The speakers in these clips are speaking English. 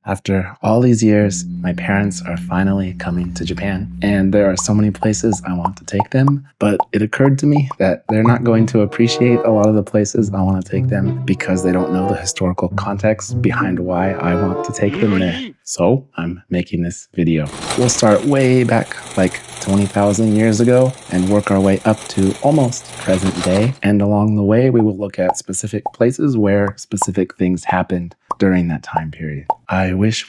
After all these years, my parents are finally coming to Japan, and there are so many places I want to take them, but it occurred to me that they're not going to appreciate a lot of the places I want to take them because they don't know the historical context behind why I want to take them there. So I'm making this video. We'll start way back, like 20,000 years ago, and work our way up to almost present day. And along the way, we will look at specific places where specific things happened during that time period. I wish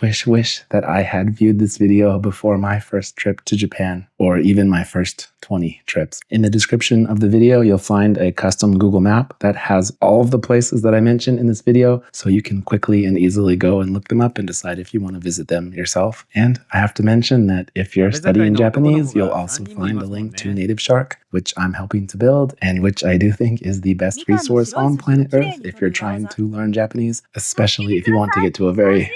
that I had viewed this video before my first trip to Japan, or even my first 20 trips. In the description of the video, you'll find a custom Google map that has all of the places that I mentioned in this video, so you can quickly and easily go and look them up and decide if you want to visit them yourself. And I have to mention that if you're studying Japanese, you'll also find a link to Native Shark, which I'm helping to build, and which I do think is the best resource on planet Earth if you're trying to learn Japanese, especially if you want to get to a very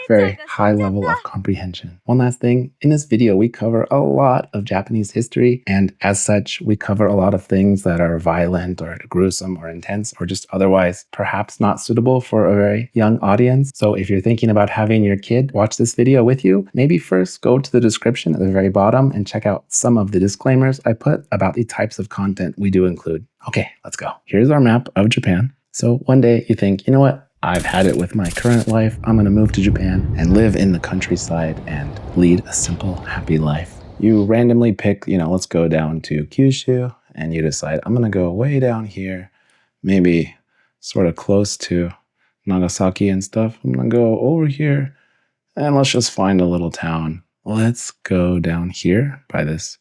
high level of comprehension. One last thing, in this video we cover a lot of Japanese history, and as such we cover a lot of things that are violent or gruesome or intense or just otherwise perhaps not suitable for a very young audience. So if you're thinking about having your kid watch this video with you, maybe first go to the description at the very bottom and check out some of the disclaimers I put about the types of content we do include. Okay, let's go. Here's our map of Japan. So one day you think, you know what? I've had it with my current life. I'm gonna move to Japan and live in the countryside and lead a simple, happy life. You randomly pick, let's go down to Kyushu, and you decide, I'm gonna go way down here, maybe sort of close to Nagasaki and stuff. I'm gonna go over here, and let's just find a little town. Let's go down here by this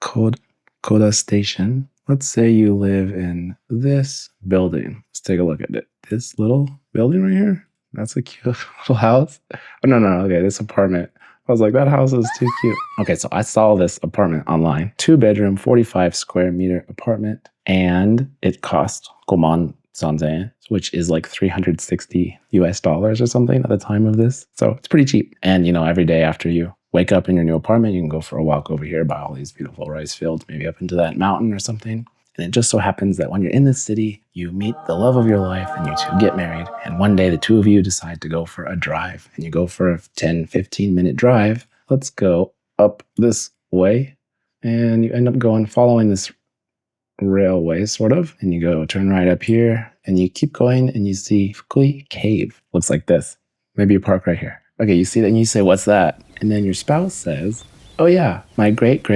Koda station. Let's say you live in this building. Let's take a look at it. This little building right here, that's a cute little house. Oh, no, okay, this apartment. I was like, that house is too cute. Okay, so I saw this apartment online. 2-bedroom, 45 square meter apartment, and it cost Goman Sanzen, which is like $360 or something at the time of this. So it's pretty cheap. And every day after you wake up in your new apartment, you can go for a walk over here by all these beautiful rice fields, maybe up into that mountain or something. And it just so happens that when you're in this city, you meet the love of your life and you two get married. And one day the two of you decide to go for a drive, and you go for a 10-15 minute drive. Let's go up this way, and you end up following this railway sort of, and you go turn right up here, and you keep going, and you see Fukui Cave. Looks like this. Maybe you park right here. Okay, you see that and you say, what's that? And then your spouse says, oh yeah, my great.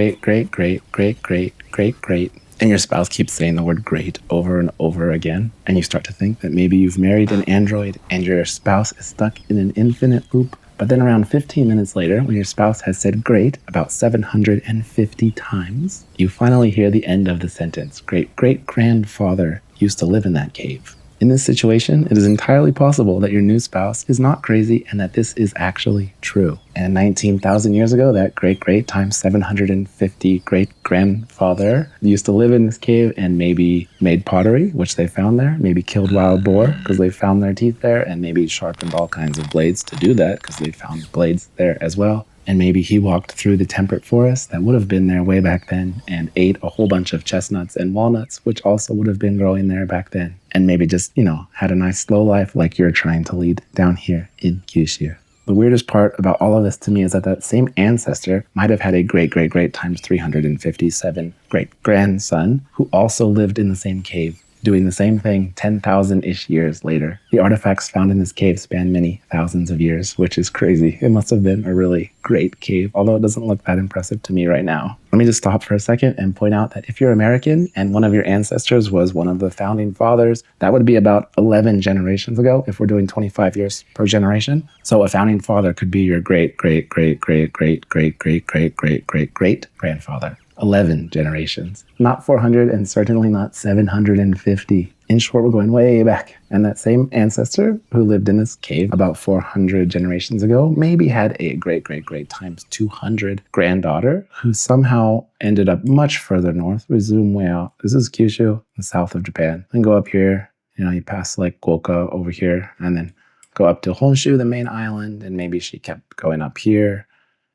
And your spouse keeps saying the word great over and over again. And you start to think that maybe you've married an android and your spouse is stuck in an infinite loop. But then around 15 minutes later, when your spouse has said great about 750 times, you finally hear the end of the sentence. Great-great-grandfather used to live in that cave. In this situation, it is entirely possible that your new spouse is not crazy and that this is actually true. And 19,000 years ago, that great times 750 great-grandfather used to live in this cave and maybe made pottery, which they found there, maybe killed wild boar because they found their teeth there, and maybe sharpened all kinds of blades to do that because they found blades there as well. And maybe he walked through the temperate forest that would have been there way back then and ate a whole bunch of chestnuts and walnuts, which also would have been growing there back then. And maybe just, had a nice slow life like you're trying to lead down here in Kyushu. The weirdest part about all of this to me is that same ancestor might have had a great times 357 great-grandson who also lived in the same cave, doing the same thing 10,000-ish years later. The artifacts found in this cave span many thousands of years, which is crazy. It must have been a really great cave, although it doesn't look that impressive to me right now. Let me just stop for a second and point out that if you're American and one of your ancestors was one of the founding fathers, that would be about 11 generations ago if we're doing 25 years per generation. So a founding father could be your great-great-great-great-great-great-great-great-great-grandfather. 11 generations, not 400 and certainly not 750. In short, we're going way back. And that same ancestor who lived in this cave about 400 generations ago maybe had a great times 200 granddaughter who somehow ended up much further north. We zoom way out. This is Kyushu, the south of Japan. And go up here, you pass like Goka over here, and then go up to Honshu, the main island, and maybe she kept going up here.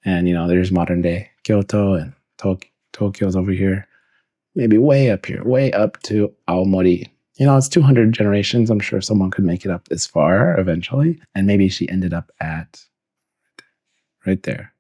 And there's modern day Kyoto and Tokyo's over here, maybe way up here, way up to Aomori. It's 200 generations. I'm sure someone could make it up this far eventually. And maybe she ended up at right there.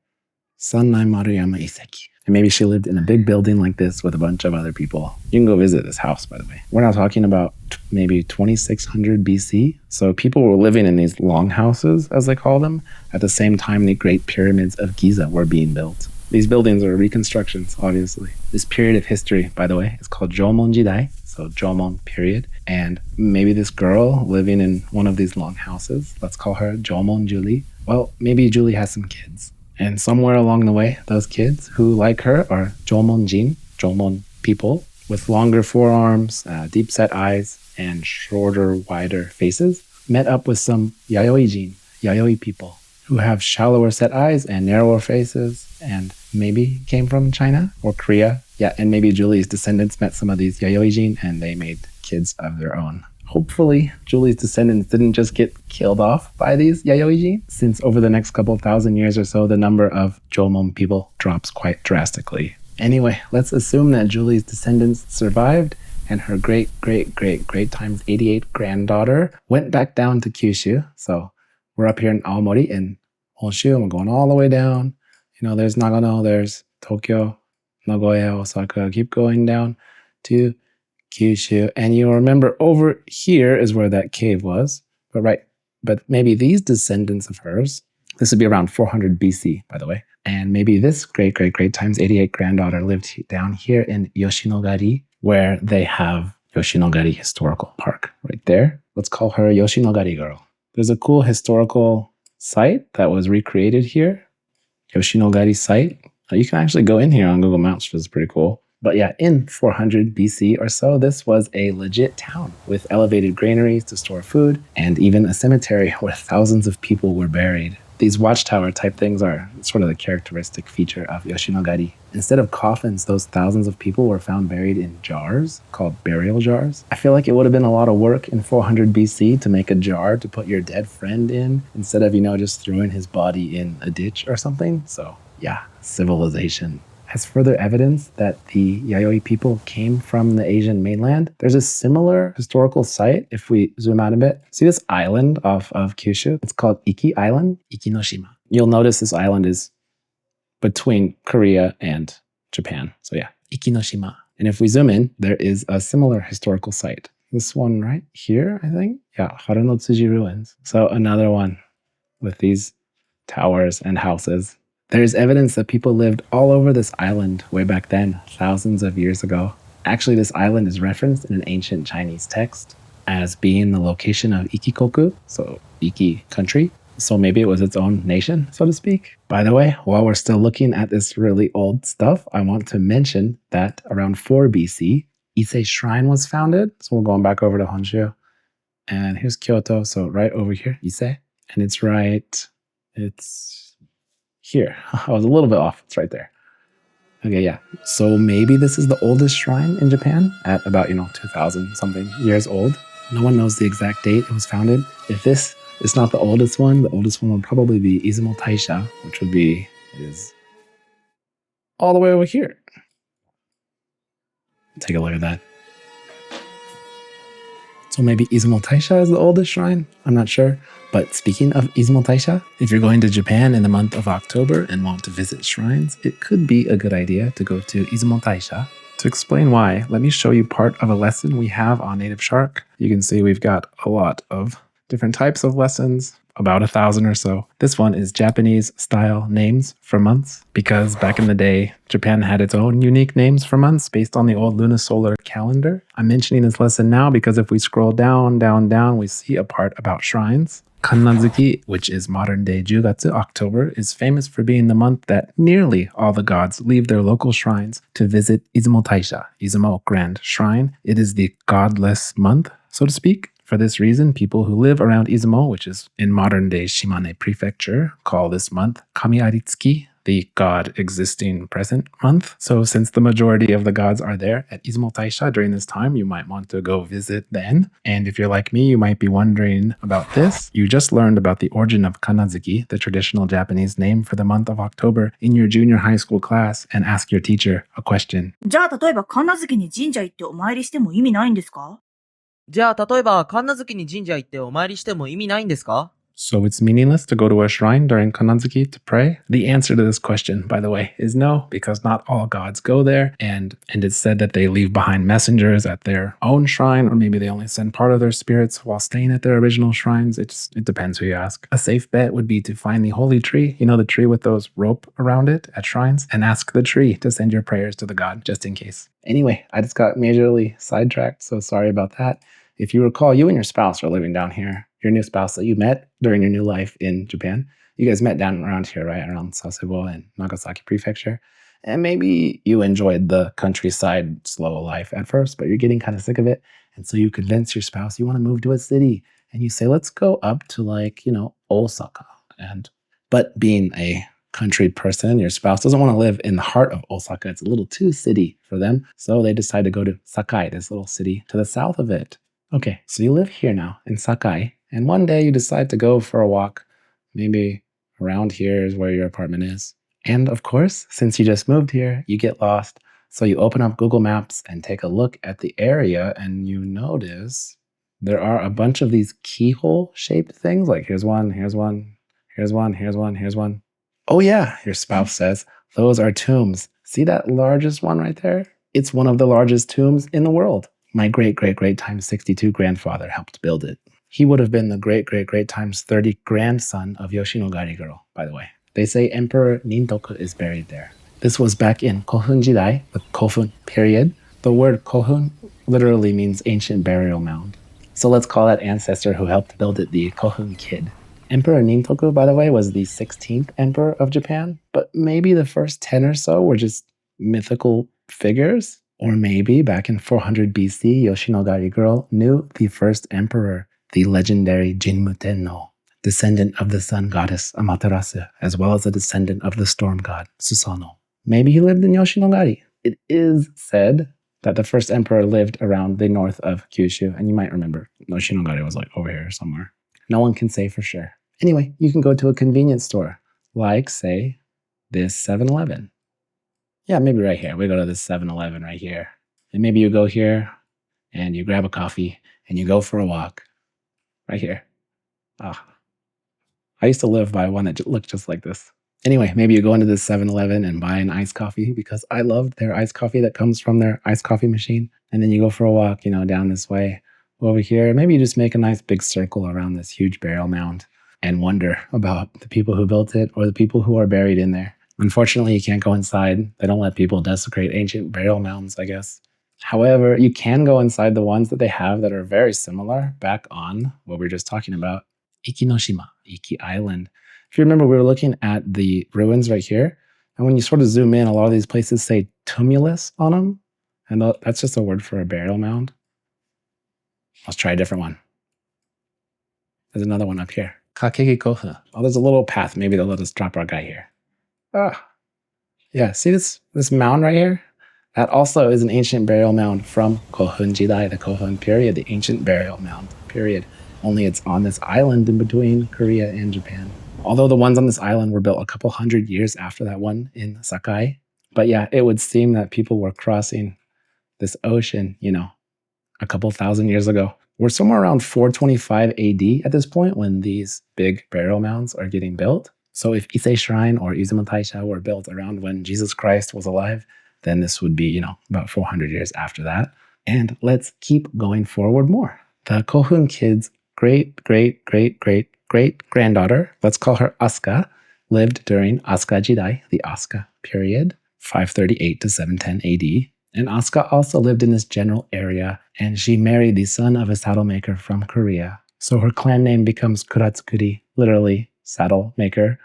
Sannai Maruyama Iseki. And maybe she lived in a big building like this with a bunch of other people. You can go visit this house, by the way. We're now talking about maybe 2600 BC. So people were living in these long houses, as they call them, at the same time the Great Pyramids of Giza were being built. These buildings are reconstructions, obviously. This period of history, by the way, is called Joumon Jidai, so Joumon Period. And maybe this girl living in one of these long houses, let's call her Joumon Julie. Well, maybe Julie has some kids. And somewhere along the way, those kids who, like her, are Joumonjin, Joumon people, with longer forearms, deep-set eyes, and shorter, wider faces, met up with some Yayoi-jin, Yayoi people, who have shallower set eyes and narrower faces, and maybe came from China or Korea. Yeah, and maybe Julie's descendants met some of these Yayoi-jin, and they made kids of their own. Hopefully, Julie's descendants didn't just get killed off by these Yayoi-jin, since over the next couple of thousand years or so, the number of Joumon people drops quite drastically. Anyway, let's assume that Julie's descendants survived, and her great times 88 granddaughter went back down to Kyushu. So we're up here in Aomori in Honshu, and we're going all the way down. You know, there's Nagano, there's Tokyo, Nagoya, Osaka, keep going down to Kyushu. And you remember over here is where that cave was. But maybe these descendants of hers, this would be around 400 BC, by the way. And maybe this great times 88 granddaughter lived down here in Yoshinogari, where they have Yoshinogari Historical Park right there. Let's call her Yoshinogari Girl. There's a cool historical site that was recreated here. Yoshinogari site. You can actually go in here on Google Maps, which is pretty cool. But yeah, in 400 BC or so, this was a legit town with elevated granaries to store food and even a cemetery where thousands of people were buried. These watchtower type things are sort of the characteristic feature of Yoshinogari. Instead of coffins, those thousands of people were found buried in jars called burial jars. I feel like it would have been a lot of work in 400 BC to make a jar to put your dead friend in instead of, just throwing his body in a ditch or something. So yeah, civilization. As further evidence that the Yayoi people came from the Asian mainland, there's a similar historical site if we zoom out a bit. See this island off of Kyushu? It's called Iki Island, Ikinoshima. You'll notice this island is between Korea and Japan. So yeah, Ikinoshima. And if we zoom in, there is a similar historical site. This one right here, I think. Yeah, Harunotsuji ruins. So another one with these towers and houses. There's evidence that people lived all over this island way back then, thousands of years ago. Actually, this island is referenced in an ancient Chinese text as being the location of Ikikoku, so Iki country. So maybe it was its own nation, so to speak. By the way, while we're still looking at this really old stuff, I want to mention that around 4 BC, Ise Shrine was founded. So we're going back over to Honshu. And here's Kyoto, so right over here, Ise. And it's here. I was a little bit off. It's right there. Okay, yeah. So maybe this is the oldest shrine in Japan at about, 2,000 something years old. No one knows the exact date it was founded. If this is not the oldest one would probably be Izumo Taisha, which is all the way over here. Take a look at that. So maybe Izumo Taisha is the oldest shrine? I'm not sure. But speaking of Izumo Taisha, if you're going to Japan in the month of October and want to visit shrines, it could be a good idea to go to Izumo Taisha. To explain why, let me show you part of a lesson we have on Native Shark. You can see we've got a lot of different types of lessons, about 1,000 or so. This one is Japanese style names for months, because back in the day, Japan had its own unique names for months based on the old lunisolar calendar. I'm mentioning this lesson now because if we scroll down, we see a part about shrines. Kannazuki, which is modern-day Jugatsu, October, is famous for being the month that nearly all the gods leave their local shrines to visit Izumo Taisha, Izumo Grand Shrine. It is the godless month, so to speak. For this reason, people who live around Izumo, which is in modern-day Shimane Prefecture, call this month Kami Aritsuki, the god existing present month. So since the majority of the gods are there at Izumo Taisha during this time, you might want to go visit then. And if you're like me, you might be wondering about this. You just learned about the origin of Kannazuki, the traditional Japanese name for the month of October, in your junior high school class, and ask your teacher a question. じゃあ例えば神無月に神社行ってお参りしても意味ないんですか？じゃあ例えば神無月に神社行ってお参りしても意味ないんですか？ So it's meaningless to go to a shrine during Kananzuki to pray? The answer to this question, by the way, is no, because not all gods go there, and it's said that they leave behind messengers at their own shrine, or maybe they only send part of their spirits while staying at their original shrines. It depends who you ask. A safe bet would be to find the holy tree, you know, the tree with those rope around it at shrines, and ask the tree to send your prayers to the god, just in case. Anyway, I just got majorly sidetracked, so sorry about that. If you recall, you and your spouse are living down here. Your new spouse that you met during your new life in Japan. You guys met down around here, right? Around Sasebo and Nagasaki Prefecture. And maybe you enjoyed the countryside slow life at first, but you're getting kind of sick of it. And so you convince your spouse you want to move to a city. And you say, let's go up to Osaka. But being a country person, your spouse doesn't want to live in the heart of Osaka. It's a little too city for them. So they decide to go to Sakai, this little city to the south of it. Okay, so you live here now in Sakai, and one day you decide to go for a walk. Maybe around here is where your apartment is. And of course, since you just moved here, you get lost. So you open up Google Maps and take a look at the area, and you notice there are a bunch of these keyhole-shaped things. Like here's one, here's one, here's one, here's one, here's one. Oh yeah, your spouse says, those are tombs. See that largest one right there? It's one of the largest tombs in the world. My great-great-great times 62 grandfather helped build it. He would have been the great-great-great times 30 grandson of Yoshinogari girl, by the way. They say Emperor Nintoku is buried there. This was back in Kofun Jidai, the Kofun Period. The word Kofun literally means ancient burial mound. So let's call that ancestor who helped build it the Kofun Kid. Emperor Nintoku, by the way, was the 16th emperor of Japan, but maybe the first 10 or so were just mythical figures. Or maybe back in 400 BC, Yoshinogari girl knew the first emperor, the legendary Jinmu Tenno, descendant of the sun goddess Amaterasu, as well as a descendant of the storm god Susanoo. Maybe he lived in Yoshinogari. It is said that the first emperor lived around the north of Kyushu, and you might remember Yoshinogari was like over here somewhere. No one can say for sure. Anyway, you can go to a convenience store, like, say, this 7-Eleven. Yeah, maybe right here. We go to this 7-Eleven right here. And maybe you go here and you grab a coffee and you go for a walk. Right here. I used to live by one that looked just like this. Anyway, maybe you go into this 7-Eleven and buy an iced coffee because I loved their iced coffee that comes from their iced coffee machine. And then you go for a walk, down this way, over here. Maybe you just make a nice big circle around this huge burial mound and wonder about the people who built it or the people who are buried in there. Unfortunately, you can't go inside. They don't let people desecrate ancient burial mounds, I guess. However, you can go inside the ones that they have that are very similar back on what we were just talking about, Ikinoshima, Iki Island. If you remember, we were looking at the ruins right here. And when you sort of zoom in, a lot of these places say tumulus on them. And that's just a word for a burial mound. Let's try a different one. There's another one up here. Kakegi Kofu. Oh, there's a little path. Maybe they'll let us drop our guy here. Yeah, see this mound right here? That also is an ancient burial mound from Kofun Jidai, the Kofun Period, the ancient burial mound period. Only it's on this island in between Korea and Japan. Although the ones on this island were built a couple hundred years after that one in Sakai. But yeah, it would seem that people were crossing this ocean, a couple thousand years ago. We're somewhere around 425 AD at this point when these big burial mounds are getting built. So if Ise Shrine or Izumo Taisha were built around when Jesus Christ was alive, then this would be, about 400 years after that. And let's keep going forward more. The Kofun kid's great-great-great-great-great-granddaughter, let's call her Asuka, lived during Asuka Jidai, the Asuka Period, 538 to 710 AD. And Asuka also lived in this general area, and she married the son of a saddle maker from Korea. So her clan name becomes Kuratsukuri, literally saddle maker.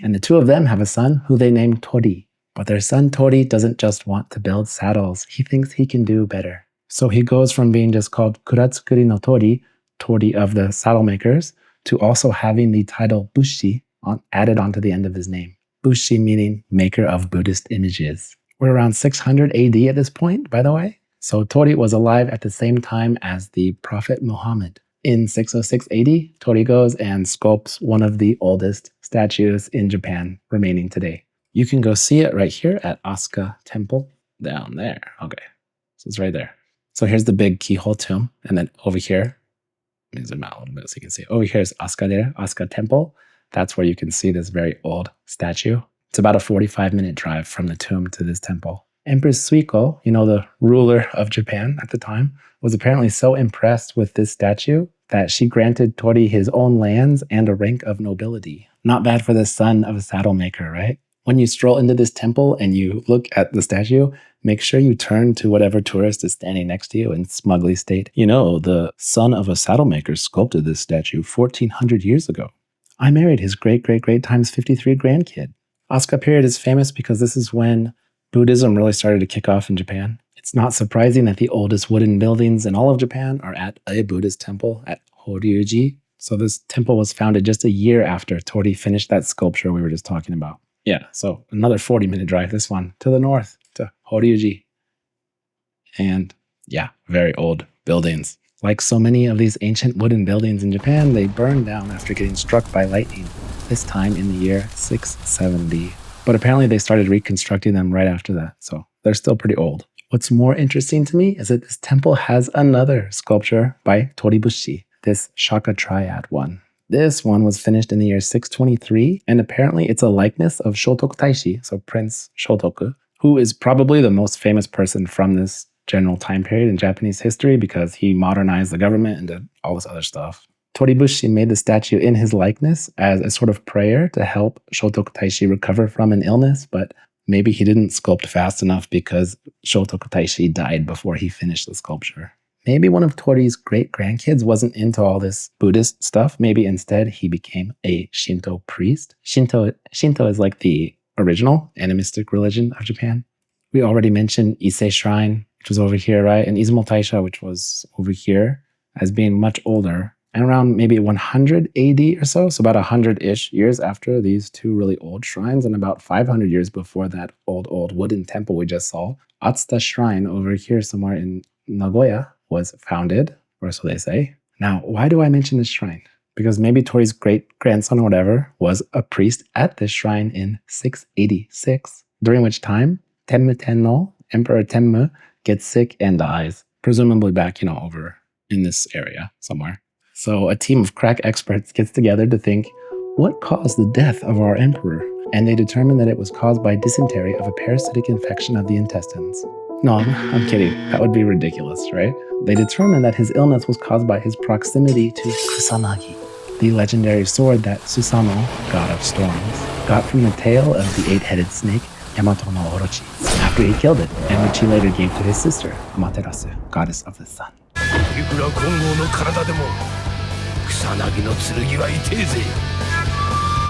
And the two of them have a son who they name Tori. But their son Tori doesn't just want to build saddles. He thinks he can do better. So he goes from being just called Kuratsukuri no Tori, Tori of the saddle makers, to also having the title Bushi added onto the end of his name. Bushi meaning maker of Buddhist images. We're around 600 AD at this point, by the way. So Tori was alive at the same time as the Prophet Muhammad. In 606 AD, Tori goes and sculpts one of the oldest statues in Japan remaining today. You can go see it right here at Asuka Temple down there. Okay, so it's right there. So here's the big keyhole tomb. And then over here, Let me zoom out a little bit so you can see. Over here is Asuka there, Asuka Temple. That's where you can see this very old statue. It's about a 45-minute drive from the tomb to this temple. Empress Suiko, the ruler of Japan at the time, was apparently so impressed with this statue that she granted Tori his own lands and a rank of nobility. Not bad for the son of a saddle maker, right? When you stroll into this temple and you look at the statue, make sure you turn to whatever tourist is standing next to you and smugly state, the son of a saddle maker sculpted this statue 1400 years ago. I married his great-great-great times 53 grandkid. Asuka Period is famous because this is when Buddhism really started to kick off in Japan. It's not surprising that the oldest wooden buildings in all of Japan are at a Buddhist temple at Horyuji. So this temple was founded just a year after Tori finished that sculpture we were just talking about. Yeah, so another 40-minute drive, this one, to the north, to Horyuji. And yeah, very old buildings. Like so many of these ancient wooden buildings in Japan, they burned down after getting struck by lightning, this time in the year 670. But apparently they started reconstructing them right after that, so they're still pretty old. What's more interesting to me is that this temple has another sculpture by Toribushi, this Shaka Triad one. This one was finished in the year 623, and apparently it's a likeness of Shotoku Taishi, so Prince Shotoku, who is probably the most famous person from this general time period in Japanese history because he modernized the government and did all this other stuff. Toribushi made the statue in his likeness as a sort of prayer to help Shotoku Taishi recover from an illness, but maybe he didn't sculpt fast enough because Shotoku Taishi died before he finished the sculpture. Maybe one of Tori's great-grandkids wasn't into all this Buddhist stuff. Maybe instead he became a Shinto priest. Shinto is like the original animistic religion of Japan. We already mentioned Ise Shrine, which was over here, right? And Izumo Taisha, which was over here, as being much older. And around maybe 100 AD or so about 100-ish years after these two really old shrines, and about 500 years before that old wooden temple we just saw, Atsuta Shrine over here somewhere in Nagoya was founded, or so they say. Now, why do I mention this shrine? Because maybe Tori's great-grandson or whatever was a priest at this shrine in 686, during which time Tenmu Tenno, Emperor Tenmu, gets sick and dies, presumably back, over in this area somewhere. So a team of crack experts gets together to think, what caused the death of our emperor? And they determine that it was caused by dysentery of a parasitic infection of the intestines. No, I'm kidding. That would be ridiculous, right? They determined that his illness was caused by his proximity to Kusanagi, the legendary sword that Susanoo, god of storms, got from the tail of the 8-headed snake Yamato no Orochi after he killed it, and which he later gave to his sister, Amaterasu, goddess of the sun.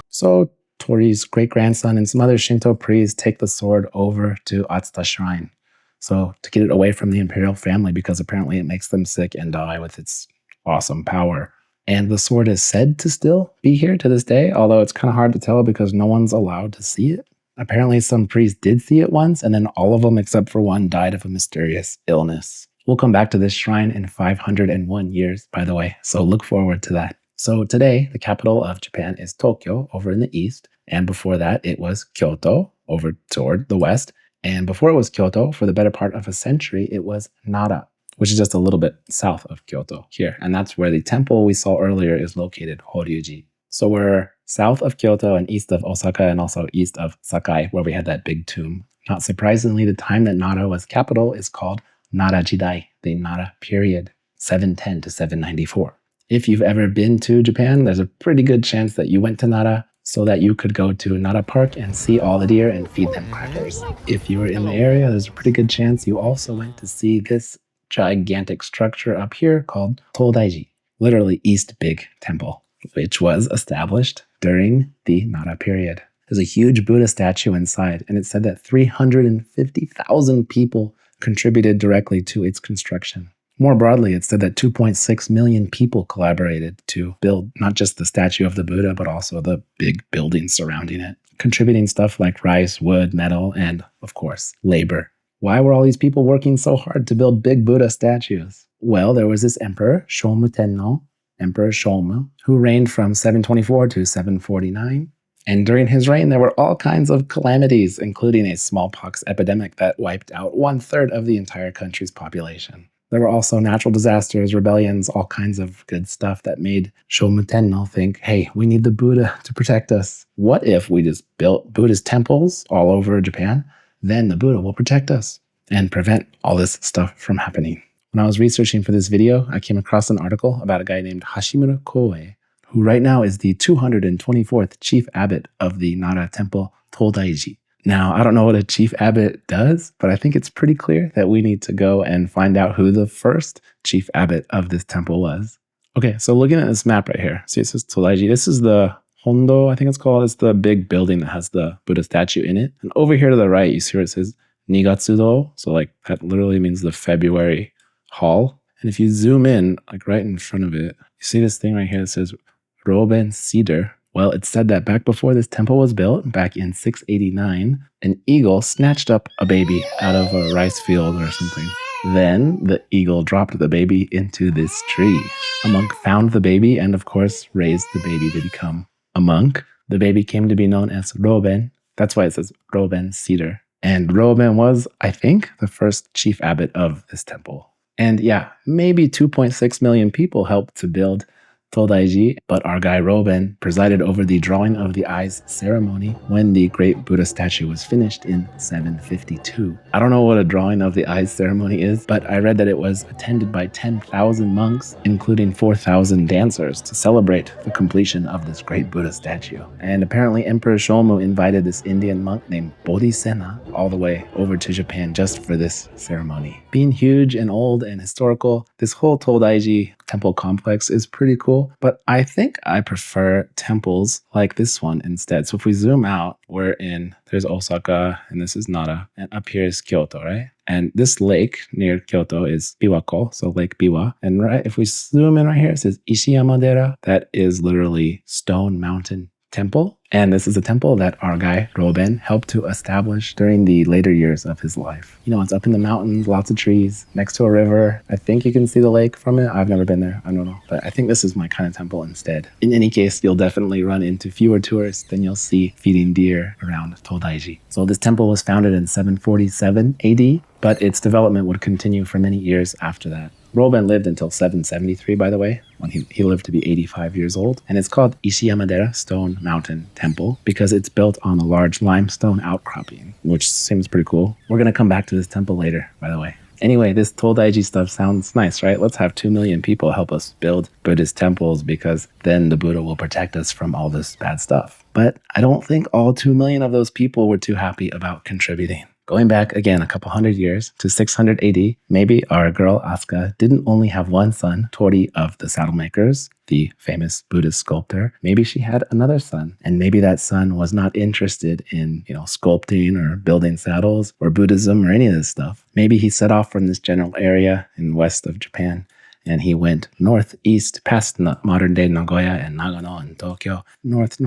So Tori's great-grandson and some other Shinto priests take the sword over to Atsuta Shrine. So to get it away from the imperial family, because apparently it makes them sick and die with its awesome power. And the sword is said to still be here to this day, although it's kind of hard to tell because no one's allowed to see it. Apparently some priests did see it once, and then all of them except for one died of a mysterious illness. We'll come back to this shrine in 501 years, by the way, so look forward to that. So today, the capital of Japan is Tokyo, over in the east, and before that, it was Kyoto, over toward the west, and before it was Kyoto, for the better part of a century, it was Nara, which is just a little bit south of Kyoto here, and that's where the temple we saw earlier is located, Horyuji. So we're south of Kyoto and east of Osaka and also east of Sakai, where we had that big tomb. Not surprisingly, the time that Nara was capital is called Nara Jidai, the Nara Period, 710 to 794. If you've ever been to Japan, there's a pretty good chance that you went to Nara so that you could go to Nara Park and see all the deer and feed them crackers. If you were in the area, there's a pretty good chance you also went to see this gigantic structure up here called Todaiji, literally East Big Temple, which was established during the Nara period. There's a huge Buddha statue inside, and it said that 350,000 people contributed directly to its construction. More broadly, it said that 2.6 million people collaborated to build not just the statue of the Buddha, but also the big buildings surrounding it, contributing stuff like rice, wood, metal, and, of course, labor. Why were all these people working so hard to build big Buddha statues? Well, there was this emperor, Shomu Tenno, Emperor Shomu, who reigned from 724 to 749. And during his reign, there were all kinds of calamities, including a smallpox epidemic that wiped out 1/3 of the entire country's population. There were also natural disasters, rebellions, all kinds of good stuff that made Shomu Tenno think, hey, we need the Buddha to protect us. What if we just built Buddhist temples all over Japan? Then the Buddha will protect us and prevent all this stuff from happening. When I was researching for this video, I came across an article about a guy named Hashimura Koei, who right now is the 224th chief abbot of the Nara temple Todaiji. Now, I don't know what a chief abbot does, but I think it's pretty clear that we need to go and find out who the first chief abbot of this temple was. Okay, so looking at this map right here, see it says Todaiji. This is the Hondo, I think it's called. It's the big building that has the Buddha statue in it. And over here to the right, you see where it says Nigatsudo. So like that literally means the February hall. And if you zoom in, like right in front of it, you see this thing right here that says Roben Cedar. Well, it's said that back before this temple was built, back in 689, an eagle snatched up a baby out of a rice field or something. Then the eagle dropped the baby into this tree. A monk found the baby and, of course, raised the baby to become a monk. The baby came to be known as Roben. That's why it says Roben Cedar. And Roben was, I think, the first chief abbot of this temple. And yeah, maybe 2.6 million people helped to build Todaiji, but our guy Roben presided over the drawing of the eyes ceremony when the great Buddha statue was finished in 752. I don't know what a drawing of the eyes ceremony is, but I read that it was attended by 10,000 monks, including 4,000 dancers, to celebrate the completion of this great Buddha statue. And apparently Emperor Shomu invited this Indian monk named Bodhisena all the way over to Japan just for this ceremony. Being huge and old and historical, this whole Todaiji temple complex is pretty cool, but I think I prefer temples like this one instead. So if we zoom out, there's Osaka and this is Nara, and up here is Kyoto, right? And this lake near Kyoto is Biwako, so Lake Biwa. And right, if we zoom in right here, it says Ishiyama-dera. That is literally Stone Mountain Temple. And this is a temple that our guy, Roben, helped to establish during the later years of his life. You know, it's up in the mountains, lots of trees, next to a river. I think you can see the lake from it. I've never been there. I don't know. But I think this is my kind of temple instead. In any case, you'll definitely run into fewer tourists than you'll see feeding deer around Todaiji. So this temple was founded in 747 AD, but its development would continue for many years after that. Roben lived until 773, by the way, when he lived to be 85 years old. And it's called Ishiyama-dera, Stone Mountain Temple, because it's built on a large limestone outcropping, which seems pretty cool. We're going to come back to this temple later, by the way. Anyway, this Todaiji stuff sounds nice, right? Let's have 2 million people help us build Buddhist temples, because then the Buddha will protect us from all this bad stuff. But I don't think all 2 million of those people were too happy about contributing. Going back again a couple hundred years to 600 AD, maybe our girl Asuka didn't only have one son, Tori of the Saddlemakers, the famous Buddhist sculptor. Maybe she had another son, and maybe that son was not interested in, sculpting or building saddles or Buddhism or any of this stuff. Maybe he set off from this general area in west of Japan, and he went northeast past modern-day Nagoya and Nagano and Tokyo, north,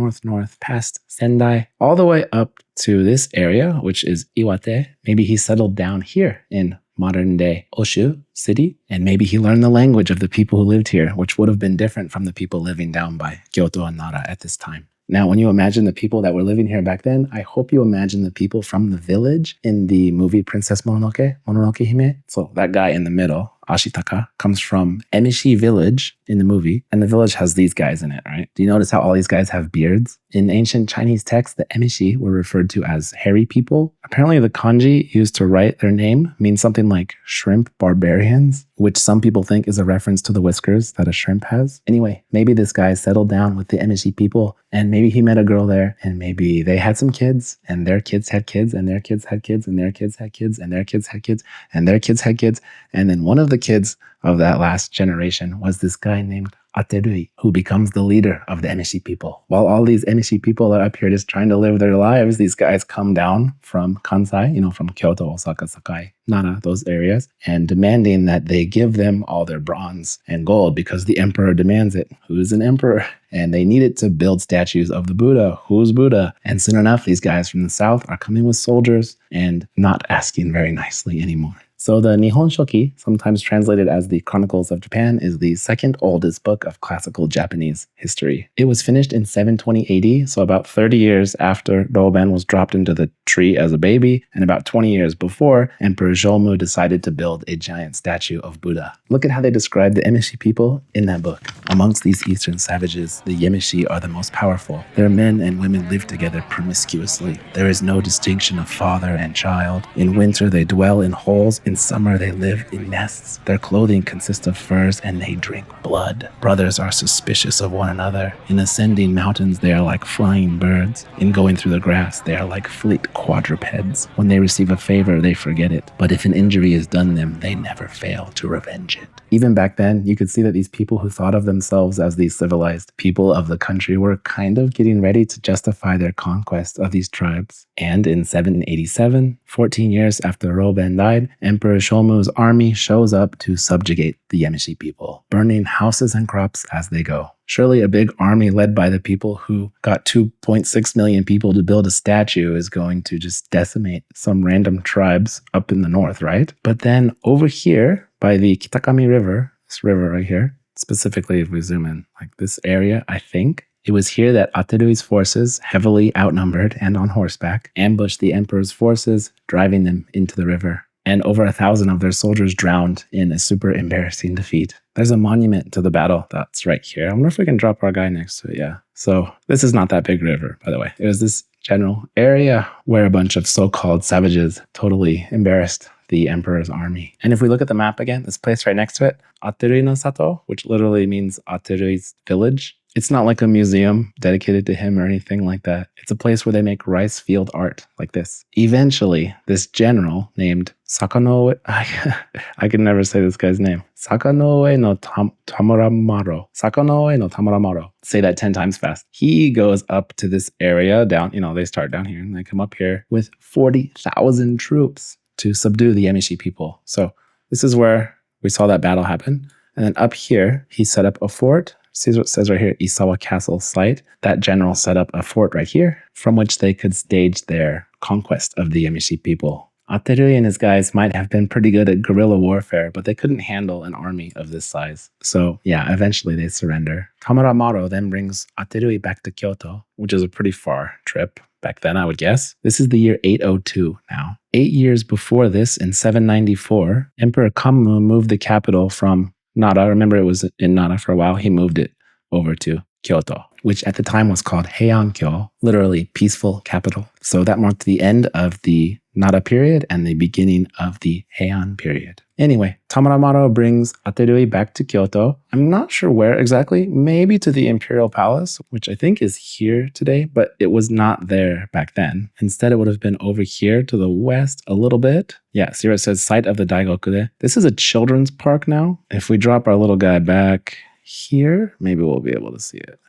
past Sendai, all the way up to this area, which is Iwate. Maybe he settled down here in modern-day Oshu city, and maybe he learned the language of the people who lived here, which would have been different from the people living down by Kyoto and Nara at this time. Now, when you imagine the people that were living here back then, I hope you imagine the people from the village in the movie Princess Mononoke Hime. So that guy in the middle, Ashitaka, comes from Emishi village in the movie, and the village has these guys in it, right? Do you notice how all these guys have beards? In ancient Chinese texts, the Emishi were referred to as hairy people. Apparently, the kanji used to write their name means something like shrimp barbarians, which some people think is a reference to the whiskers that a shrimp has. Anyway, maybe this guy settled down with the Emishi people, and maybe he met a girl there, and maybe they had some kids, and their kids had kids, and their kids had kids, and their kids had kids, and their kids had kids, and their kids had kids, and then one of the kids of that last generation was this guy named Aterui, who becomes the leader of the Emishi people. While all these Emishi people are up here just trying to live their lives, these guys come down from Kansai, from Kyoto, Osaka, Sakai, Nara, those areas, and demanding that they give them all their bronze and gold because the emperor demands it. Who's an emperor? And they needed to build statues of the Buddha. Who's Buddha? And soon enough, these guys from the south are coming with soldiers and not asking very nicely anymore. So the Nihon Shoki, sometimes translated as the Chronicles of Japan, is the second oldest book of classical Japanese history. It was finished in 720 AD, so about 30 years after Roben was dropped into the tree as a baby, and about 20 years before Emperor Joumon decided to build a giant statue of Buddha. Look at how they describe the Emishi people in that book. Amongst these eastern savages, the Yemishi are the most powerful. Their men and women live together promiscuously. There is no distinction of father and child. In winter, they dwell in holes. In summer, they live in nests. Their clothing consists of furs, and they drink blood. Brothers are suspicious of one another. In ascending mountains, they are like flying birds. In going through the grass, they are like fleet quadrupeds. When they receive a favor, they forget it. But if an injury is done them, they never fail to revenge it. Even back then, you could see that these people who thought of themselves as these civilized people of the country were kind of getting ready to justify their conquest of these tribes. And in 787, 14 years after Roben died, Emperor Shomu's army shows up to subjugate the Yemishi people, burning houses and crops as they go. Surely a big army led by the people who got 2.6 million people to build a statue is going to just decimate some random tribes up in the north, right? But then over here by the Kitakami River, this river right here, specifically if we zoom in, like this area, I think, it was here that Aterui's forces, heavily outnumbered and on horseback, ambushed the emperor's forces, driving them into the river. And over 1,000 of their soldiers drowned in a super embarrassing defeat. There's a monument to the battle that's right here. I wonder if we can drop our guy next to it. Yeah. So this is not that big river, by the way. It was this general area where a bunch of so-called savages totally embarrassed the emperor's army. And if we look at the map again, this place right next to it, Aterui no Sato, which literally means Aterui's village. It's not like a museum dedicated to him or anything like that. It's a place where they make rice field art like this. Eventually, this general named Sakanoue, I can never say this guy's name. Sakanoue no Tamuramaro. Sakanoue no Tamuramaro. Say that 10 times fast. He goes up to this area down, they start down here and they come up here with 40,000 troops to subdue the Emishi people. So this is where we saw that battle happen. And then up here, he set up a fort. See what it says right here, Isawa Castle site. That general set up a fort right here from which they could stage their conquest of the Emishi people. Aterui and his guys might have been pretty good at guerrilla warfare, but they couldn't handle an army of this size. So yeah, eventually they surrender. Tamuramaro then brings Aterui back to Kyoto, which is a pretty far trip back then, I would guess. This is the year 802 now. 8 years before this, in 794, Emperor Kammu moved the capital from Nara. Remember, it was in Nara for a while. He moved it over to Kyoto, which at the time was called Heian, literally peaceful capital. So that marked the end of the Nara period and the beginning of the Heian period. Anyway, Tamuramaro brings Aterui back to Kyoto. I'm not sure where exactly, maybe to the Imperial Palace, which I think is here today, but it was not there back then. Instead, it would have been over here to the west a little bit. Yeah, see where it says site of the Daigokure. This is a children's park now. If we drop our little guy back here, maybe we'll be able to see it.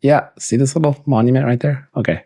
Yeah, see this little monument right there? Okay.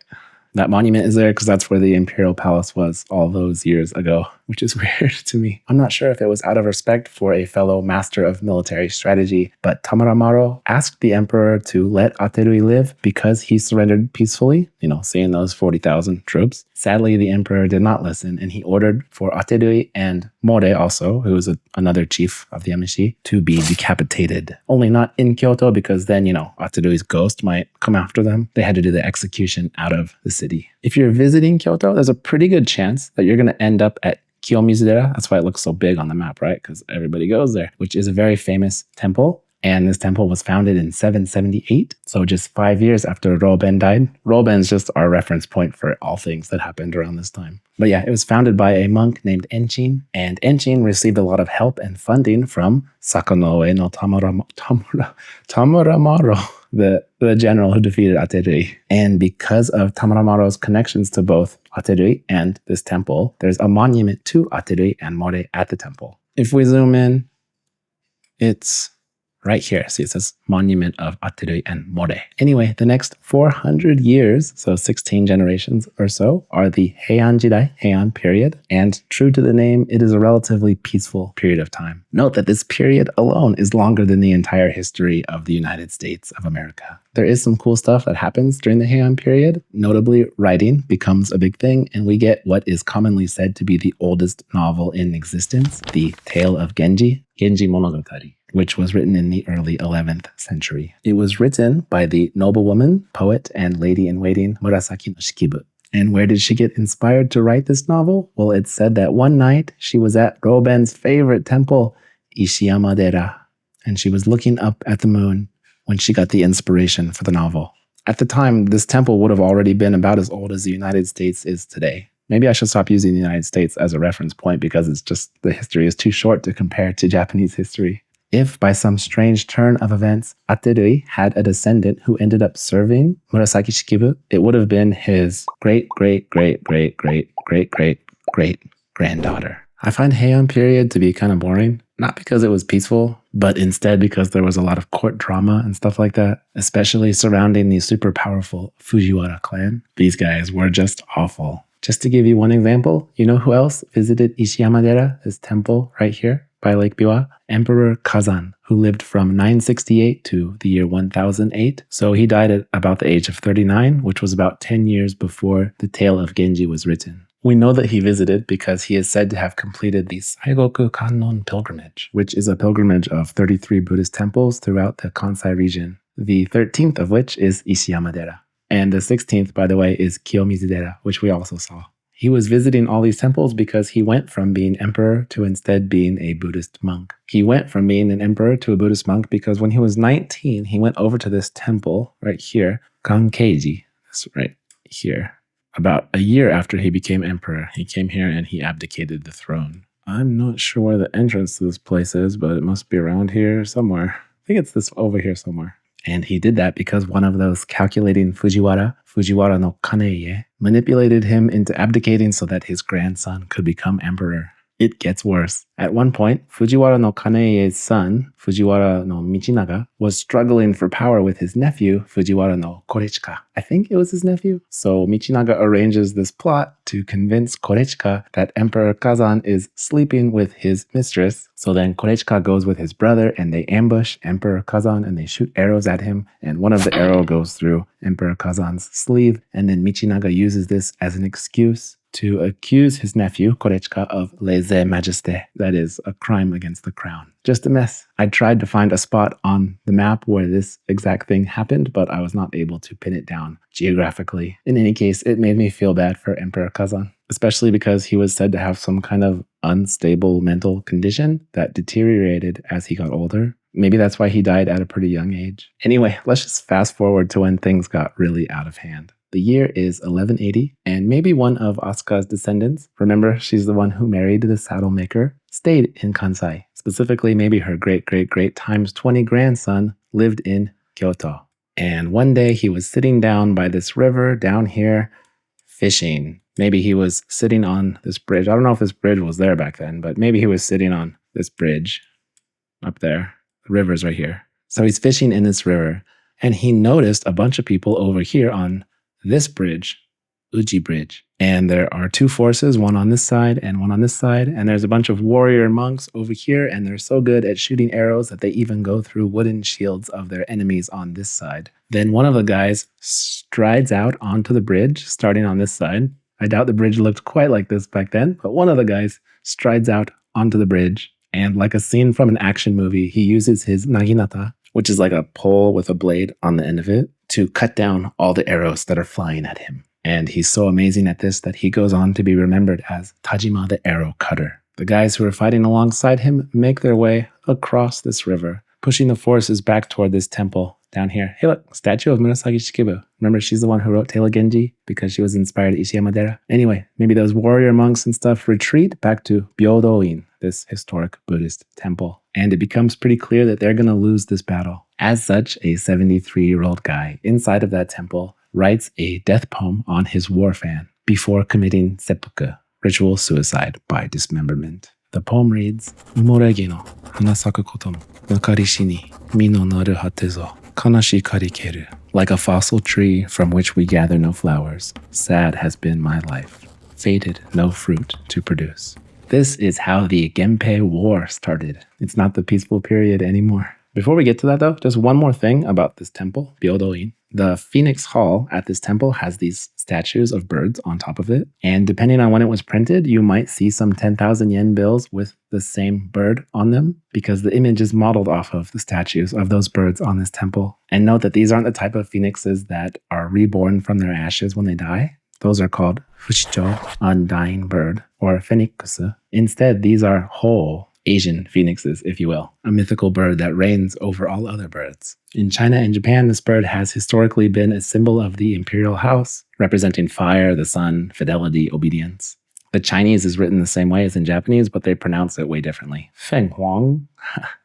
That monument is there because that's where the Imperial Palace was all those years ago, which is weird to me. I'm not sure if it was out of respect for a fellow master of military strategy, but Tamuramaro asked the emperor to let Aterui live because he surrendered peacefully, seeing those 40,000 troops. Sadly, the emperor did not listen, and he ordered for Aterui and More also, who was another chief of the Emishi, to be decapitated. Only not in Kyoto because then, Aterui's ghost might come after them. They had to do the execution out of the city. If you're visiting Kyoto, there's a pretty good chance that you're going to end up at Kiyomizudera. That's why it looks so big on the map, right? Because everybody goes there, which is a very famous temple. And this temple was founded in 778, so just 5 years after Roben died. Roben's just our reference point for all things that happened around this time. But yeah, it was founded by a monk named Enchin, and Enchin received a lot of help and funding from Sakanoue no Tamuramaro, the general who defeated Aterui. And because of Tamuramaro's connections to both Aterui and this temple, there's a monument to Aterui and More at the temple. If we zoom in, it's right here. See, it says Monument of Aterui and More. Anyway, the next 400 years, so 16 generations or so, are the Heian Jidai, Heian Period. And true to the name, it is a relatively peaceful period of time. Note that this period alone is longer than the entire history of the United States of America. There is some cool stuff that happens during the Heian period. Notably, writing becomes a big thing, and we get what is commonly said to be the oldest novel in existence, the Tale of Genji, Genji Monogatari, which was written in the early 11th century. It was written by the noblewoman, poet, and lady-in-waiting Murasaki no Shikibu. And where did she get inspired to write this novel? Well, it's said that one night she was at Roben's favorite temple, Ishiyama-dera, and she was looking up at the moon when she got the inspiration for the novel. At the time, this temple would have already been about as old as the United States is today. Maybe I should stop using the United States as a reference point because it's just the history is too short to compare to Japanese history. If, by some strange turn of events, Aterui had a descendant who ended up serving Murasaki Shikibu, it would have been his great-great-great-great-great-great-great-granddaughter. I find Heian period to be kind of boring, not because it was peaceful, but instead because there was a lot of court drama and stuff like that, especially surrounding the super powerful Fujiwara clan. These guys were just awful. Just to give you one example, you know who else visited Ishiyama-dera, this temple right here by Lake Biwa? Emperor Kazan, who lived from 968 to the year 1008. So he died at about the age of 39, which was about 10 years before the Tale of Genji was written. We know that he visited because he is said to have completed the Saigoku Kannon pilgrimage, which is a pilgrimage of 33 Buddhist temples throughout the Kansai region, the 13th of which is Ishiyama-dera. And the 16th, by the way, is Kiyomizu-dera, which we also saw. He was visiting all these temples because he went from being emperor to instead being a Buddhist monk. He went from being an emperor to a Buddhist monk because when he was 19, he went over to this temple right here, Kankeiji, this right here. About a year after he became emperor, he came here and he abdicated the throne. I'm not sure where the entrance to this place is, but it must be around here somewhere. I think it's this over here somewhere. And he did that because one of those calculating Fujiwara no Kaneye, manipulated him into abdicating so that his grandson could become emperor. It gets worse. At one point, Fujiwara no Kaneye's son, Fujiwara no Michinaga, was struggling for power with his nephew, Fujiwara no Korechika. I think it was his nephew. So Michinaga arranges this plot to convince Korechika that Emperor Kazan is sleeping with his mistress. So then Korechika goes with his brother and they ambush Emperor Kazan and they shoot arrows at him. And one of the arrows goes through Emperor Kazan's sleeve. And then Michinaga uses this as an excuse to accuse his nephew, Korechika, of lèse-majesté, that is, a crime against the crown. Just a mess. I tried to find a spot on the map where this exact thing happened, but I was not able to pin it down geographically. In any case, it made me feel bad for Emperor Kazan, especially because he was said to have some kind of unstable mental condition that deteriorated as he got older. Maybe that's why he died at a pretty young age. Anyway, let's just fast forward to when things got really out of hand. The year is 1180, and maybe one of Asuka's descendants, remember she's the one who married the saddle maker, stayed in Kansai. Specifically, maybe her great-great-great times 20 grandson lived in Kyoto. And one day he was sitting down by this river down here, fishing. Maybe he was sitting on this bridge. I don't know if this bridge was there back then, but maybe he was sitting on this bridge up there. The river's right here. So he's fishing in this river, and he noticed a bunch of people over here on this bridge, Uji Bridge. And there are two forces, one on this side and one on this side. And there's a bunch of warrior monks over here, and they're so good at shooting arrows that they even go through wooden shields of their enemies on this side. Then one of the guys strides out onto the bridge, starting on this side. I doubt the bridge looked quite like this back then, but one of the guys strides out onto the bridge. And like a scene from an action movie, he uses his naginata, which is like a pole with a blade on the end of it, to cut down all the arrows that are flying at him. And he's so amazing at this that he goes on to be remembered as Tajima the Arrow Cutter. The guys who are fighting alongside him make their way across this river, pushing the forces back toward this temple down here. Hey look, statue of Murasaki Shikibu. Remember, she's the one who wrote Tale of Genji because she was inspired at Ishiyama-dera. Anyway, maybe those warrior monks and stuff retreat back to Byodo-in, this historic Buddhist temple. And it becomes pretty clear that they're going to lose this battle. As such, a 73-year-old guy inside of that temple writes a death poem on his war fan before committing seppuku, ritual suicide by dismemberment. The poem reads, Umoregi no hanasaku koto mo Nakarishi ni mi no naru hate zo kanashi kari keru. Like a fossil tree from which we gather no flowers, sad has been my life, faded no fruit to produce. This is how the Genpei War started. It's not the peaceful period anymore. Before we get to that though, just one more thing about this temple, Byodo-in. The Phoenix Hall at this temple has these statues of birds on top of it. And depending on when it was printed, you might see some 10,000 yen bills with the same bird on them because the image is modeled off of the statues of those birds on this temple. And note that these aren't the type of phoenixes that are reborn from their ashes when they die. Those are called Fushicho, undying bird, or Phoenix. Instead, these are whole Asian phoenixes, if you will, a mythical bird that reigns over all other birds. In China and Japan, this bird has historically been a symbol of the imperial house, representing fire, the sun, fidelity, obedience. The Chinese is written the same way as in Japanese, but they pronounce it way differently. Feng Huang.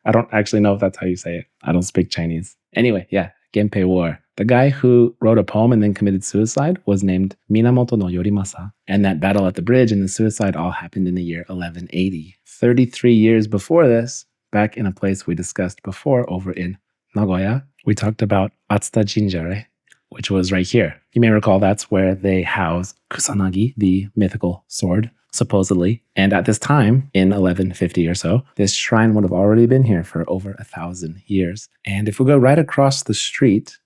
I don't actually know if that's how you say it. I don't speak Chinese. Anyway, yeah, Genpei War. The guy who wrote a poem and then committed suicide was named Minamoto no Yorimasa. And that battle at the bridge and the suicide all happened in the year 1180. 33 years before this, back in a place we discussed before over in Nagoya, we talked about Atsuta Jinja, right? Which was right here. You may recall that's where they house Kusanagi, the mythical sword, supposedly. And at this time, in 1150 or so, this shrine would have already been here for over 1,000 years. And if we go right across the street,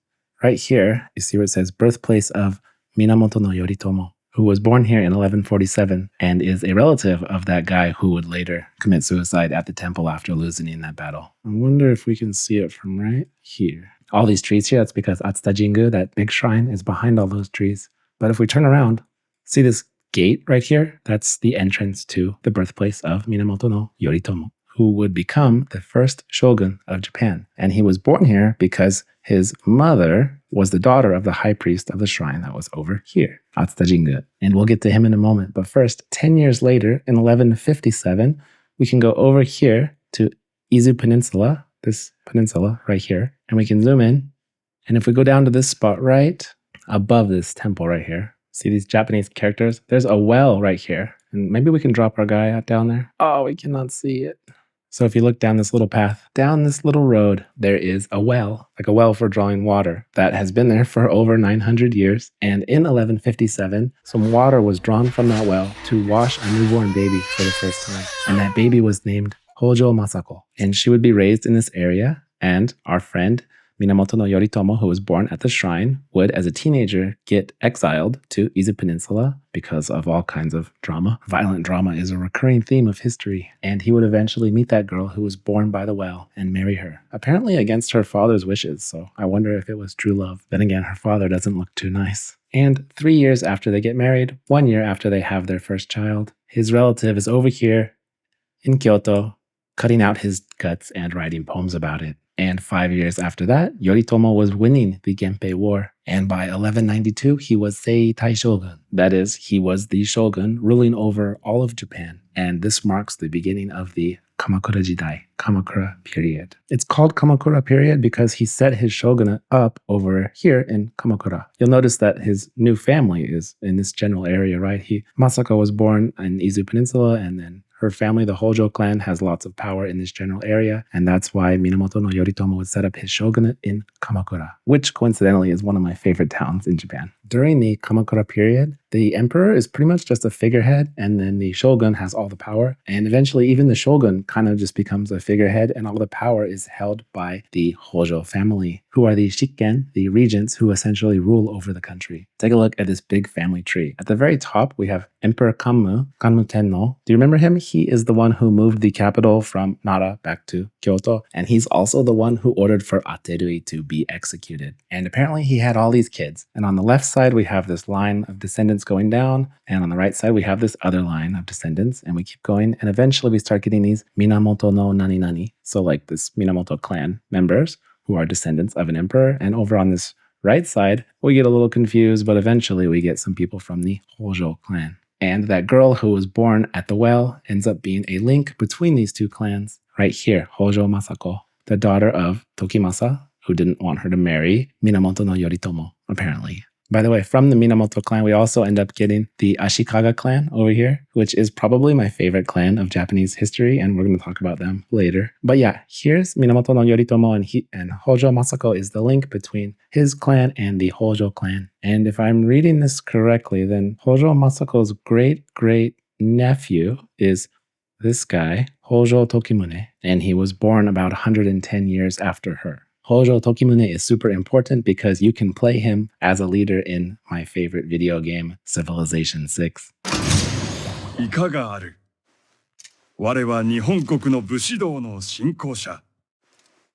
right here, you see where it says birthplace of Minamoto no Yoritomo, who was born here in 1147 and is a relative of that guy who would later commit suicide at the temple after losing in that battle. I wonder if we can see it from right here. All these trees here, that's because Atsuta Jingu, that big shrine, is behind all those trees. But if we turn around, see this gate right here? That's the entrance to the birthplace of Minamoto no Yoritomo, who would become the first shogun of Japan. And he was born here because his mother was the daughter of the high priest of the shrine that was over here, Atsuta Jingu. And we'll get to him in a moment. But first, 10 years later, in 1157, we can go over here to Izu Peninsula, this peninsula right here, and we can zoom in. And if we go down to this spot right above this temple right here, see these Japanese characters? There's a well right here. And maybe we can drop our guy out down there. Oh, we cannot see it. So if you look down this little path, down this little road, there is a well, like a well for drawing water that has been there for over 900 years. And in 1157, some water was drawn from that well to wash a newborn baby for the first time. And that baby was named Hojo Masako. And she would be raised in this area. And our friend Minamoto no Yoritomo, who was born at the shrine, would, as a teenager, get exiled to Izu Peninsula because of all kinds of drama. Violent drama is a recurring theme of history, and he would eventually meet that girl who was born by the well and marry her, apparently against her father's wishes, so I wonder if it was true love. Then again, her father doesn't look too nice. And 3 years after they get married, 1 year after they have their first child, his relative is over here in Kyoto, cutting out his guts and writing poems about it. And 5 years after that, Yoritomo was winning the Genpei War. And by 1192, he was Seitai Shogun. That is, he was the shogun ruling over all of Japan. And this marks the beginning of the Kamakura Jidai, Kamakura Period. It's called Kamakura Period because he set his shogunate up over here in Kamakura. You'll notice that his new family is in this general area, right? Masako was born in Izu Peninsula, and then her family, the Hojo clan, has lots of power in this general area, and that's why Minamoto no Yoritomo would set up his shogunate in Kamakura, which coincidentally is one of my favorite towns in Japan. During the Kamakura period, the emperor is pretty much just a figurehead, and then the shogun has all the power, and eventually even the shogun kind of just becomes a figurehead, and all the power is held by the Hojo family, who are the shikken, the regents who essentially rule over the country. Take a look at this big family tree. At the very top, we have Emperor Kanmu Tenno. Do you remember him? He is the one who moved the capital from Nara back to Kyoto, and he's also the one who ordered for Aterui to be executed. And apparently he had all these kids. And on the left side, we have this line of descendants going down, and on the right side, we have this other line of descendants, and we keep going, and eventually we start getting these Minamoto no Nani, so like this Minamoto clan members who are descendants of an emperor, and over on this right side, we get a little confused, but eventually we get some people from the Hojo clan. And that girl who was born at the well ends up being a link between these two clans. Right here, Hojo Masako, the daughter of Tokimasa, who didn't want her to marry Minamoto no Yoritomo, apparently. By the way, from the Minamoto clan, we also end up getting the Ashikaga clan over here, which is probably my favorite clan of Japanese history, and we're going to talk about them later. But yeah, here's Minamoto no Yoritomo, and Hojo Masako is the link between his clan and the Hojo clan. And if I'm reading this correctly, then Hojo Masako's great-great-nephew is this guy, Hojo Tokimune, and he was born about 110 years after her. Hojo Tokimune is super important because you can play him as a leader in my favorite video game, Civilization 6. いかがある? 我は日本国の武士道の信仰者、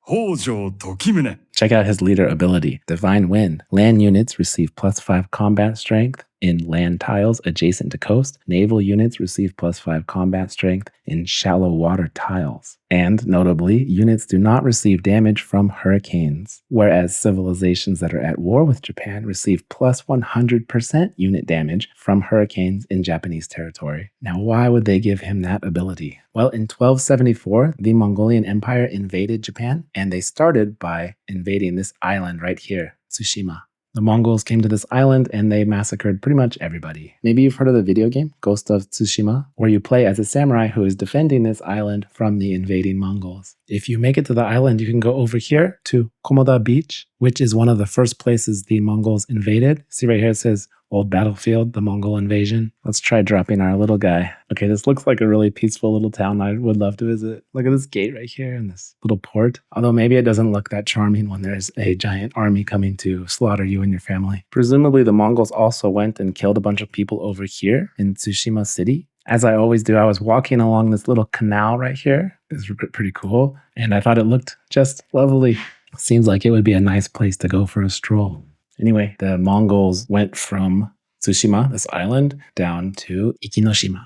北条時宗。 Check out his leader ability, Divine Wind. Land units receive +5 combat strength in land tiles adjacent to coast. Naval units receive +5 combat strength in shallow water tiles. And notably, units do not receive damage from hurricanes, whereas civilizations that are at war with Japan receive +100% unit damage from hurricanes in Japanese territory. Now, why would they give him that ability? Well, in 1274, the Mongolian Empire invaded Japan, and they started by invading this island right here, Tsushima. The Mongols came to this island and they massacred pretty much everybody. Maybe you've heard of the video game, Ghost of Tsushima, where you play as a samurai who is defending this island from the invading Mongols. If you make it to the island, you can go over here to Komoda Beach, which is one of the first places the Mongols invaded. See right here, it says Old Battlefield, the Mongol invasion. Let's try dropping our little guy. Okay, this looks like a really peaceful little town I would love to visit. Look at this gate right here and this little port. Although maybe it doesn't look that charming when there's a giant army coming to slaughter you and your family. Presumably the Mongols also went and killed a bunch of people over here in Tsushima City. As I always do, I was walking along this little canal right here. It's pretty cool. And I thought it looked just lovely. Seems like it would be a nice place to go for a stroll. Anyway, the Mongols went from Tsushima, this island, down to Ikinoshima,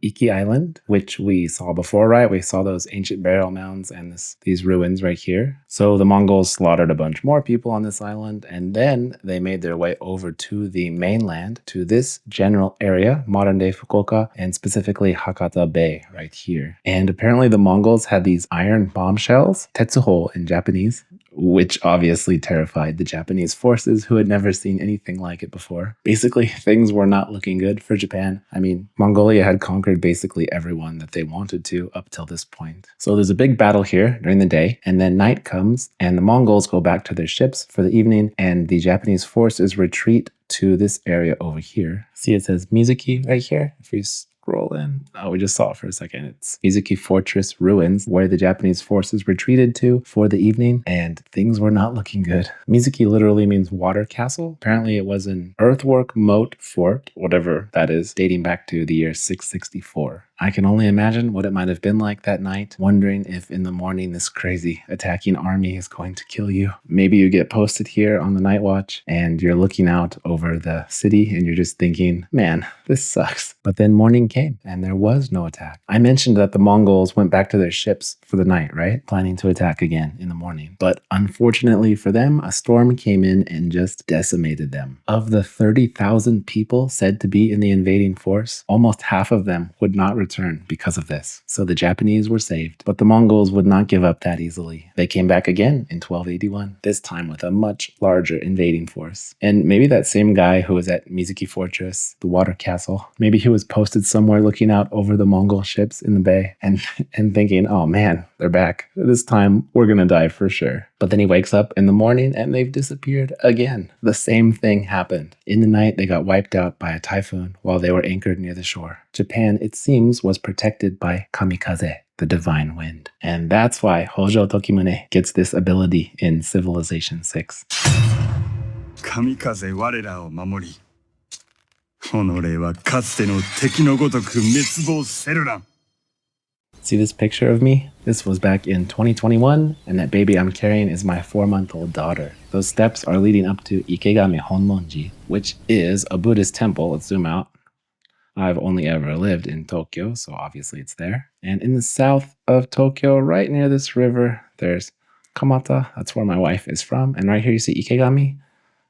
Iki Island, which we saw before, right? We saw those ancient burial mounds and these ruins right here. So the Mongols slaughtered a bunch more people on this island, and then they made their way over to the mainland, to this general area, modern-day Fukuoka, and specifically Hakata Bay right here. And apparently the Mongols had these iron bombshells, tetsuho in Japanese, which obviously terrified the Japanese forces who had never seen anything like it before. Basically, things were not looking good for Japan. I mean, Mongolia had conquered basically everyone that they wanted to up till this point. So there's a big battle here during the day, and then night comes, and the Mongols go back to their ships for the evening, and the Japanese forces retreat to this area over here. See, it says Mizuki right here. If we scroll in. Oh, we just saw it for a second. It's Mizuki Fortress ruins where the Japanese forces retreated to for the evening, and things were not looking good. Mizuki literally means water castle. Apparently it was an earthwork moat fort, whatever that is, dating back to the year 664. I can only imagine what it might have been like that night, wondering if in the morning this crazy attacking army is going to kill you. Maybe you get posted here on the night watch and you're looking out over the city and you're just thinking, man, this sucks. But then morning came and there was no attack. I mentioned that the Mongols went back to their ships for the night, right? Planning to attack again in the morning. But unfortunately for them, a storm came in and just decimated them. Of the 30,000 people said to be in the invading force, almost half of them would not return because of this. So the Japanese were saved, but the Mongols would not give up that easily. They came back again in 1281, this time with a much larger invading force. And maybe that same guy who was at Mizuki Fortress, the water castle, maybe he was posted somewhere looking out over the Mongol ships in the bay and thinking, oh man, they're back. This time we're gonna die for sure. But then he wakes up in the morning and they've disappeared again. The same thing happened. In the night, they got wiped out by a typhoon while they were anchored near the shore. Japan, it seems, was protected by Kamikaze, the divine wind. And that's why Hojo Tokimune gets this ability in Civilization 6. 神風我らを守り、己はかつての敵のごとく滅亡せるらん。 See this picture of me? This was back in 2021, and that baby I'm carrying is my 4-month-old daughter. Those steps are leading up to Ikegame Honmonji, which is a Buddhist temple. Let's zoom out. I've only ever lived in Tokyo, so obviously it's there. And in the south of Tokyo, right near this river, there's Kamata. That's where my wife is from. And right here you see Ikegami.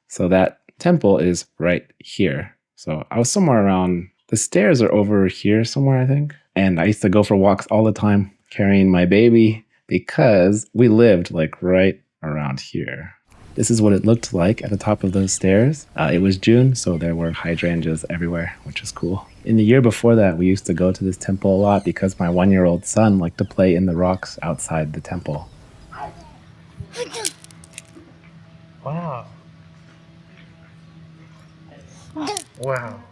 So that temple is right here. So I was somewhere around, the stairs are over here somewhere, I think. And I used to go for walks all the time carrying my baby because we lived like right around here. This is what it looked like at the top of those stairs. It was June, so there were hydrangeas everywhere, which was cool. In the year before that, we used to go to this temple a lot because my 1-year-old son liked to play in the rocks outside the temple. Wow. Wow.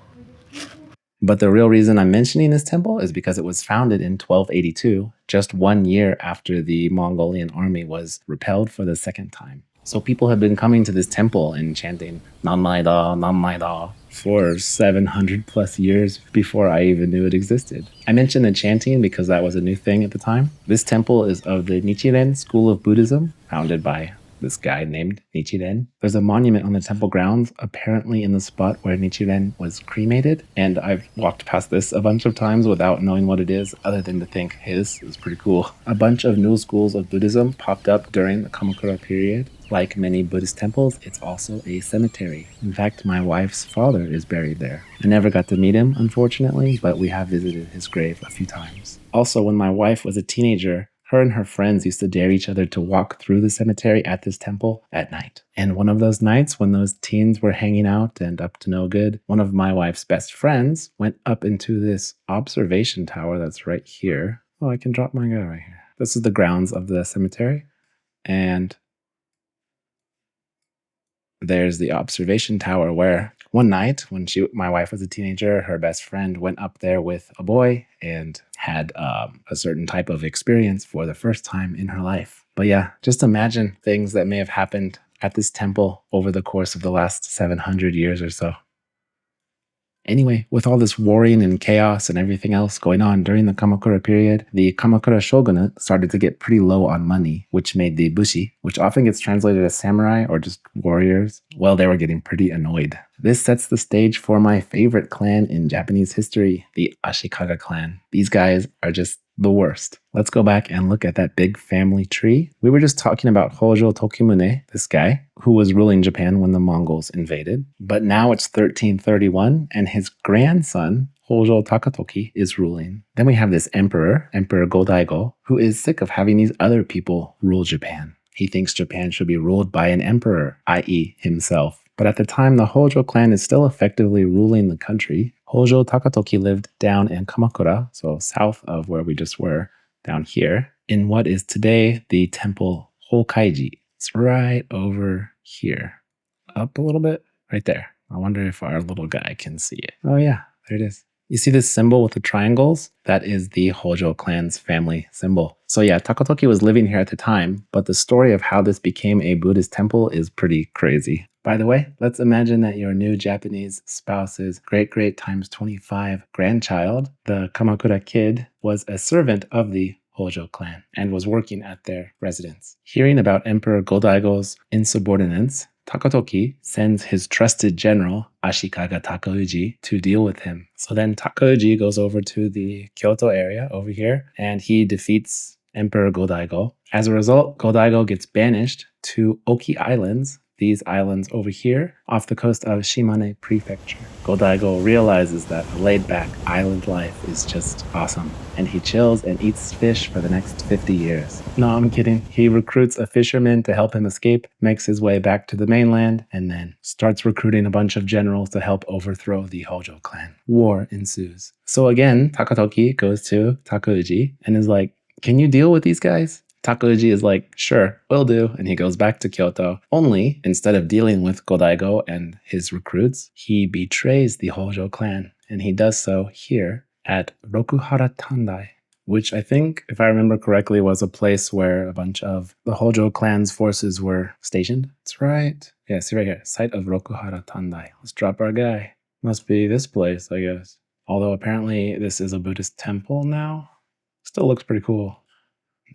But the real reason I'm mentioning this temple is because it was founded in 1282, just 1 year after the Mongolian army was repelled for the second time. So people have been coming to this temple and chanting Nanmaida for 700 plus years before I even knew it existed. I mentioned the chanting because that was a new thing at the time. This temple is of the Nichiren school of Buddhism, founded by this guy named Nichiren. There's a monument on the temple grounds, apparently in the spot where Nichiren was cremated, and I've walked past this a bunch of times without knowing what it is, other than to think, hey, this is pretty cool. A bunch of new schools of Buddhism popped up during the Kamakura period. Like many Buddhist temples, it's also a cemetery. In fact, my wife's father is buried there. I never got to meet him, unfortunately, but we have visited his grave a few times. Also, when my wife was a teenager, her and her friends used to dare each other to walk through the cemetery at this temple at night. And one of those nights when those teens were hanging out and up to no good, one of my wife's best friends went up into this observation tower that's right here. Oh, I can drop my guy right here. This is the grounds of the cemetery. And there's the observation tower where one night when my wife was a teenager, her best friend went up there with a boy and had a certain type of experience for the first time in her life. But yeah, just imagine things that may have happened at this temple over the course of the last 700 years or so. Anyway, with all this warring and chaos and everything else going on during the Kamakura period, the Kamakura shogunate started to get pretty low on money, which made the bushi, which often gets translated as samurai or just warriors, well, they were getting pretty annoyed. This sets the stage for my favorite clan in Japanese history, the Ashikaga clan. These guys are just the worst. Let's go back and look at that big family tree. We were just talking about Hojo Tokimune, this guy, who was ruling Japan when the Mongols invaded. But now it's 1331, and his grandson, Hojo Takatoki, is ruling. Then we have this emperor, Emperor Go-Daigo, who is sick of having these other people rule Japan. He thinks Japan should be ruled by an emperor, i.e. himself. But at the time, the Hojo clan is still effectively ruling the country. Hojo Takatoki lived down in Kamakura, so south of where we just were, down here, in what is today the temple Hokaiji. It's right over here. Up a little bit, right there. I wonder if our little guy can see it. Oh yeah, there it is. You see this symbol with the triangles? That is the Hojo clan's family symbol. So yeah, Takatoki was living here at the time, but the story of how this became a Buddhist temple is pretty crazy. By the way, let's imagine that your new Japanese spouse's great times 25 grandchild, the Kamakura kid, was a servant of the Hojo clan and was working at their residence. Hearing about Emperor Go-Daigo's insubordinance, Takatoki sends his trusted general, Ashikaga Takauji, to deal with him. So then Takauji goes over to the Kyoto area over here, and he defeats Emperor Go-Daigo. As a result, Go-Daigo gets banished to Oki Islands, these islands over here, off the coast of Shimane Prefecture. Go-Daigo realizes that a laid-back island life is just awesome, and he chills and eats fish for the next 50 years. No, I'm kidding. He recruits a fisherman to help him escape, makes his way back to the mainland, and then starts recruiting a bunch of generals to help overthrow the Hojo clan. War ensues. So again, Takatoki goes to Takauji and is like, can you deal with these guys? Takauji is like, sure, will do, and he goes back to Kyoto. Only, instead of dealing with Go-Daigo and his recruits, he betrays the Hojo clan, and he does so here at Rokuhara Tandai, which I think, if I remember correctly, was a place where a bunch of the Hojo clan's forces were stationed. That's right. Yeah, see right here, site of Rokuhara Tandai. Let's drop our guy. Must be this place, I guess. Although apparently this is a Buddhist temple now. Still looks pretty cool.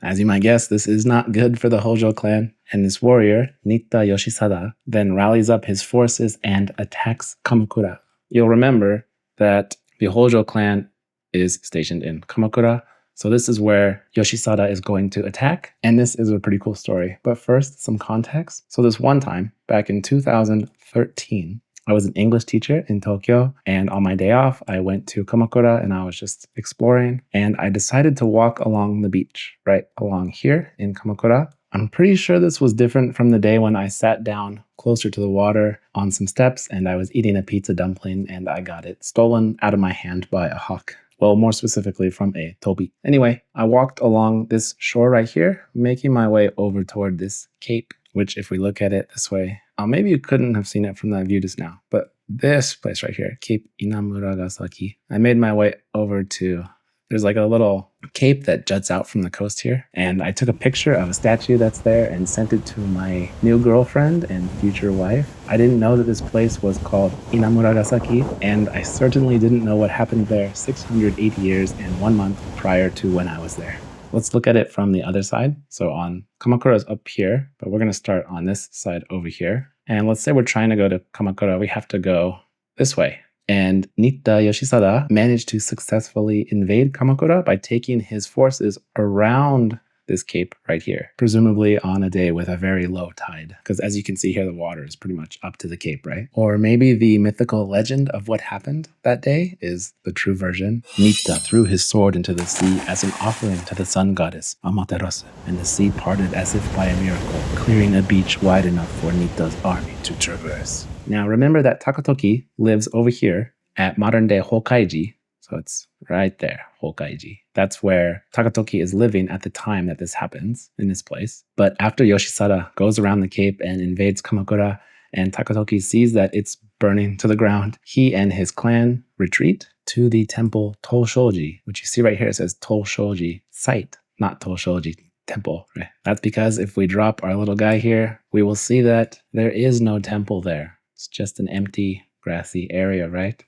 As you might guess, this is not good for the Hojo clan, and this warrior, Nitta Yoshisada, then rallies up his forces and attacks Kamakura. You'll remember that the Hojo clan is stationed in Kamakura, so this is where Yoshisada is going to attack, and this is a pretty cool story. But first, some context. So this one time, back in 2013, I was an English teacher in Tokyo, and on my day off, I went to Kamakura and I was just exploring, and I decided to walk along the beach, right along here in Kamakura, I'm pretty sure this was different from the day when I sat down closer to the water on some steps and I was eating a pizza dumpling and I got it stolen out of my hand by a hawk. Well, more specifically from a tobi. Anyway, I walked along this shore right here, making my way over toward this cape, which if we look at it this way, maybe you couldn't have seen it from that view just now, but this place right here, Cape Inamuragasaki, I made my way over to, there's like a little cape that juts out from the coast here. And I took a picture of a statue that's there and sent it to my new girlfriend and future wife. I didn't know that this place was called Inamuragasaki, and I certainly didn't know what happened there 680 years and 1 month prior to when I was there. Let's look at it from the other side. So on Kamakura is up here, but we're going to start on this side over here. And let's say we're trying to go to Kamakura. We have to go this way. And Nitta Yoshisada managed to successfully invade Kamakura by taking his forces around this cape right here, presumably on a day with a very low tide. Because as you can see here, the water is pretty much up to the cape, right? Or maybe the mythical legend of what happened that day is the true version. Nitta threw his sword into the sea as an offering to the sun goddess, Amaterasu, and the sea parted as if by a miracle, clearing a beach wide enough for Nitta's army to traverse. Now remember that Takatoki lives over here at modern-day Hokkaiji, so it's right there, Hokkaiji. That's where Takatoki is living at the time that this happens, in this place. But after Yoshisada goes around the cape and invades Kamakura, and Takatoki sees that it's burning to the ground, he and his clan retreat to the temple Toshoji, which you see right here, it says Toshoji site, not Toshoji temple. Right? That's because if we drop our little guy here, we will see that there is no temple there. It's just an empty, grassy area, right?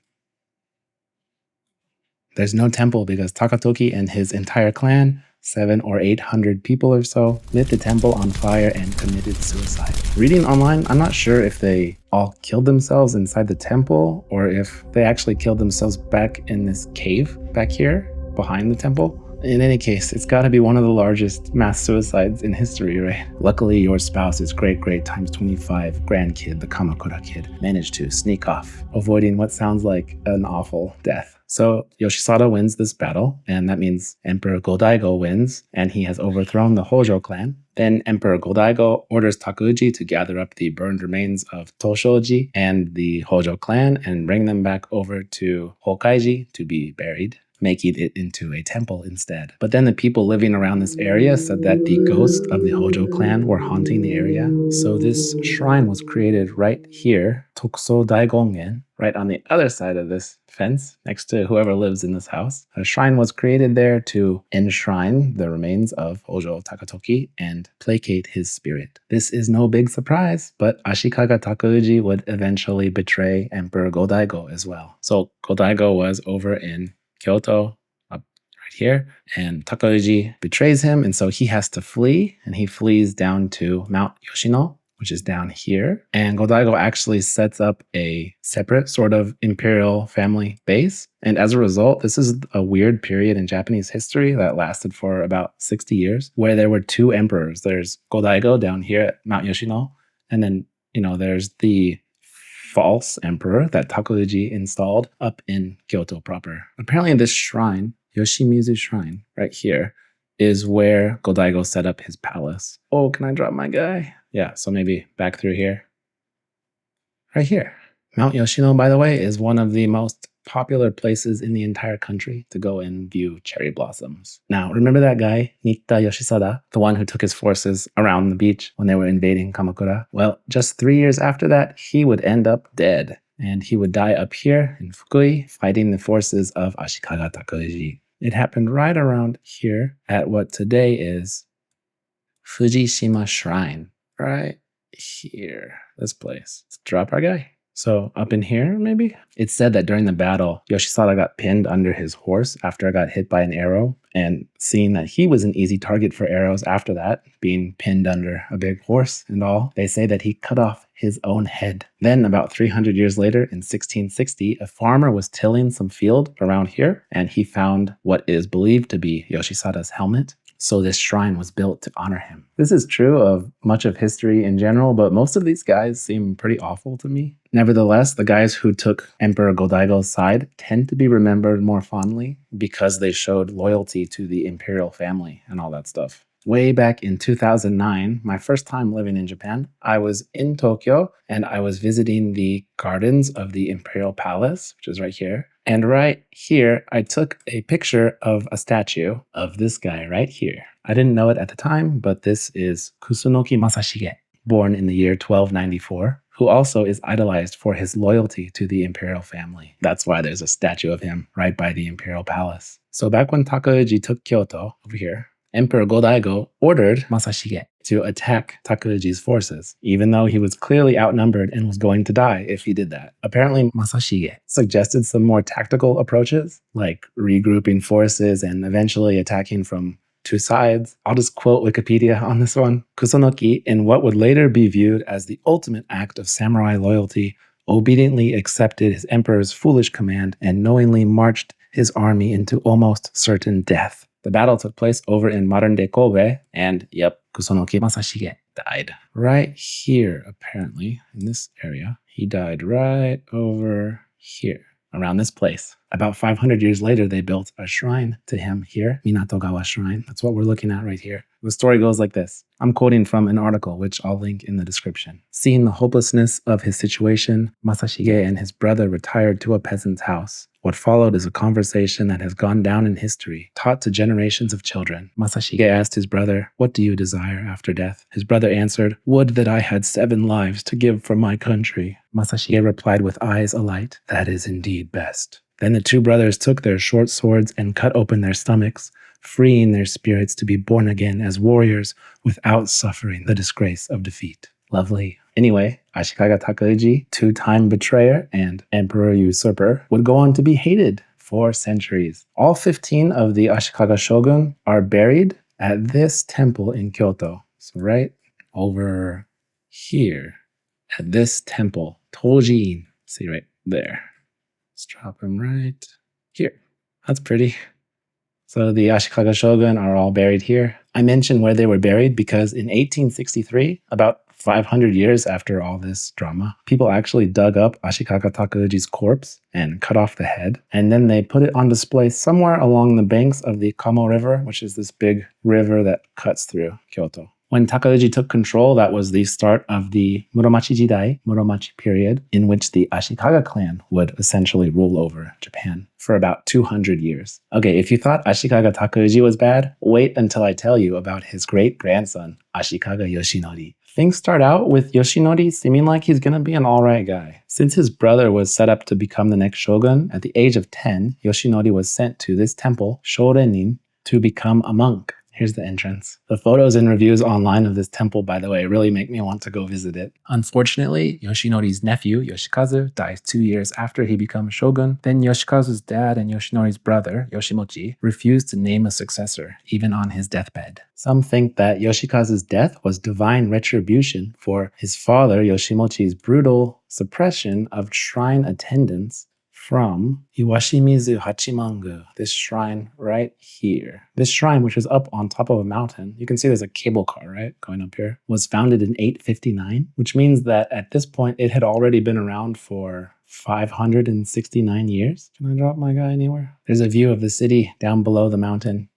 There's no temple because Takatoki and his entire clan, 700 or 800 people or so, lit the temple on fire and committed suicide. Reading online, I'm not sure if they all killed themselves inside the temple or if they actually killed themselves back in this cave back here behind the temple. In any case, it's got to be one of the largest mass suicides in history, right? Luckily, your spouse's great times 25 grandkid, the Kamakura kid, managed to sneak off, avoiding what sounds like an awful death. So Yoshisada wins this battle, and that means Emperor Go-Daigo wins, and he has overthrown the Hojo clan. Then Emperor Go-Daigo orders Takuji to gather up the burned remains of Toshoji and the Hojo clan and bring them back over to Hokkaiji to be buried, making it into a temple instead. But then the people living around this area said that the ghosts of the Hojo clan were haunting the area. So this shrine was created right here, Tokuso Daigongen, right on the other side of this fence, next to whoever lives in this house. A shrine was created there to enshrine the remains of Hojo Takatoki and placate his spirit. This is no big surprise, but Ashikaga Takuji would eventually betray Emperor Go-Daigo as well. So Go-Daigo was over in Kyoto, up right here, and Takuji betrays him, and so he has to flee, and he flees down to Mount Yoshino, which is down here. And Go-Daigo actually sets up a separate sort of imperial family base. And as a result, this is a weird period in Japanese history that lasted for about 60 years, where there were two emperors. There's Go-Daigo down here at Mount Yoshino, and then, there's the false emperor that Takuji installed up in Kyoto proper. Apparently this shrine, Yoshimizu Shrine, right here, is where Go-Daigo set up his palace. Oh, can I drop my guy? Yeah, so maybe back through here. Right here. Mount Yoshino, by the way, is one of the most popular places in the entire country to go and view cherry blossoms. Now, remember that guy, Nitta Yoshisada, the one who took his forces around the beach when they were invading Kamakura? Well, just 3 years after that, he would end up dead. And he would die up here in Fukui, fighting the forces of Ashikaga Takuji. It happened right around here at what today is Fujishima Shrine. Right here, this place. Let's drop our guy. So up in here, maybe? It's said that during the battle, Yoshisada got pinned under his horse after it got hit by an arrow. And seeing that he was an easy target for arrows after that, being pinned under a big horse and all, they say that he cut off his own head. Then about 300 years later, in 1660, a farmer was tilling some field around here, and he found what is believed to be Yoshisada's helmet. So this shrine was built to honor him. This is true of much of history in general, but most of these guys seem pretty awful to me. Nevertheless, the guys who took Emperor Go-Daigo's side tend to be remembered more fondly because they showed loyalty to the imperial family and all that stuff. Way back in 2009, my first time living in Japan, I was in Tokyo and I was visiting the gardens of the Imperial Palace, which is right here. And right here, I took a picture of a statue of this guy right here. I didn't know it at the time, but this is Kusunoki Masashige, born in the year 1294, who also is idolized for his loyalty to the imperial family. That's why there's a statue of him right by the Imperial Palace. So back when Takauji took Kyoto, over here, Emperor Go-Daigo ordered Masashige to attack Takauji's forces, even though he was clearly outnumbered and was going to die if he did that. Apparently, Masashige suggested some more tactical approaches, like regrouping forces and eventually attacking from two sides. I'll just quote Wikipedia on this one. Kusunoki, in what would later be viewed as the ultimate act of samurai loyalty, obediently accepted his emperor's foolish command and knowingly marched his army into almost certain death. The battle took place over in modern-day Kobe, and yep, Kusunoki Masashige died. Right here, apparently, in this area. He died right over here, around this place. About 500 years later, they built a shrine to him here, Minatogawa Shrine. That's what we're looking at right here. The story goes like this. I'm quoting from an article, which I'll link in the description. Seeing the hopelessness of his situation, Masashige and his brother retired to a peasant's house. What followed is a conversation that has gone down in history, taught to generations of children. Masashige asked his brother, "What do you desire after death?" His brother answered, "Would that I had 7 lives to give for my country." Masashige replied with eyes alight, "That is indeed best." Then the two brothers took their short swords and cut open their stomachs, freeing their spirits to be born again as warriors without suffering the disgrace of defeat. Lovely. Anyway, Ashikaga Takauji, 2-time betrayer and emperor usurper, would go on to be hated for centuries. All 15 of the Ashikaga shogun are buried at this temple in Kyoto. So right over here at this temple, Toji-in. See right there. Let's drop him right here. That's pretty. So the Ashikaga shogun are all buried here. I mentioned where they were buried because in 1863, about 500 years after all this drama, people actually dug up Ashikaga Takauji's corpse and cut off the head. And then they put it on display somewhere along the banks of the Kamo River, which is this big river that cuts through Kyoto. When Takauji took control, that was the start of the Muromachi Period, in which the Ashikaga clan would essentially rule over Japan for about 200 years. Okay, if you thought Ashikaga Takauji was bad, wait until I tell you about his great-grandson, Ashikaga Yoshinori. Things start out with Yoshinori seeming like he's gonna be an alright guy. Since his brother was set up to become the next shogun, at the age of 10, Yoshinori was sent to this temple, Shorenin, to become a monk. Here's the entrance. The photos and reviews online of this temple, by the way, really make me want to go visit it. Unfortunately, Yoshinori's nephew, Yoshikazu, dies 2 years after he becomes shogun. Then Yoshikazu's dad and Yoshinori's brother, Yoshimochi, refused to name a successor, even on his deathbed. Some think that Yoshikazu's death was divine retribution for his father, Yoshimochi's brutal suppression of shrine attendance from Iwashimizu Hachimangu, this shrine right here. This shrine, which is up on top of a mountain, you can see there's a cable car, right, going up here, was founded in 859, which means that at this point it had already been around for 569 years. Can I drop my guy anywhere? There's a view of the city down below the mountain.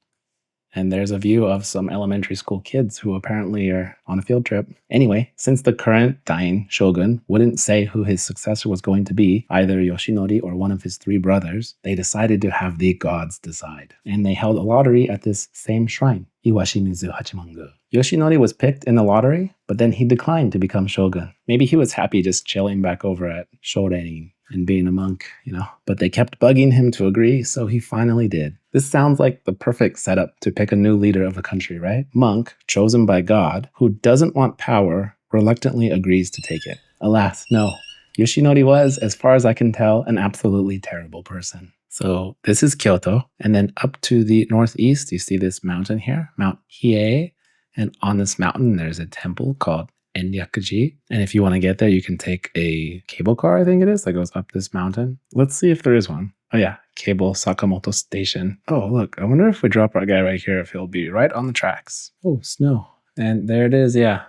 And there's a view of some elementary school kids who apparently are on a field trip. Anyway, since the current dying shogun wouldn't say who his successor was going to be, either Yoshinori or one of his 3 brothers, they decided to have the gods decide. And they held a lottery at this same shrine, Iwashimizu Hachimangu. Yoshinori was picked in the lottery, but then he declined to become shogun. Maybe he was happy just chilling back over at Shorenin and being a monk, you know. But they kept bugging him to agree, so he finally did. This sounds like the perfect setup to pick a new leader of a country, right? Monk, chosen by God, who doesn't want power, reluctantly agrees to take it. Alas, no. Yoshinori was, as far as I can tell, an absolutely terrible person. So this is Kyoto, and then up to the northeast, you see this mountain here, Mount Hiei, and on this mountain, there's a temple called Enryakuji. And if you want to get there, you can take a cable car, I think it is, that goes up this mountain. Let's see if there is one. Oh yeah, Cable Sakamoto Station. Oh, look, I wonder if we drop our guy right here, if he'll be right on the tracks. Oh, snow. And there it is, yeah.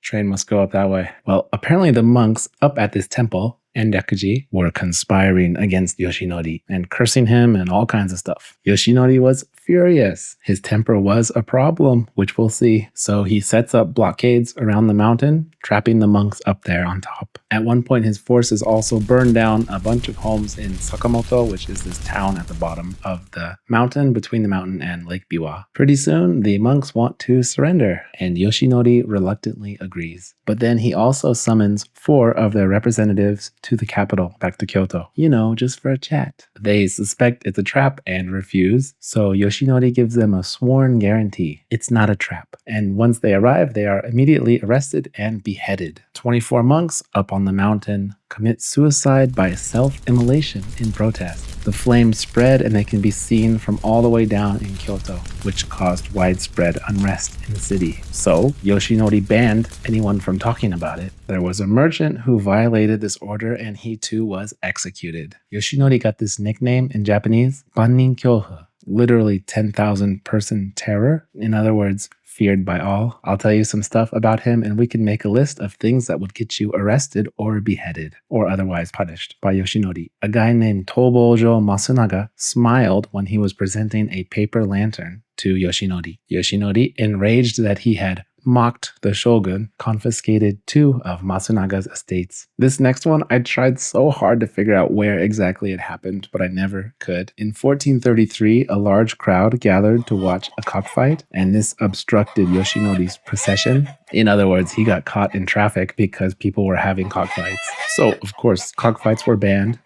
Train must go up that way. Well, apparently the monks up at this temple, Enryakuji, were conspiring against Yoshinori and cursing him and all kinds of stuff. Yoshinori was furious. His temper was a problem, which we'll see. So he sets up blockades around the mountain, trapping the monks up there on top. At one point, his forces also burned down a bunch of homes in Sakamoto, which is this town at the bottom of the mountain, between the mountain and Lake Biwa. Pretty soon, the monks want to surrender, and Yoshinori reluctantly agrees. But then he also summons 4 of their representatives to the capital, back to Kyoto. You know, just for a chat. They suspect it's a trap and refuse, so Yoshinori gives them a sworn guarantee it's not a trap. And once they arrive, they are immediately arrested and beheaded. 24 monks up on the mountain commit suicide by self-immolation in protest. The flames spread and they can be seen from all the way down in Kyoto, which caused widespread unrest in the city. So Yoshinori banned anyone from talking about it. There was a merchant who violated this order and he too was executed. Yoshinori got this nickname in Japanese, Bannin Kyohu, literally 10,000 person terror. In other words, feared by all. I'll tell you some stuff about him and we can make a list of things that would get you arrested or beheaded or otherwise punished by Yoshinori. A guy named Tobojo Masunaga smiled when he was presenting a paper lantern to Yoshinori. Yoshinori, enraged that he had mocked the shogun, confiscated 2 of Masunaga's estates. This next one, I tried so hard to figure out where exactly it happened, but I never could. In 1433, a large crowd gathered to watch a cockfight, and this obstructed Yoshinori's procession. In other words, he got caught in traffic because people were having cockfights. So, of course, cockfights were banned.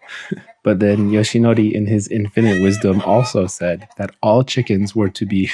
But then Yoshinori, in his infinite wisdom, also said that all chickens were to be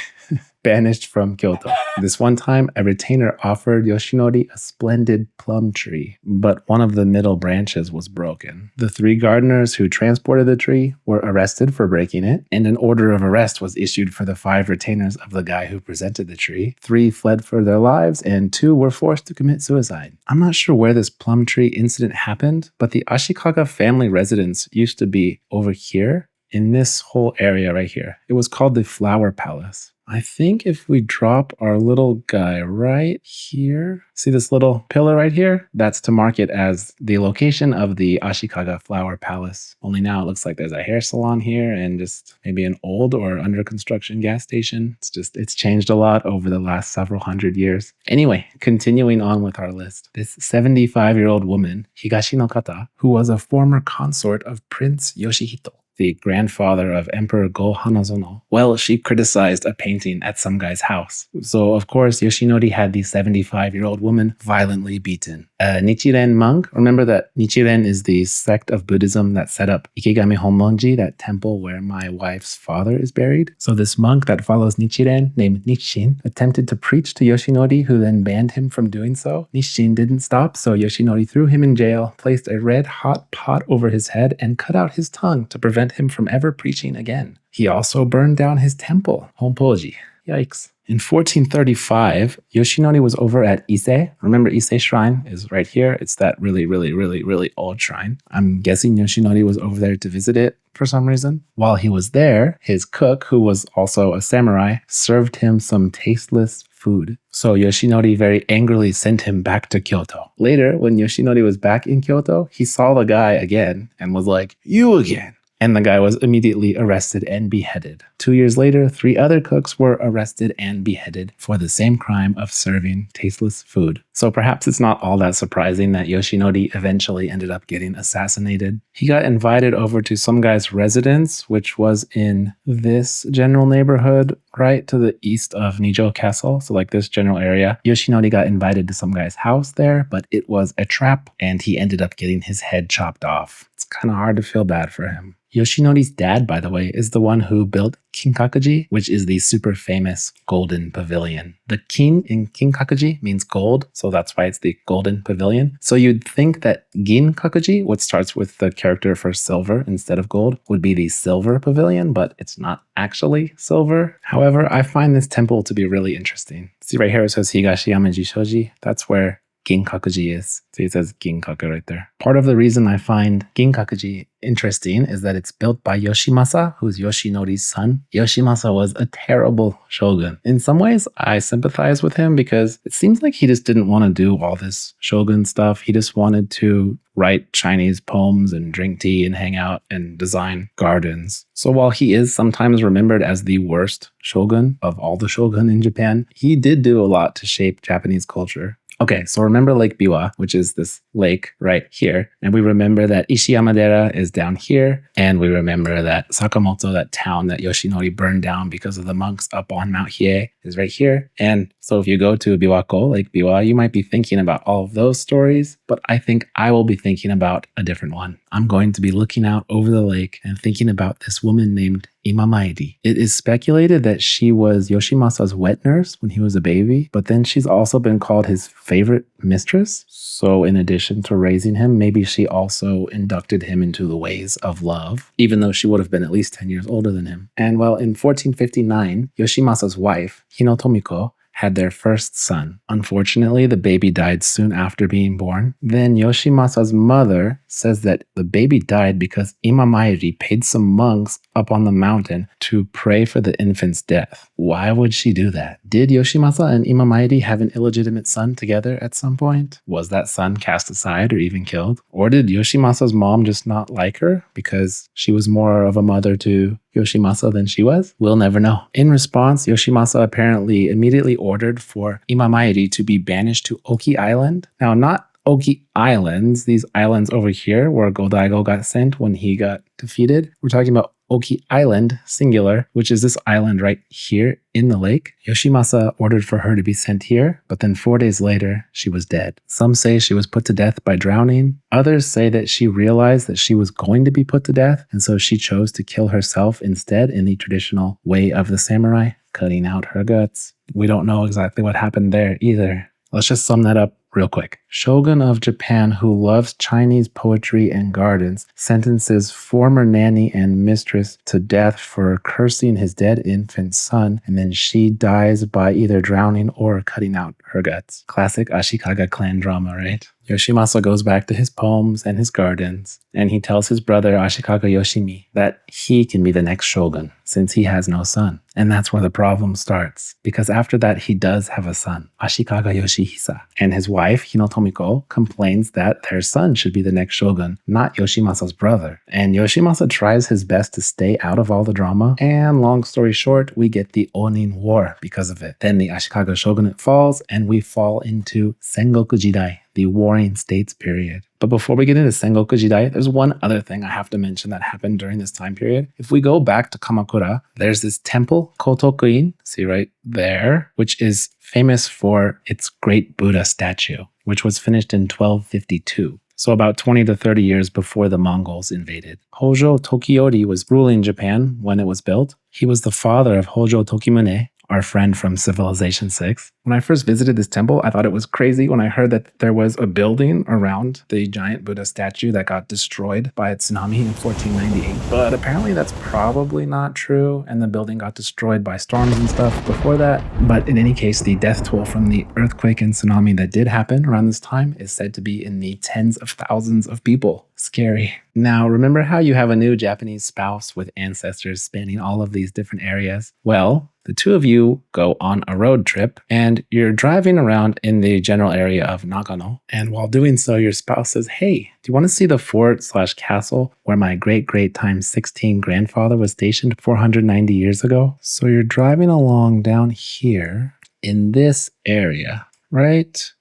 banished from Kyoto. This one time, a retainer offered Yoshinori a splendid plum tree, but one of the middle branches was broken. The 3 gardeners who transported the tree were arrested for breaking it, and an order of arrest was issued for the 5 retainers of the guy who presented the tree. 3 fled for their lives, and 2 were forced to commit suicide. I'm not sure where this plum tree incident happened, but the Ashikaga family residence used to be over here, in this whole area right here. It was called the Flower Palace. I think if we drop our little guy right here, see this little pillar right here? That's to mark it as the location of the Ashikaga Flower Palace. Only now it looks like there's a hair salon here and just maybe an old or under construction gas station. It's changed a lot over the last several hundred years. Anyway, continuing on with our list. This 75-year-old woman, Higashi no Kata, who was a former consort of Prince Yoshihito, the grandfather of Emperor Go Hanazono, well, she criticized a painting at some guy's house. So, of course, Yoshinori had the 75-year-old woman violently beaten. A Nichiren monk, remember that Nichiren is the sect of Buddhism that set up Ikegami Honmonji, that temple where my wife's father is buried. So this monk that follows Nichiren, named Nisshin, attempted to preach to Yoshinori, who then banned him from doing so. Nisshin didn't stop, so Yoshinori threw him in jail, placed a red-hot pot over his head, and cut out his tongue to prevent him from ever preaching again. He also burned down his temple, Honpoji. Yikes. In 1435, Yoshinori was over at Ise. Remember, Ise Shrine is right here. It's that really old shrine. I'm guessing Yoshinori was over there to visit it for some reason. While he was there, his cook, who was also a samurai, served him some tasteless food. So Yoshinori very angrily sent him back to Kyoto. Later, when Yoshinori was back in Kyoto, he saw the guy again and was like, "You again." And the guy was immediately arrested and beheaded. 2 years later, 3 other cooks were arrested and beheaded for the same crime of serving tasteless food. So perhaps it's not all that surprising that Yoshinori eventually ended up getting assassinated. He got invited over to some guy's residence, which was in this general neighborhood right to the east of Nijo Castle. So like this general area. Yoshinori got invited to some guy's house there, but it was a trap and he ended up getting his head chopped off. It's kind of hard to feel bad for him. Yoshinori's dad, by the way, is the one who built Kinkakuji, which is the super famous golden pavilion. The kin in Kinkakuji means gold, so that's why it's the golden pavilion. So you'd think that Ginkakuji, what starts with the character for silver instead of gold, would be the silver pavilion, but it's not actually silver. However, I find this temple to be really interesting. See right here it says Higashi Yamaji Shoji. That's where Ginkakuji is. See, it says Ginkaku right there. Part of the reason I find Ginkakuji interesting is that it's built by Yoshimasa, who's Yoshinori's son. Yoshimasa was a terrible shogun. In some ways, I sympathize with him because it seems like he just didn't want to do all this shogun stuff. He just wanted to write Chinese poems and drink tea and hang out and design gardens. So while he is sometimes remembered as the worst shogun of all the shogun in Japan, he did do a lot to shape Japanese culture. Okay, so remember Lake Biwa, which is this lake right here. And we remember that Ishiyamadera is down here. And we remember that Sakamoto, that town that Yoshinori burned down because of the monks up on Mount Hiei, is right here. And so if you go to Biwako, Lake Biwa, you might be thinking about all of those stories, but I think I will be thinking about a different one. I'm going to be looking out over the lake and thinking about this woman named Imamairi. It is speculated that she was Yoshimasa's wet nurse when he was a baby, but then she's also been called his favorite mistress. So in addition to raising him, maybe she also inducted him into the ways of love, even though she would have been at least 10 years older than him. And well, in 1459, Yoshimasa's wife, Hinotomiko, had their first son. Unfortunately, the baby died soon after being born. Then Yoshimasa's mother says that the baby died because Imamairi paid some monks up on the mountain to pray for the infant's death. Why would she do that? Did Yoshimasa and Imamairi have an illegitimate son together at some point? Was that son cast aside or even killed? Or did Yoshimasa's mom just not like her because she was more of a mother to Yoshimasa than she was? We'll never know. In response, Yoshimasa apparently immediately ordered for Imamairi to be banished to Oki Island. Now, not Oki Islands, these islands over here where Go-Daigo got sent when he got defeated. We're talking about Oki Island, singular, which is this island right here in the lake. Yoshimasa ordered for her to be sent here, but then 4 days later, she was dead. Some say she was put to death by drowning. Others say that she realized that she was going to be put to death, and so she chose to kill herself instead in the traditional way of the samurai, cutting out her guts. We don't know exactly what happened there either. Let's just sum that up real quick. Shogun of Japan who loves Chinese poetry and gardens sentences former nanny and mistress to death for cursing his dead infant son, and then she dies by either drowning or cutting out her guts. Classic Ashikaga clan drama, right? Yoshimasa goes back to his poems and his gardens, and he tells his brother Ashikaga Yoshimi that he can be the next shogun since he has no son. And that's where the problem starts, because after that he does have a son, Ashikaga Yoshihisa, and his wife Hinotomiko complains that their son should be the next shogun, not Yoshimasa's brother. And Yoshimasa tries his best to stay out of all the drama, and long story short, we get the Onin War because of it. Then the Ashikaga shogunate falls, and we fall into Sengoku Jidai, the Warring States period. But before we get into Sengoku Jidai, there's one other thing I have to mention that happened during this time period. If we go back to Kamakura, there's this temple, Kotokuin, see right there, which is famous for its great Buddha statue, which was finished in 1252. So about 20 to 30 years before the Mongols invaded. Hojo Tokiyori was ruling Japan when it was built. He was the father of Hojo Tokimune, our friend from Civilization 6. When I first visited this temple, I thought it was crazy when I heard that there was a building around the giant Buddha statue that got destroyed by a tsunami in 1498. But apparently that's probably not true, and the building got destroyed by storms and stuff before that. But in any case, the death toll from the earthquake and tsunami that did happen around this time is said to be in the tens of thousands of people. Scary. Now, remember how you have a new Japanese spouse with ancestors spanning all of these different areas? Well, the two of you go on a road trip and you're driving around in the general area of Nagano. And while doing so, your spouse says, "Hey, do you want to see the fort/castle where my great times 16 grandfather was stationed 490 years ago?" So you're driving along down here in this area, right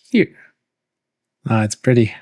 here. It's pretty.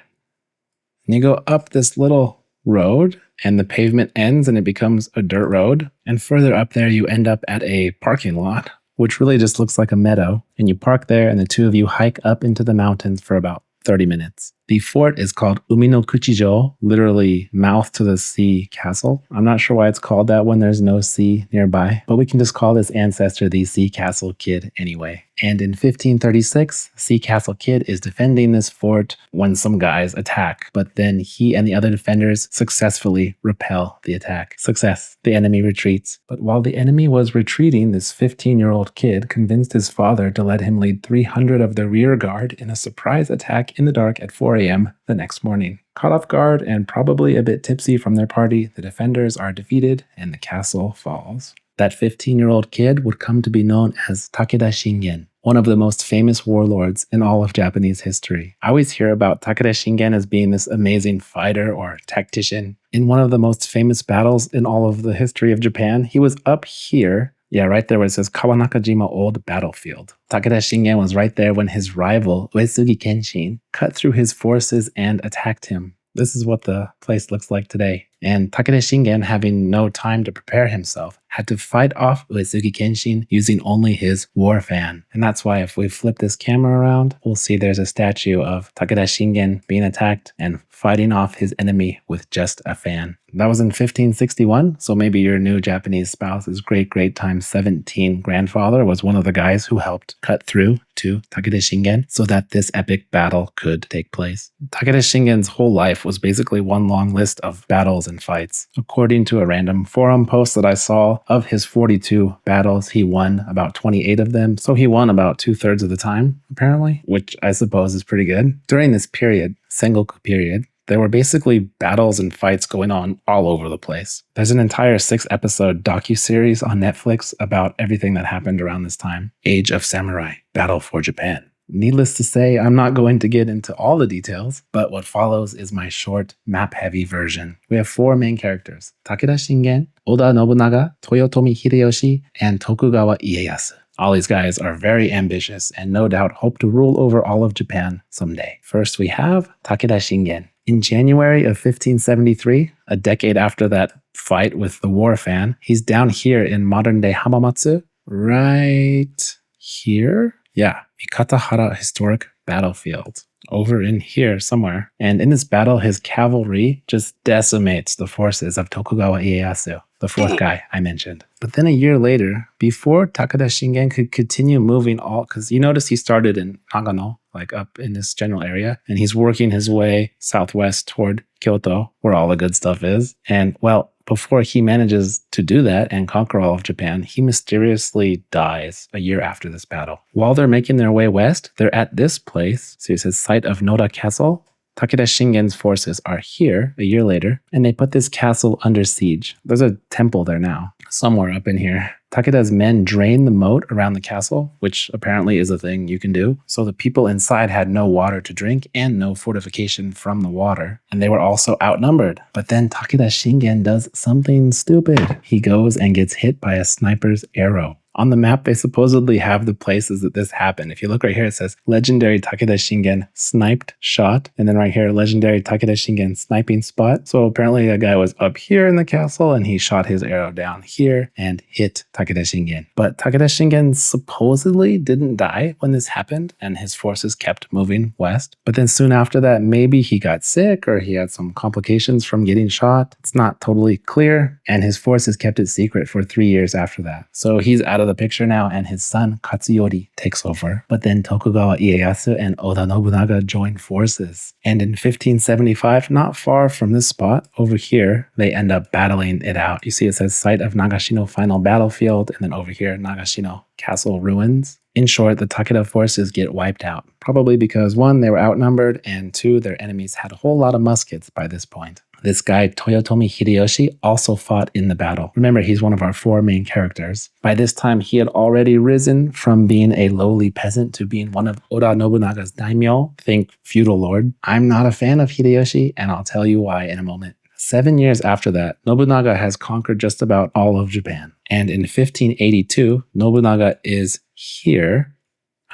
And you go up this little road, and the pavement ends and it becomes a dirt road. And further up there, you end up at a parking lot, which really just looks like a meadow. And you park there, and the two of you hike up into the mountains for about 30 minutes. The fort is called Umi no Kuchijo, literally mouth to the sea castle. I'm not sure why it's called that when there's no sea nearby, but we can just call this ancestor the Sea Castle Kid anyway. And in 1536, Sea Castle Kid is defending this fort when some guys attack, but then he and the other defenders successfully repel the attack. Success. The enemy retreats. But while the enemy was retreating, this 15-year-old kid convinced his father to let him lead 300 of the rear guard in a surprise attack in the dark at 4 a.m. the next morning. Caught off guard and probably a bit tipsy from their party, the defenders are defeated and the castle falls. That 15-year-old kid would come to be known as Takeda Shingen, one of the most famous warlords in all of Japanese history. I always hear about Takeda Shingen as being this amazing fighter or tactician. In one of the most famous battles in all of the history of Japan, he was up here. Yeah, right there where it says Kawanakajima Old Battlefield. Takeda Shingen was right there when his rival, Uesugi Kenshin, cut through his forces and attacked him. This is what the place looks like today. And Takeda Shingen, having no time to prepare himself, had to fight off Uesugi Kenshin using only his war fan. And that's why if we flip this camera around, we'll see there's a statue of Takeda Shingen being attacked and fighting off his enemy with just a fan. That was in 1561, so maybe your new Japanese spouse's great times 17 grandfather was one of the guys who helped cut through to Takeda Shingen so that this epic battle could take place. Takeda Shingen's whole life was basically one long list of battles and fights. According to a random forum post that I saw, of his 42 battles, he won about 28 of them, so he won about 2/3 of the time, apparently, which I suppose is pretty good. During this period, Sengoku Period, there were basically battles and fights going on all over the place. There's an entire 6-episode docuseries on Netflix about everything that happened around this time. Age of Samurai, Battle for Japan. Needless to say, I'm not going to get into all the details, but what follows is my short, map-heavy version. We have 4 main characters: Takeda Shingen, Oda Nobunaga, Toyotomi Hideyoshi, and Tokugawa Ieyasu. All these guys are very ambitious and no doubt hope to rule over all of Japan someday. First, we have Takeda Shingen. In January of 1573, a decade after that fight with the war fan, he's down here in modern-day Hamamatsu, right here. Yeah, Mikatahara Historic Battlefield. Over in here somewhere. And in this battle, his cavalry just decimates the forces of Tokugawa Ieyasu, the 4th guy I mentioned. But then a year later, before Takeda Shingen could continue moving because you notice he started in Nagano, like up in this general area, and he's working his way southwest toward Kyoto, where all the good stuff is. And well, before he manages to do that and conquer all of Japan, he mysteriously dies a year after this battle. While they're making their way west, they're at this place. So it says site of Noda Castle. Takeda Shingen's forces are here a year later, and they put this castle under siege. There's a temple there now, somewhere up in here. Takeda's men drained the moat around the castle, which apparently is a thing you can do. So the people inside had no water to drink and no fortification from the water. And they were also outnumbered. But then Takeda Shingen does something stupid. He goes and gets hit by a sniper's arrow. On the map, they supposedly have the places that this happened. If you look right here, it says legendary Takeda Shingen sniped shot. And then right here, legendary Takeda Shingen sniping spot. So apparently a guy was up here in the castle and he shot his arrow down here and hit Takeda Shingen. But Takeda Shingen supposedly didn't die when this happened and his forces kept moving west. But then soon after that, maybe he got sick or he had some complications from getting shot. It's not totally clear. And his forces kept it secret for 3 years after that. So he's out of the picture now, and his son Katsuyori takes over. But then Tokugawa Ieyasu and Oda Nobunaga join forces. And in 1575, not far from this spot, over here, they end up battling it out. You see it says site of Nagashino final battlefield, and then over here, Nagashino castle ruins. In short, the Takeda forces get wiped out. Probably because 1, they were outnumbered, and 2, their enemies had a whole lot of muskets by this point. This guy, Toyotomi Hideyoshi, also fought in the battle. Remember, he's one of our 4 main characters. By this time, he had already risen from being a lowly peasant to being one of Oda Nobunaga's daimyo, think feudal lord. I'm not a fan of Hideyoshi, and I'll tell you why in a moment. 7 years after that, Nobunaga has conquered just about all of Japan. And in 1582, Nobunaga is here,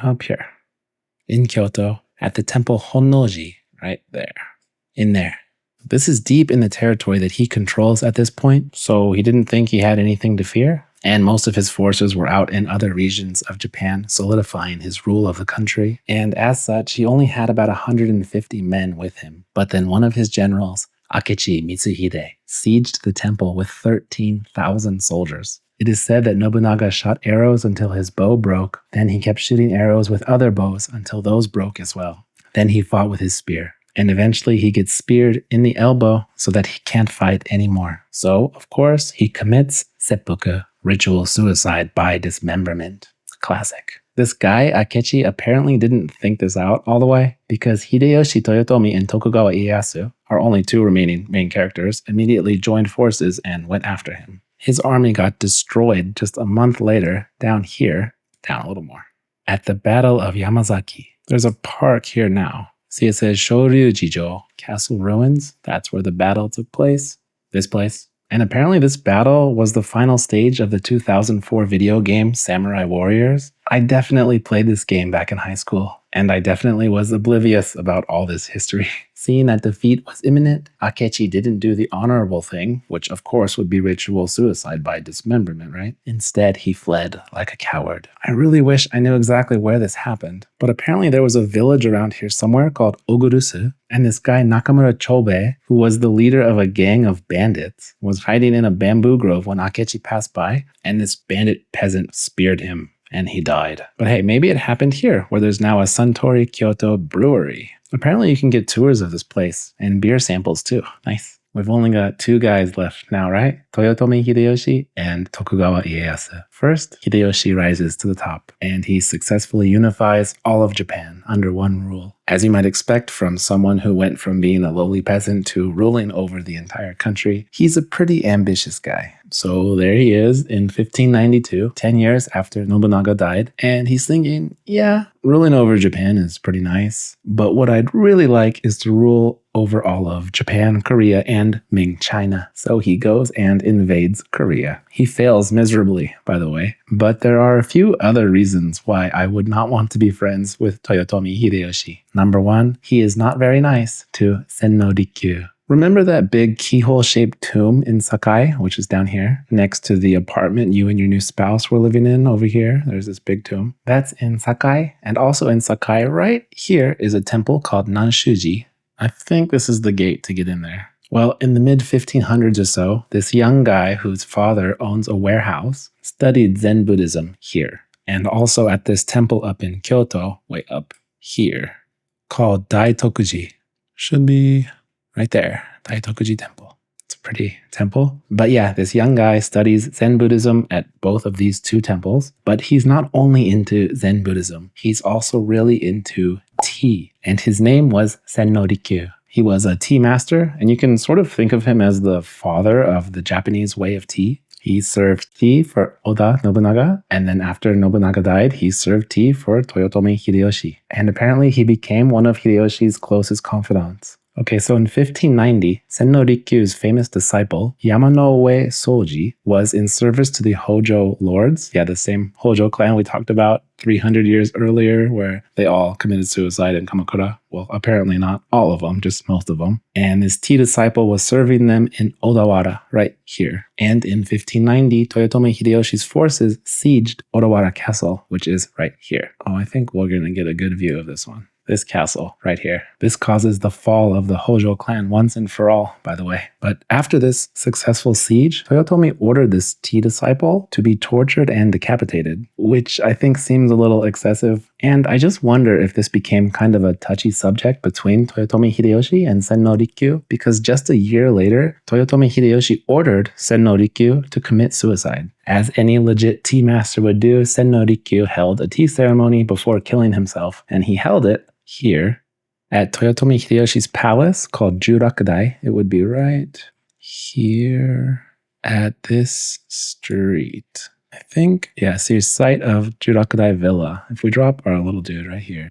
up here, in Kyoto, at the temple Honnoji, right there, in there. This is deep in the territory that he controls at this point, so he didn't think he had anything to fear. and most of his forces were out in other regions of Japan, solidifying his rule of the country. And as such, he only had about 150 men with him. But then one of his generals, Akechi Mitsuhide, sieged the temple with 13,000 soldiers. It is said that Nobunaga shot arrows until his bow broke. Then he kept shooting arrows with other bows until those broke as well. Then he fought with his spear. And eventually he gets speared in the elbow so that he can't fight anymore. So, of course, he commits seppuku, ritual suicide by dismemberment. Classic. This guy, Akechi, apparently didn't think this out all the way because Hideyoshi Toyotomi and Tokugawa Ieyasu, our only two remaining main characters, immediately joined forces and went after him. His army got destroyed just a month later down here, down a little more, at the Battle of Yamazaki. There's a park here now. See, it says Shoryujijo, Castle Ruins. That's where the battle took place. This place. And apparently this battle was the final stage of the 2004 video game Samurai Warriors. I definitely played this game back in high school, and I definitely was oblivious about all this history. Seeing that defeat was imminent, Akechi didn't do the honorable thing, which of course would be ritual suicide by dismemberment, right? Instead, he fled like a coward. I really wish I knew exactly where this happened, but apparently there was a village around here somewhere called Ogurusu, and this guy Nakamura Chobe, who was the leader of a gang of bandits, was hiding in a bamboo grove when Akechi passed by, and this bandit peasant speared him, and he died. But hey, maybe it happened here, where there's now a Suntory Kyoto brewery. Apparently you can get tours of this place, and beer samples too. Nice. We've only got two guys left now, right? Toyotomi Hideyoshi and Tokugawa Ieyasu. First, Hideyoshi rises to the top, and he successfully unifies all of Japan under one rule. As you might expect from someone who went from being a lowly peasant to ruling over the entire country, he's a pretty ambitious guy. So there he is in 1592, 10 years after Nobunaga died, and he's thinking, yeah, ruling over Japan is pretty nice, but what I'd really like is to rule over all of Japan, Korea, and Ming China. So he goes and invades Korea. He fails miserably, by the way, but there are a few other reasons why I would not want to be friends with Toyotomi Hideyoshi. Number one, he is not very nice to Senno-rikyu. Remember that big keyhole-shaped tomb in Sakai, which is down here, next to the apartment you and your new spouse were living in over here? There's this big tomb. That's in Sakai, and also in Sakai right here is a temple called Nanshuji. I think this is the gate to get in there. Well, in the mid-1500s or so, this young guy whose father owns a warehouse studied Zen Buddhism here, and also at this temple up in Kyoto, way up here, called Daitokuji. Should be right there, Daitokuji Temple. It's a pretty temple. But yeah, this young guy studies Zen Buddhism at both of these two temples, but he's not only into Zen Buddhism, he's also really into tea, and his name was Senno-rikyu. He was a tea master, and you can sort of think of him as the father of the Japanese way of tea. He served tea for Oda Nobunaga, and then after Nobunaga died, he served tea for Toyotomi Hideyoshi. And apparently he became one of Hideyoshi's closest confidants. Okay, so in 1590, Senno-rikyu's famous disciple, Yamanoue Soji, was in service to the Hojo lords. Yeah, the same Hojo clan we talked about 300 years earlier, where they all committed suicide in Kamakura. Well, apparently not all of them, just most of them. And this tea disciple was serving them in Odawara, right here. And in 1590, Toyotomi Hideyoshi's forces sieged Odawara Castle, which is right here. Oh, I think we're going to get a good view of this one. This castle right here. This causes the fall of the Hojo clan once and for all, by the way. But after this successful siege, Toyotomi ordered this tea disciple to be tortured and decapitated, which I think seems a little excessive. And I just wonder if this became kind of a touchy subject between Toyotomi Hideyoshi and Senno-rikyu, because just a year later, Toyotomi Hideyoshi ordered Senno-rikyu to commit suicide. As any legit tea master would do, Senno-rikyu held a tea ceremony before killing himself, and he held it here at Toyotomi Hideyoshi's palace called Jurakudai. It would be right here at this street. I think, yeah, see, site of Jurakudai Villa. If we drop our little dude right here,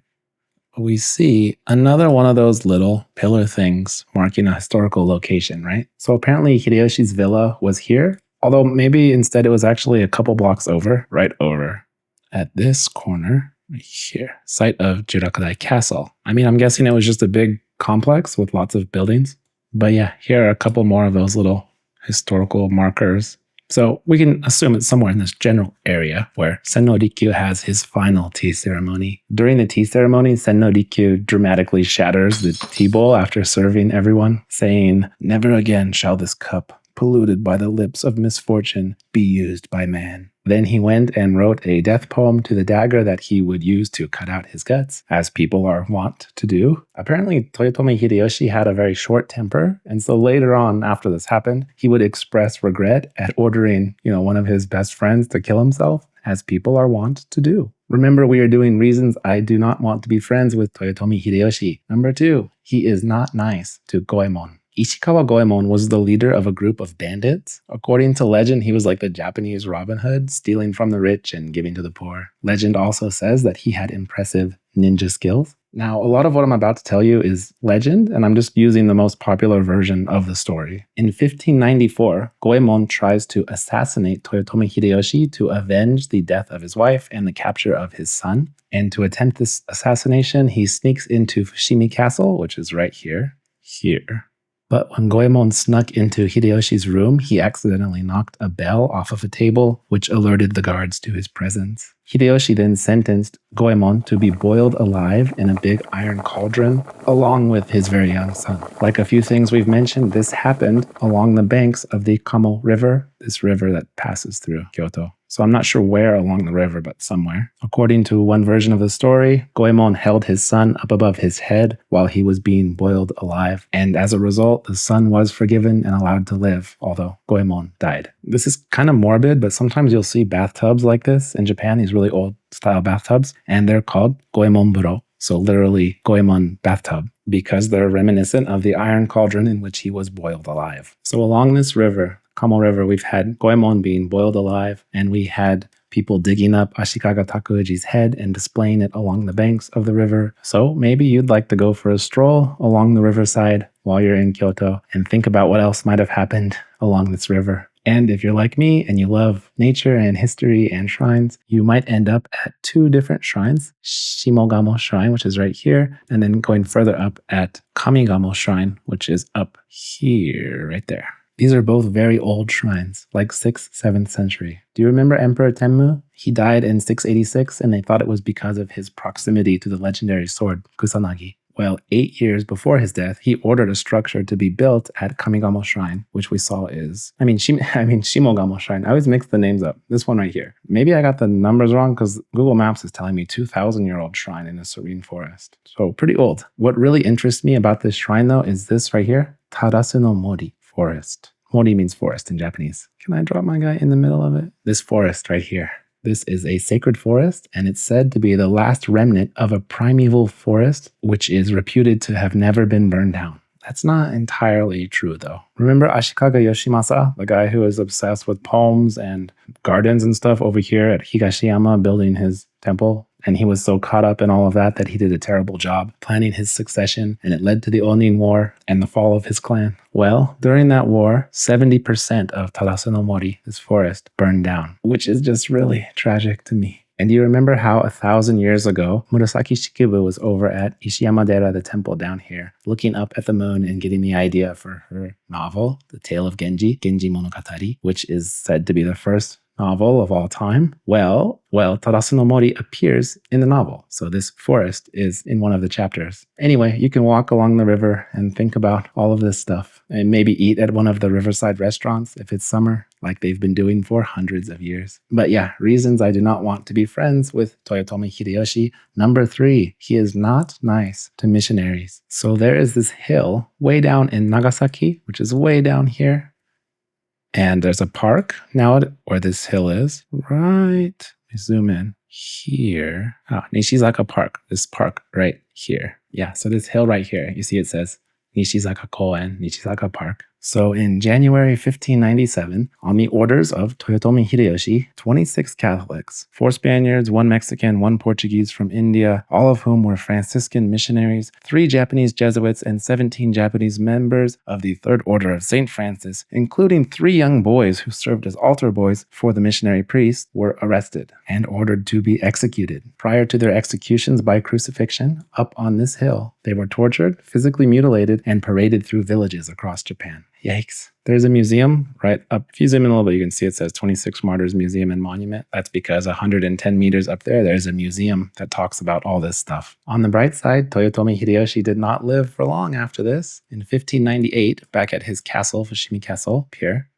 we see another one of those little pillar things marking a historical location, right? So apparently Hideyoshi's villa was here, although maybe instead it was actually a couple blocks over, right over at this corner. Here, site of Jurakudai Castle. I mean, I'm guessing it was just a big complex with lots of buildings. But yeah, here are a couple more of those little historical markers So we can assume it's somewhere in this general area where Senno Rikyu has his final tea ceremony. During the tea ceremony, Senno Rikyu dramatically shatters the tea bowl after serving everyone, saying, "Never again shall this cup, polluted by the lips of misfortune, be used by man." Then he went and wrote a death poem to the dagger that he would use to cut out his guts, as people are wont to do. Apparently, Toyotomi Hideyoshi had a very short temper, and so later on, after this happened, he would express regret at ordering, one of his best friends to kill himself, as people are wont to do. Remember, we are doing reasons I do not want to be friends with Toyotomi Hideyoshi. Number 2, he is not nice to Goemon. Ishikawa Goemon was the leader of a group of bandits. According to legend, he was like the Japanese Robin Hood, stealing from the rich and giving to the poor. Legend also says that he had impressive ninja skills. Now, a lot of what I'm about to tell you is legend, and I'm just using the most popular version of the story. In 1594, Goemon tries to assassinate Toyotomi Hideyoshi to avenge the death of his wife and the capture of his son. And to attempt this assassination, he sneaks into Fushimi Castle, which is right here. But when Goemon snuck into Hideyoshi's room, he accidentally knocked a bell off of a table, which alerted the guards to his presence. Hideyoshi then sentenced Goemon to be boiled alive in a big iron cauldron, along with his very young son. Like a few things we've mentioned, this happened along the banks of the Kamo River, this river that passes through Kyoto. So I'm not sure where along the river, but somewhere. According to one version of the story, Goemon held his son up above his head while he was being boiled alive. And as a result, the son was forgiven and allowed to live, although Goemon died. This is kind of morbid, but sometimes you'll see bathtubs like this in Japan, these really old style bathtubs, and they're called Goemon Buro. So literally Goemon bathtub, because they're reminiscent of the iron cauldron in which he was boiled alive. So along this river, Kamo River, we've had Goemon being boiled alive, and we had people digging up Ashikaga Takuji's head and displaying it along the banks of the river. So maybe you'd like to go for a stroll along the riverside while you're in Kyoto and think about what else might have happened along this river. And if you're like me and you love nature and history and shrines, you might end up at 2 different shrines. Shimogamo Shrine, which is right here, and then going further up at Kamigamo Shrine, which is up here, right there. These are both very old shrines, like 6th, 7th century. Do you remember Emperor Tenmu? He died in 686, and they thought it was because of his proximity to the legendary sword, Kusanagi. Well, 8 years before his death, he ordered a structure to be built at Kamigamo Shrine, which we saw is, Shimogamo Shrine. I always mix the names up. This one right here. Maybe I got the numbers wrong because Google Maps is telling me 2,000-year-old shrine in a serene forest. So pretty old. What really interests me about this shrine, though, is this right here, Tarasu no Mori. Forest. Mori means forest in Japanese. Can I drop my guy in the middle of it? This forest right here. This is a sacred forest, and it's said to be the last remnant of a primeval forest, which is reputed to have never been burned down. That's not entirely true, though. Remember Ashikaga Yoshimasa, the guy who was obsessed with poems and gardens and stuff over here at Higashiyama building his temple? And he was so caught up in all of that he did a terrible job planning his succession, and it led to the Onin War and the fall of his clan. Well, during that war, 70% of Tarasu no Mori, this forest, burned down, which is just really tragic to me. And do you remember how 1,000 years ago, Murasaki Shikibu was over at Ishiyama-dera, the temple down here, looking up at the moon and getting the idea for her novel, The Tale of Genji, Genji Monogatari, which is said to be the first novel of all time? Well, Tarasu no Mori appears in the novel. So this forest is in one of the chapters. Anyway, you can walk along the river and think about all of this stuff and maybe eat at one of the riverside restaurants if it's summer, like they've been doing for hundreds of years. But yeah, reasons I do not want to be friends with Toyotomi Hideyoshi. Number 3, he is not nice to missionaries. So there is this hill way down in Nagasaki, which is way down here. And there's a park now where this hill is. Right. Zoom in here. Nishizaka Park. This park right here. Yeah, so this hill right here, you see it says Nishizaka Koen, Nishizaka Park. So in January 1597, on the orders of Toyotomi Hideyoshi, 26 Catholics, 4 Spaniards, 1 Mexican, 1 Portuguese from India, all of whom were Franciscan missionaries, 3 Japanese Jesuits, and 17 Japanese members of the Third Order of St. Francis, including 3 young boys who served as altar boys for the missionary priests, were arrested and ordered to be executed. Prior to their executions by crucifixion, up on this hill, they were tortured, physically mutilated, and paraded through villages across Japan. Yikes. There's a museum right up. If you zoom in a little bit, you can see it says 26 Martyrs Museum and Monument. That's because 110 meters up there's a museum that talks about all this stuff. On the bright side, Toyotomi Hideyoshi did not live for long after this. In 1598, back at his castle, Fushimi Castle, Pier,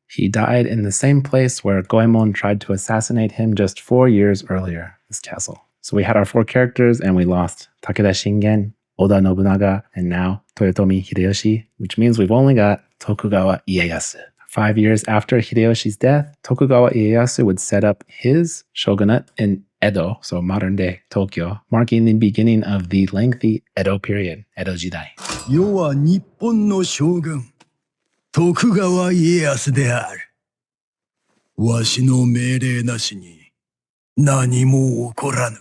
he died in the same place where Goemon tried to assassinate him just 4 years earlier, this castle. So we had our 4 characters and we lost Takeda Shingen, Oda Nobunaga, and now Toyotomi Hideyoshi, which means we've only got Tokugawa Ieyasu. 5 years after Hideyoshi's death, Tokugawa Ieyasu would set up his shogunate in Edo, so modern-day Tokyo, marking the beginning of the lengthy Edo period, Edo Jidai. 世は日本の将軍、徳川家康である。わしの命令なしに何も起こらぬ。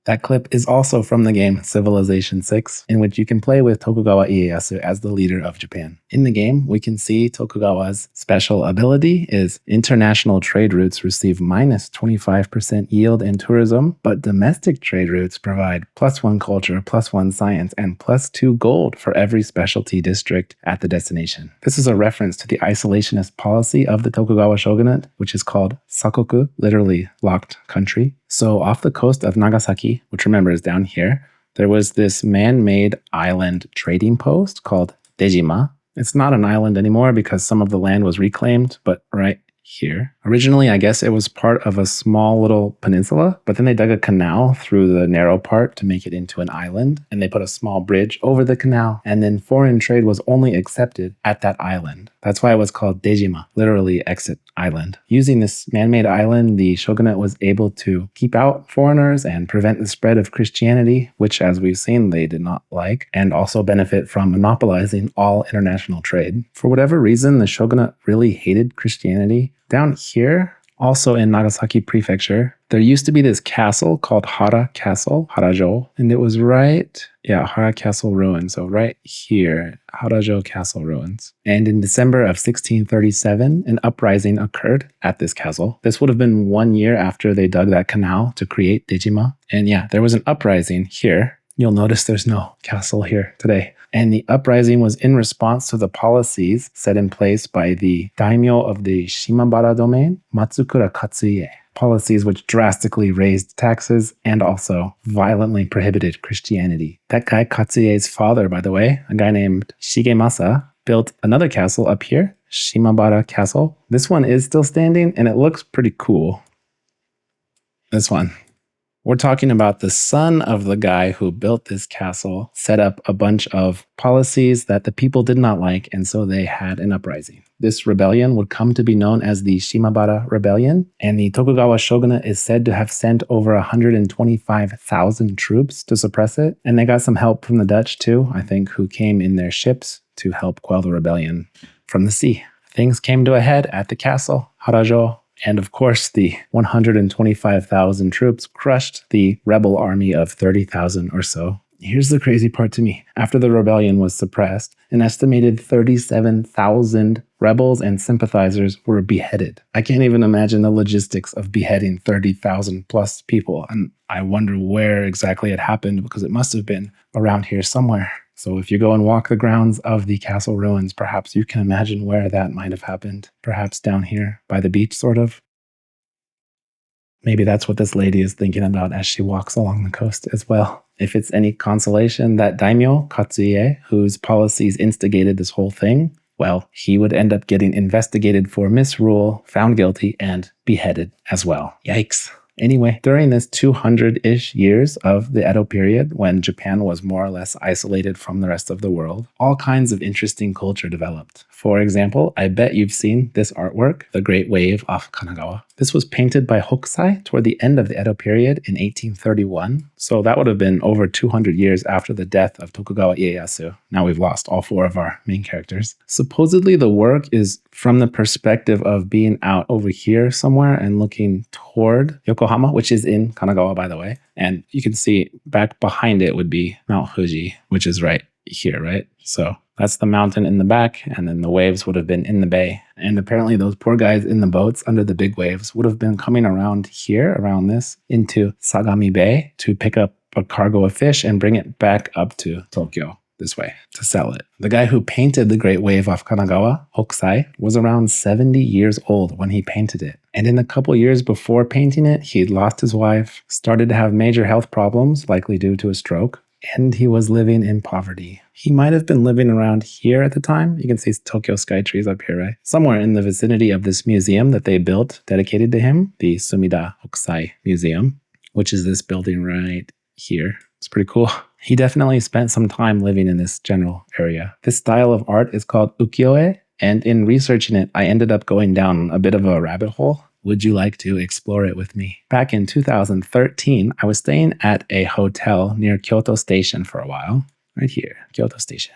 That clip is also from the game Civilization 6, in which you can play with Tokugawa Ieyasu as the leader of Japan. In the game, we can see Tokugawa's special ability is international trade routes receive minus 25% yield in tourism, but domestic trade routes provide +1 culture, +1 science, and +2 gold for every specialty district at the destination. This is a reference to the isolationist policy of the Tokugawa shogunate, which is called Sakoku, literally locked country. So off the coast of Nagasaki, which remember is down here, there was this man-made island trading post called Dejima. It's not an island anymore because some of the land was reclaimed, but right here. Originally, I guess it was part of a small little peninsula, but then they dug a canal through the narrow part to make it into an island, and they put a small bridge over the canal, and then foreign trade was only accepted at that island. That's why it was called Dejima, literally exit island. Using this man-made island, the shogunate was able to keep out foreigners and prevent the spread of Christianity, which, as we've seen, they did not like, and also benefit from monopolizing all international trade. For whatever reason, the shogunate really hated Christianity. Down here, also in Nagasaki Prefecture, there used to be this castle called Hara Castle, Harajo, and it was Hara Castle ruins. So right here, Harajo Castle ruins. And in December of 1637, an uprising occurred at this castle. This would have been 1 year after they dug that canal to create Dejima. And yeah, there was an uprising here. You'll notice there's no castle here today. And the uprising was in response to the policies set in place by the daimyo of the Shimabara domain, Matsukura Katsuie. Policies which drastically raised taxes and also violently prohibited Christianity. That guy Katsuie's father, by the way, a guy named Shigemasa, built another castle up here, Shimabara Castle. This one is still standing and it looks pretty cool. This one. We're talking about the son of the guy who built this castle, set up a bunch of policies that the people did not like, and so they had an uprising. This rebellion would come to be known as the Shimabara Rebellion, and the Tokugawa shogunate is said to have sent over 125,000 troops to suppress it, and they got some help from the Dutch too, I think, who came in their ships to help quell the rebellion from the sea. Things came to a head at the castle, Harajo. And of course, the 125,000 troops crushed the rebel army of 30,000 or so. Here's the crazy part to me. After the rebellion was suppressed, an estimated 37,000 rebels and sympathizers were beheaded. I can't even imagine the logistics of beheading 30,000 plus people. And I wonder where exactly it happened because it must have been around here somewhere. So if you go and walk the grounds of the castle ruins, perhaps you can imagine where that might have happened. Perhaps down here by the beach, sort of. Maybe that's what this lady is thinking about as she walks along the coast as well. If it's any consolation, that daimyo, Katsuie, whose policies instigated this whole thing, well, he would end up getting investigated for misrule, found guilty, and beheaded as well. Yikes. Anyway, during this 200-ish years of the Edo period, when Japan was more or less isolated from the rest of the world, all kinds of interesting culture developed. For example, I bet you've seen this artwork, The Great Wave off Kanagawa. This was painted by Hokusai toward the end of the Edo period in 1831. So that would have been over 200 years after the death of Tokugawa Ieyasu. Now we've lost all 4 of our main characters. Supposedly the work is from the perspective of being out over here somewhere and looking toward Yokohama, which is in Kanagawa, by the way. And you can see back behind it would be Mount Fuji, which is right here, right? So that's the mountain in the back, and then the waves would have been in the bay. And apparently those poor guys in the boats under the big waves would have been coming around here, around this, into Sagami Bay to pick up a cargo of fish and bring it back up to Tokyo. this way to sell it. The guy who painted the Great Wave off Kanagawa, Hokusai, was around 70 years old when he painted it. And in a couple years before painting it, he'd lost his wife, started to have major health problems, likely due to a stroke, and he was living in poverty. He might have been living around here at the time. You can see Tokyo sky trees up here, right? Somewhere in the vicinity of this museum that they built dedicated to him, the Sumida Hokusai Museum, which is this building right here. It's pretty cool. He definitely spent some time living in this general area. This style of art is called ukiyo-e, and in researching it, I ended up going down a bit of a rabbit hole. Would you like to explore it with me? Back in 2013, I was staying at a hotel near Kyoto Station for a while. Right here, Kyoto Station.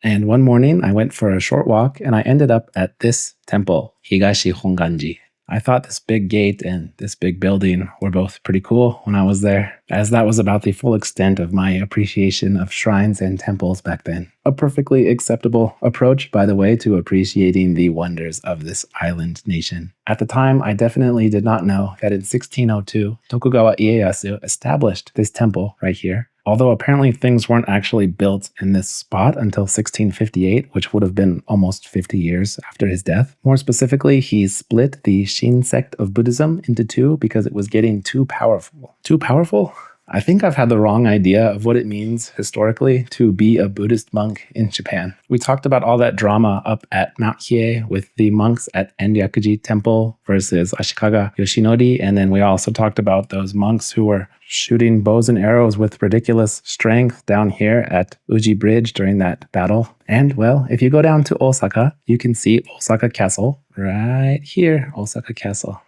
And one morning, I went for a short walk, and I ended up at this temple, Higashi Honganji. I thought this big gate and this big building were both pretty cool when I was there, as that was about the full extent of my appreciation of shrines and temples back then. A perfectly acceptable approach, by the way, to appreciating the wonders of this island nation. At the time, I definitely did not know that in 1602, Tokugawa Ieyasu established this temple right here. Although apparently things weren't actually built in this spot until 1658, which would have been almost 50 years after his death. More specifically, he split the Shin sect of Buddhism into two because it was getting too powerful. Too powerful? I think I've had the wrong idea of what it means historically to be a Buddhist monk in Japan. We talked about all that drama up at Mount Hiei with the monks at Enryakuji Temple versus Ashikaga Yoshinori, and then we also talked about those monks who were shooting bows and arrows with ridiculous strength down here at Uji Bridge during that battle. And well, if you go down to Osaka, you can see Osaka Castle right here, Osaka Castle.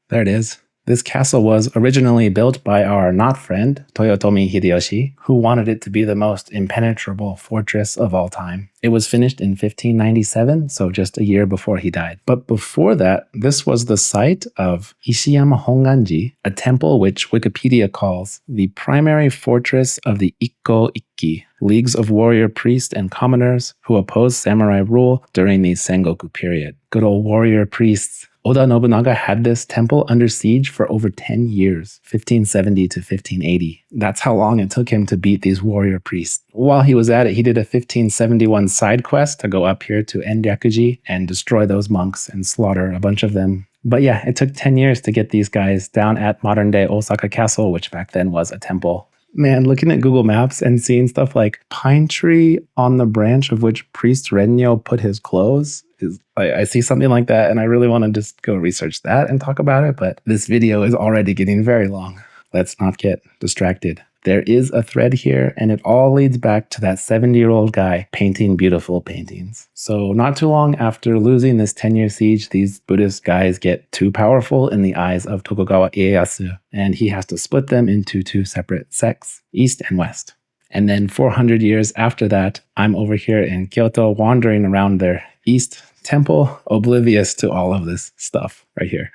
There it is. This castle was originally built by our not friend, Toyotomi Hideyoshi, who wanted it to be the most impenetrable fortress of all time. It was finished in 1597, so just a year before he died. But before that, this was the site of Ishiyama Honganji, a temple which Wikipedia calls the primary fortress of the Ikko Ikki, leagues of warrior priests and commoners who opposed samurai rule during the Sengoku period. Good old warrior priests. Oda Nobunaga had this temple under siege for over 10 years, 1570 to 1580. That's how long it took him to beat these warrior priests. While he was at it, he did a 1571 side quest to go up here to Enryakuji and destroy those monks and slaughter a bunch of them. But yeah, it took 10 years to get these guys down at modern-day Osaka Castle, which back then was a temple. Man, looking at Google Maps and seeing stuff like pine tree on the branch of which Priest Renyo put his clothes, I see something like that and I really want to just go research that and talk about it, but this video is already getting very long. Let's not get distracted. There is a thread here and it all leads back to that 70-year-old guy painting beautiful paintings. So not too long after losing this 10-year siege, these Buddhist guys get too powerful in the eyes of Tokugawa Ieyasu, and he has to split them into two separate sects, east and west. And then 400 years after that, I'm over here in Kyoto wandering around their east temple, oblivious to all of this stuff right here.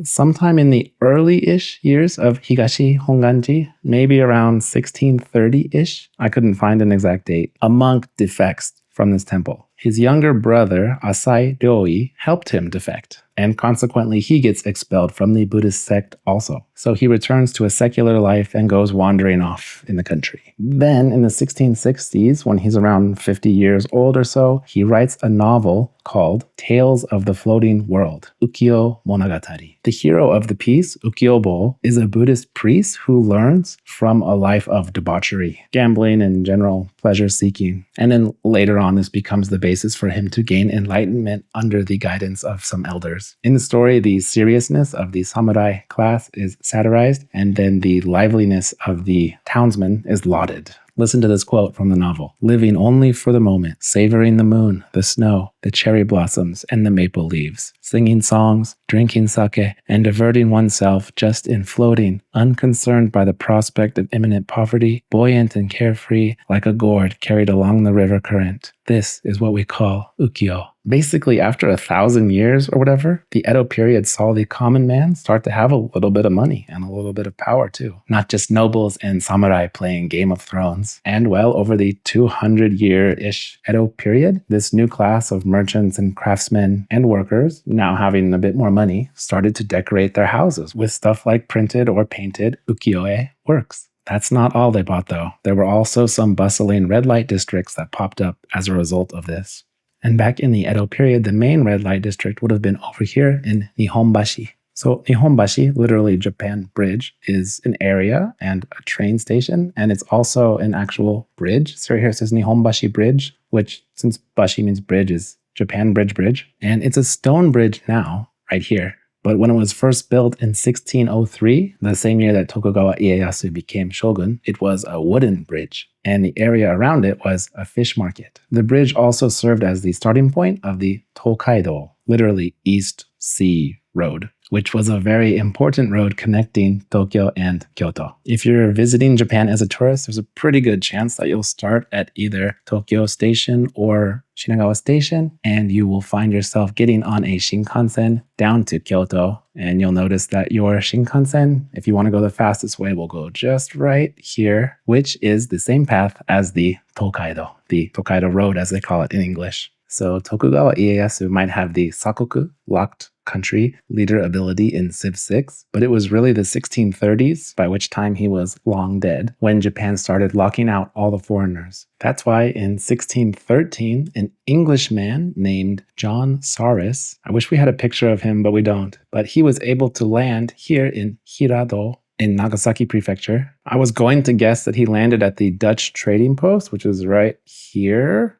Sometime in the early-ish years of Higashi Honganji, maybe around 1630-ish, I couldn't find an exact date, a monk defects from this temple. His younger brother, Asai Ryoi, helped him defect, and consequently he gets expelled from the Buddhist sect also. So he returns to a secular life and goes wandering off in the country. Then in the 1660s, when he's around 50 years old or so, he writes a novel called Tales of the Floating World, Ukiyo Monogatari. The hero of the piece, Ukiyo-bo, is a Buddhist priest who learns from a life of debauchery, gambling, and general pleasure-seeking. And then later on, this becomes the basis for him to gain enlightenment under the guidance of some elders. In the story, the seriousness of the samurai class is satirized, and then the liveliness of the townsmen is lauded. Listen to this quote from the novel. Living only for the moment, savoring the moon, the snow, the cherry blossoms, and the maple leaves, singing songs, drinking sake, and diverting oneself just in floating, unconcerned by the prospect of imminent poverty, buoyant and carefree, like a gourd carried along the river current. This is what we call ukiyo. Basically, after 1,000 years or whatever, the Edo period saw the common man start to have a little bit of money and a little bit of power too. Not just nobles and samurai playing Game of Thrones. And well, over the 200-year-ish Edo period, this new class of merchants and craftsmen and workers, now having a bit more money, started to decorate their houses with stuff like printed or painted ukiyo-e works. That's not all they bought, though. There were also some bustling red light districts that popped up as a result of this. And back in the Edo period, the main red light district would have been over here in Nihonbashi. So Nihonbashi, literally Japan Bridge, is an area and a train station, and it's also an actual bridge. So here it says Nihonbashi Bridge, which, since bashi means bridge, is Japan Bridge. And it's a stone bridge now, right here. But when it was first built in 1603, the same year that Tokugawa Ieyasu became shogun, it was a wooden bridge, and the area around it was a fish market. The bridge also served as the starting point of the Tokaido, literally East Sea Road, which was a very important road connecting Tokyo and Kyoto. If you're visiting Japan as a tourist, there's a pretty good chance that you'll start at either Tokyo Station or Shinagawa Station, and you will find yourself getting on a Shinkansen down to Kyoto. And you'll notice that your Shinkansen, if you want to go the fastest way, will go just right here, which is the same path as the Tokaido Road, as they call it in English. So Tokugawa Ieyasu might have the Sakoku, locked country leader ability in Civ 6, but it was really the 1630s, by which time he was long dead, when Japan started locking out all the foreigners. That's why in 1613, an Englishman named John Saris, I wish we had a picture of him, but we don't, but he was able to land here in Hirado, in Nagasaki Prefecture. I was going to guess that he landed at the Dutch trading post, which is right here,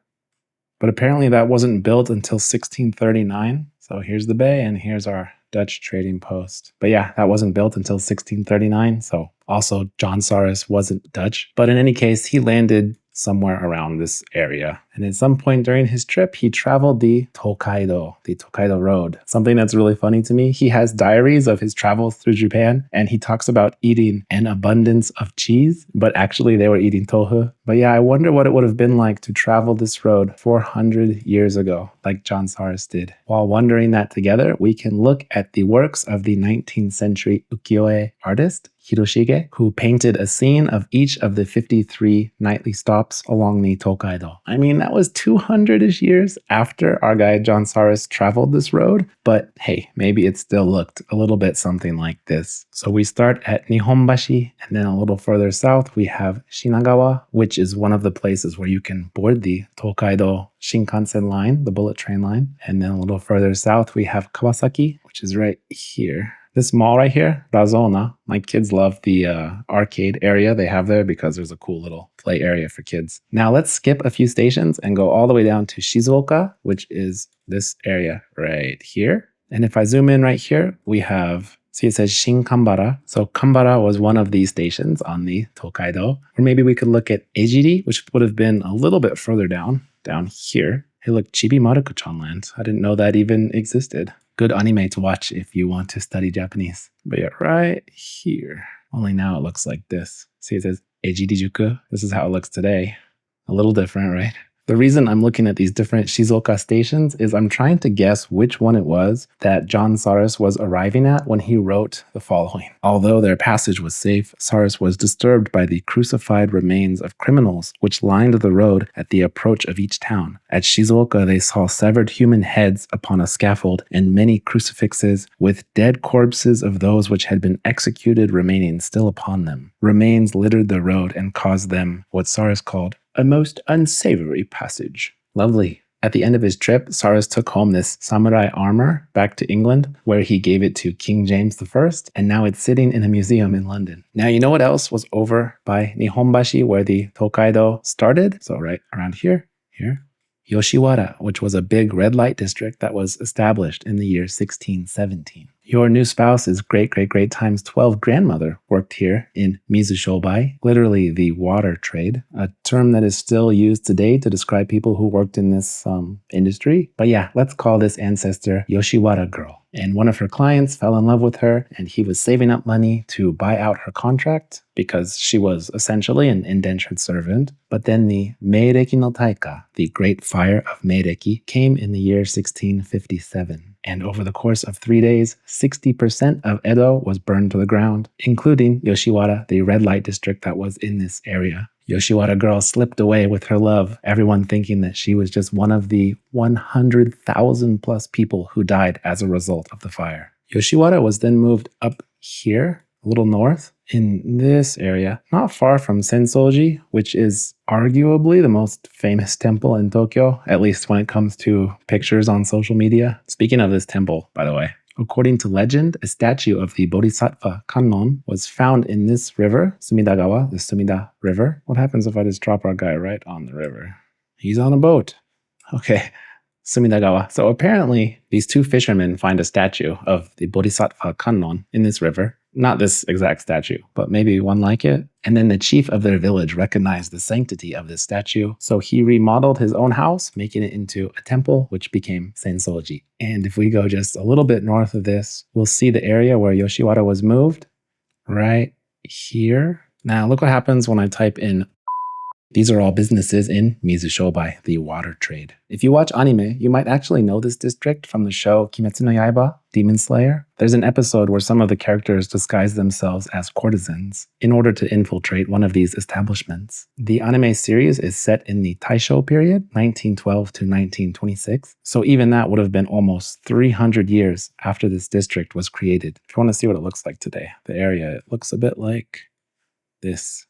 but apparently that wasn't built until 1639. So here's the bay and here's our Dutch trading post. But yeah, that wasn't built until 1639. So also John Saris wasn't Dutch. But in any case, he landed somewhere around this area. And at some point during his trip, he traveled the Tokaido Road. Something that's really funny to me, he has diaries of his travels through Japan, and he talks about eating an abundance of cheese, but actually they were eating tofu. But yeah, I wonder what it would have been like to travel this road 400 years ago, like John Saris did. While wondering that together, we can look at the works of the 19th century ukiyo-e artist, Hiroshige, who painted a scene of each of the 53 nightly stops along the Tokaido. I mean, that was 200-ish years after our guy John Saris traveled this road, but hey, maybe it still looked a little bit something like this. So we start at Nihonbashi, and then a little further south we have Shinagawa, which is one of the places where you can board the Tokaido Shinkansen line, the bullet train line. And then a little further south we have Kawasaki, which is right here. This mall right here, Razona, my kids love the arcade area they have there because there's a cool little play area for kids. Now let's skip a few stations and go all the way down to Shizuoka, which is this area right here. And if I zoom in right here, we have, see it says Shinkanbara. So Kanbara was one of these stations on the Tokaido. Or maybe we could look at Ejiri, which would have been a little bit further down here. Hey look, Chibi Maruko-chan land. I didn't know that even existed. Good anime to watch if you want to study Japanese. But yeah, right here. Only now it looks like this. See, it says Ejirijuku. This is how it looks today. A little different, right? The reason I'm looking at these different Shizuoka stations is I'm trying to guess which one it was that John Saris was arriving at when he wrote the following. Although their passage was safe, Saris was disturbed by the crucified remains of criminals which lined the road at the approach of each town. At Shizuoka, they saw severed human heads upon a scaffold and many crucifixes with dead corpses of those which had been executed remaining still upon them. Remains littered the road and caused them what Saris called a most unsavory passage. Lovely. At the end of his trip, Saris took home this samurai armor back to England, where he gave it to King James I, and now it's sitting in a museum in London. Now, you know what else was over by Nihonbashi, where the Tokaido started? So right around here. Yoshiwara, which was a big red light district that was established in the year 1617. Your new spouse's great times 12 grandmother worked here in Mizushobai, literally the water trade, a term that is still used today to describe people who worked in this industry. But yeah, let's call this ancestor Yoshiwara girl. And one of her clients fell in love with her, and he was saving up money to buy out her contract because she was essentially an indentured servant. But then the Meireki no Taika, the Great Fire of Meireki, came in the year 1657. And over the course of 3 days, 60% of Edo was burned to the ground, including Yoshiwara, the red light district that was in this area. Yoshiwara girl slipped away with her love, everyone thinking that she was just one of the 100,000 plus people who died as a result of the fire. Yoshiwara was then moved up here, a little north, in this area, not far from Sensoji, which is arguably the most famous temple in Tokyo, at least when it comes to pictures on social media. Speaking of this temple, by the way, according to legend, a statue of the Bodhisattva Kannon was found in this river, Sumidagawa, the Sumida River. What happens if I just drop our guy right on the river? He's on a boat. Okay. Sumidagawa. So apparently, these two fishermen find a statue of the Bodhisattva Kannon in this river. Not this exact statue, but maybe one like it. And then the chief of their village recognized the sanctity of this statue, so he remodeled his own house, making it into a temple, which became Sensoji. And if we go just a little bit north of this, we'll see the area where Yoshiwara was moved, right here. Now, look what happens when I type in. These are all businesses in Mizushobai, the water trade. If you watch anime, you might actually know this district from the show Kimetsu no Yaiba, Demon Slayer. There's an episode where some of the characters disguise themselves as courtesans in order to infiltrate one of these establishments. The anime series is set in the Taisho period, 1912 to 1926, so even that would have been almost 300 years after this district was created. If you want to see what it looks like today, the area, it looks a bit like this.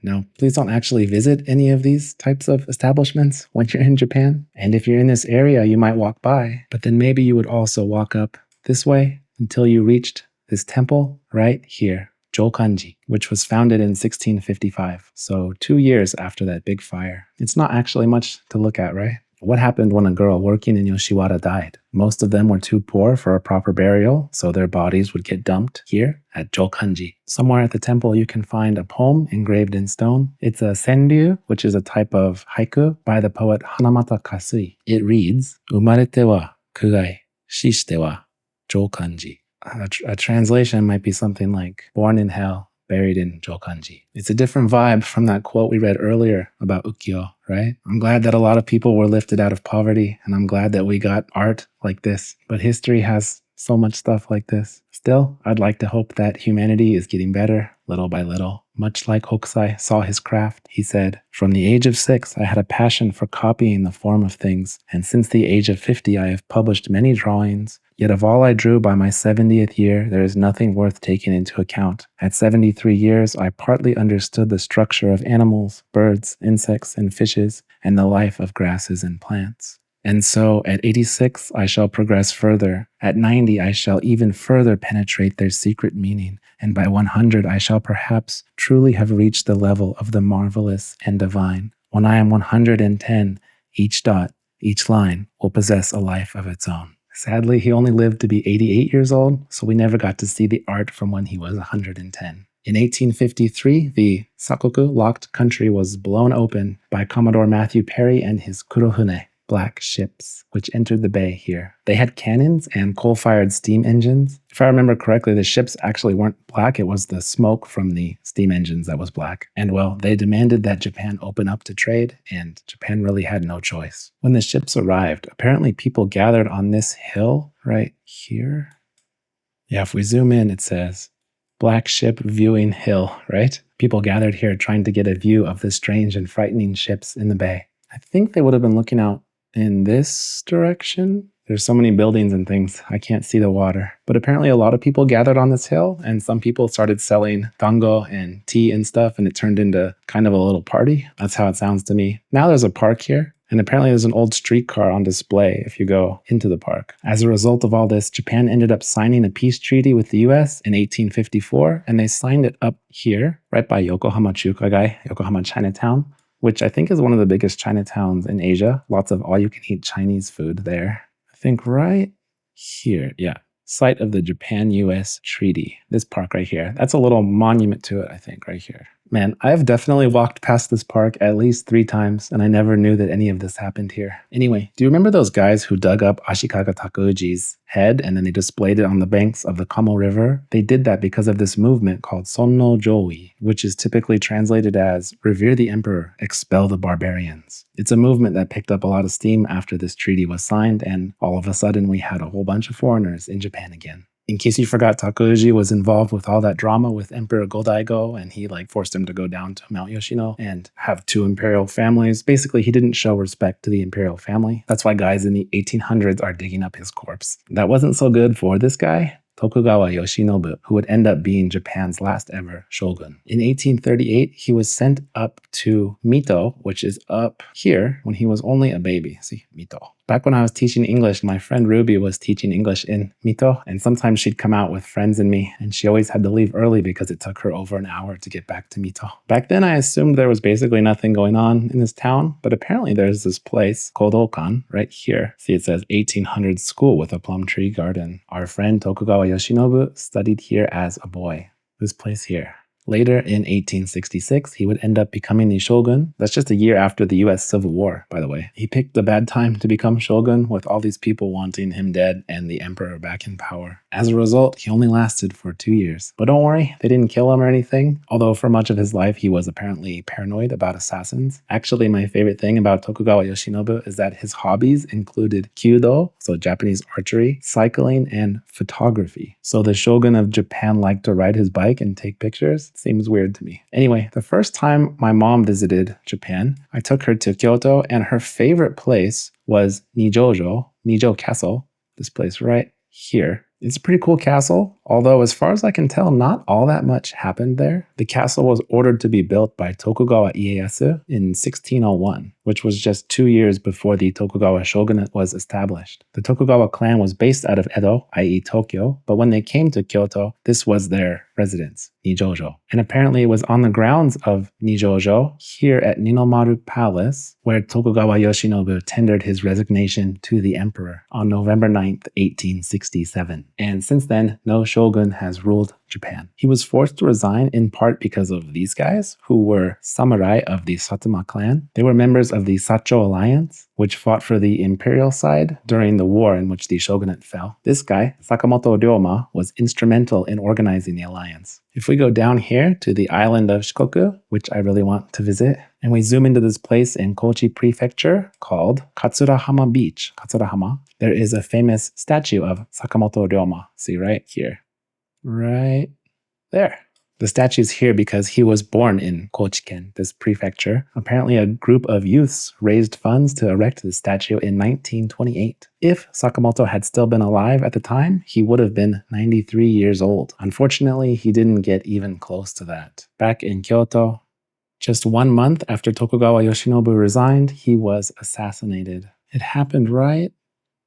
Now, please don't actually visit any of these types of establishments when you're in Japan. And if you're in this area, you might walk by, but then maybe you would also walk up this way until you reached this temple right here, Jokanji, which was founded in 1655. So 2 years after that big fire. It's not actually much to look at, right? What happened when a girl working in Yoshiwara died? Most of them were too poor for a proper burial, so their bodies would get dumped here at Jokanji. Somewhere at the temple, you can find a poem engraved in stone. It's a senryu, which is a type of haiku by the poet Hanamata Kasui. It reads, Umarete wa kugai, shishite wa Jokanji. A translation might be something like, born in hell, buried in Jokanji. It's a different vibe from that quote we read earlier about ukiyo, right? I'm glad that a lot of people were lifted out of poverty, and I'm glad that we got art like this. But history has so much stuff like this. Still, I'd like to hope that humanity is getting better, little by little. Much like Hokusai saw his craft, he said, "From the age of 6, I had a passion for copying the form of things, and since the age of 50, I have published many drawings. Yet of all I drew by my 70th year, there is nothing worth taking into account. At 73 years, I partly understood the structure of animals, birds, insects, and fishes, and the life of grasses and plants. And so, at 86, I shall progress further. At 90, I shall even further penetrate their secret meaning. And by 100, I shall perhaps truly have reached the level of the marvelous and divine. When I am 110, each dot, each line will possess a life of its own." Sadly, he only lived to be 88 years old, so we never got to see the art from when he was 110. In 1853, the Sakoku locked country was blown open by Commodore Matthew Perry and his Kurohune, black ships, which entered the bay here. They had cannons and coal-fired steam engines. If I remember correctly, the ships actually weren't black, it was the smoke from the steam engines that was black. And well, they demanded that Japan open up to trade, and Japan really had no choice. When the ships arrived, apparently people gathered on this hill right here. Yeah, if we zoom in, it says, Black Ship Viewing Hill, right? People gathered here trying to get a view of the strange and frightening ships in the bay. I think they would have been looking out in this direction. There's so many buildings and things, I can't see the water. But apparently a lot of people gathered on this hill, and some people started selling tango and tea and stuff, and it turned into kind of a little party. That's how it sounds to me. Now there's a park here, and apparently there's an old streetcar on display if you go into the park. As a result of all this, Japan ended up signing a peace treaty with the US in 1854, and they signed it up here, right by Yokohama Chukagai, Yokohama Chinatown, which I think is one of the biggest Chinatowns in Asia. Lots of all-you-can-eat Chinese food there. I think right here, yeah. Site of the Japan-US Treaty. This park right here. That's a little monument to it, I think, right here. Man, I've definitely walked past this park at least 3 times, and I never knew that any of this happened here. Anyway, do you remember those guys who dug up Ashikaga Takuji's head and then they displayed it on the banks of the Kamo River? They did that because of this movement called Sonno Jōi, which is typically translated as Revere the Emperor, Expel the Barbarians. It's a movement that picked up a lot of steam after this treaty was signed, and all of a sudden we had a whole bunch of foreigners in Japan again. In case you forgot, Takuji was involved with all that drama with Emperor Go-Daigo, and he forced him to go down to Mount Yoshino and have 2 imperial families. Basically, he didn't show respect to the imperial family. That's why guys in the 1800s are digging up his corpse. That wasn't so good for this guy. Tokugawa Yoshinobu, who would end up being Japan's last ever shogun. In 1838, he was sent up to Mito, which is up here, when he was only a baby. See, Mito. Back when I was teaching English, my friend Ruby was teaching English in Mito, and sometimes she'd come out with friends and me, and she always had to leave early because it took her over an hour to get back to Mito. Back then, I assumed there was basically nothing going on in this town, but apparently there's this place, Kodokan, right here. See, it says 1800 school with a plum tree garden. Our friend Tokugawa Yoshinobu studied here as a boy. This place here. Later, in 1866, he would end up becoming the shogun. That's just a year after the US Civil War, by the way. He picked a bad time to become shogun, with all these people wanting him dead and the emperor back in power. As a result, he only lasted for 2 years. But don't worry, they didn't kill him or anything, although for much of his life he was apparently paranoid about assassins. Actually, my favorite thing about Tokugawa Yoshinobu is that his hobbies included kyudo, so Japanese archery, cycling, and photography. So the shogun of Japan liked to ride his bike and take pictures. Seems weird to me. Anyway, the first time my mom visited Japan, I took her to Kyoto, and her favorite place was Nijo Castle, this place right here. It's a pretty cool castle, although as far as I can tell, not all that much happened there. The castle was ordered to be built by Tokugawa Ieyasu in 1601, which was just 2 years before the Tokugawa shogunate was established. The Tokugawa clan was based out of Edo, i.e. Tokyo, but when they came to Kyoto, this was their residence, Nijojo. And apparently it was on the grounds of Nijojo, here at Ninomaru Palace, where Tokugawa Yoshinobu tendered his resignation to the emperor on November 9th, 1867. And since then, no shogun has ruled Japan. He was forced to resign in part because of these guys, who were samurai of the Satsuma clan. They were members of the Sacho alliance, which fought for the imperial side during the war in which the shogunate fell. This guy, Sakamoto Ryoma, was instrumental in organizing the alliance. If we go down here to the island of Shikoku, which I really want to visit, and we zoom into this place in Kochi Prefecture called Katsurahama Beach, Katsurahama, there is a famous statue of Sakamoto Ryoma. See right here. Right there. The statue's here because he was born in Kochiken, this prefecture. Apparently a group of youths raised funds to erect the statue in 1928. If Sakamoto had still been alive at the time, he would have been 93 years old. Unfortunately, he didn't get even close to that. Back in Kyoto, just 1 month after Tokugawa Yoshinobu resigned, he was assassinated. It happened right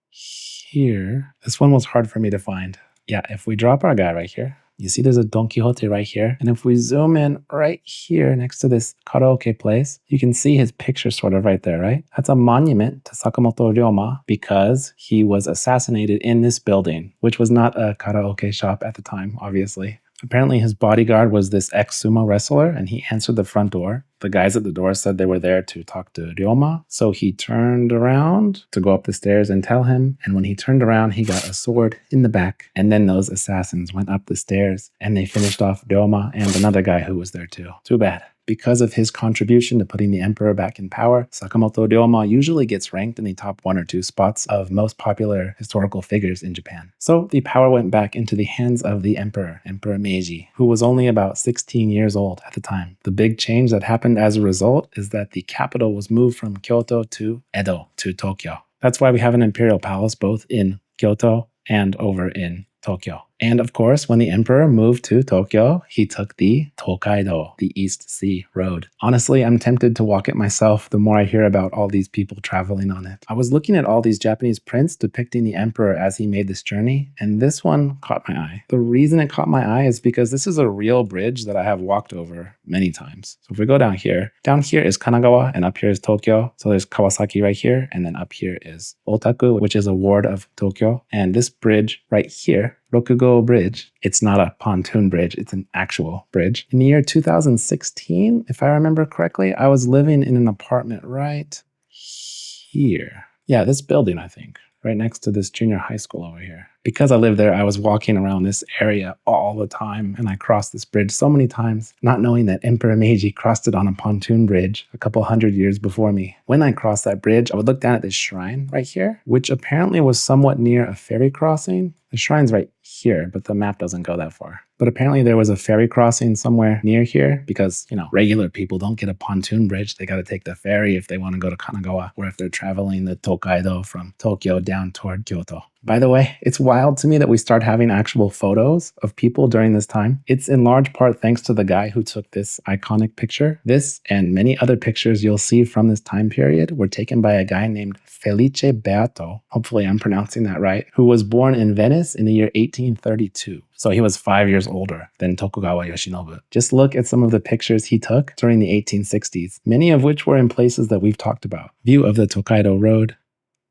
here. This one was hard for me to find. Yeah, if we drop our guy right here, you see there's a Don Quixote right here. And if we zoom in right here next to this karaoke place, you can see his picture sort of right there, right? That's a monument to Sakamoto Ryoma because he was assassinated in this building, which was not a karaoke shop at the time, obviously. Apparently his bodyguard was this ex-sumo wrestler, and he answered the front door. The guys at the door said they were there to talk to Ryoma, so he turned around to go up the stairs and tell him, and when he turned around, he got a sword in the back, and then those assassins went up the stairs, and they finished off Ryoma and another guy who was there too. Too bad. Because of his contribution to putting the emperor back in power, Sakamoto Ryoma usually gets ranked in the top 1 or 2 spots of most popular historical figures in Japan. So the power went back into the hands of the emperor, Emperor Meiji, who was only about 16 years old at the time. The big change that happened as a result is that the capital was moved from Kyoto to Edo, to Tokyo. That's why we have an imperial palace both in Kyoto and over in Tokyo. And of course, when the emperor moved to Tokyo, he took the Tokaido, the East Sea Road. Honestly, I'm tempted to walk it myself the more I hear about all these people traveling on it. I was looking at all these Japanese prints depicting the emperor as he made this journey, and this one caught my eye. The reason it caught my eye is because this is a real bridge that I have walked over many times. So if we go down here is Kanagawa, and up here is Tokyo. So there's Kawasaki right here, and then up here is Otaku, which is a ward of Tokyo. And this bridge right here, Rokugo Bridge. It's not a pontoon bridge, it's an actual bridge. In the year 2016, if I remember correctly, I was living in an apartment right here. Yeah, this building, I think, right next to this junior high school over here. Because I lived there, I was walking around this area all the time, and I crossed this bridge so many times, not knowing that Emperor Meiji crossed it on a pontoon bridge a couple hundred years before me. When I crossed that bridge, I would look down at this shrine right here, which apparently was somewhat near a ferry crossing. The shrine's right here, but the map doesn't go that far. But apparently there was a ferry crossing somewhere near here because, regular people don't get a pontoon bridge. They got to take the ferry if they want to go to Kanagawa, or if they're traveling the Tokaido from Tokyo down toward Kyoto. By the way, it's wild to me that we start having actual photos of people during this time. It's in large part thanks to the guy who took this iconic picture. This and many other pictures you'll see from this time period were taken by a guy named Felice Beato, hopefully I'm pronouncing that right, who was born in Venice in the year 1832. So he was 5 years older than Tokugawa Yoshinobu. Just look at some of the pictures he took during the 1860s, many of which were in places that we've talked about. View of the Tokaido Road,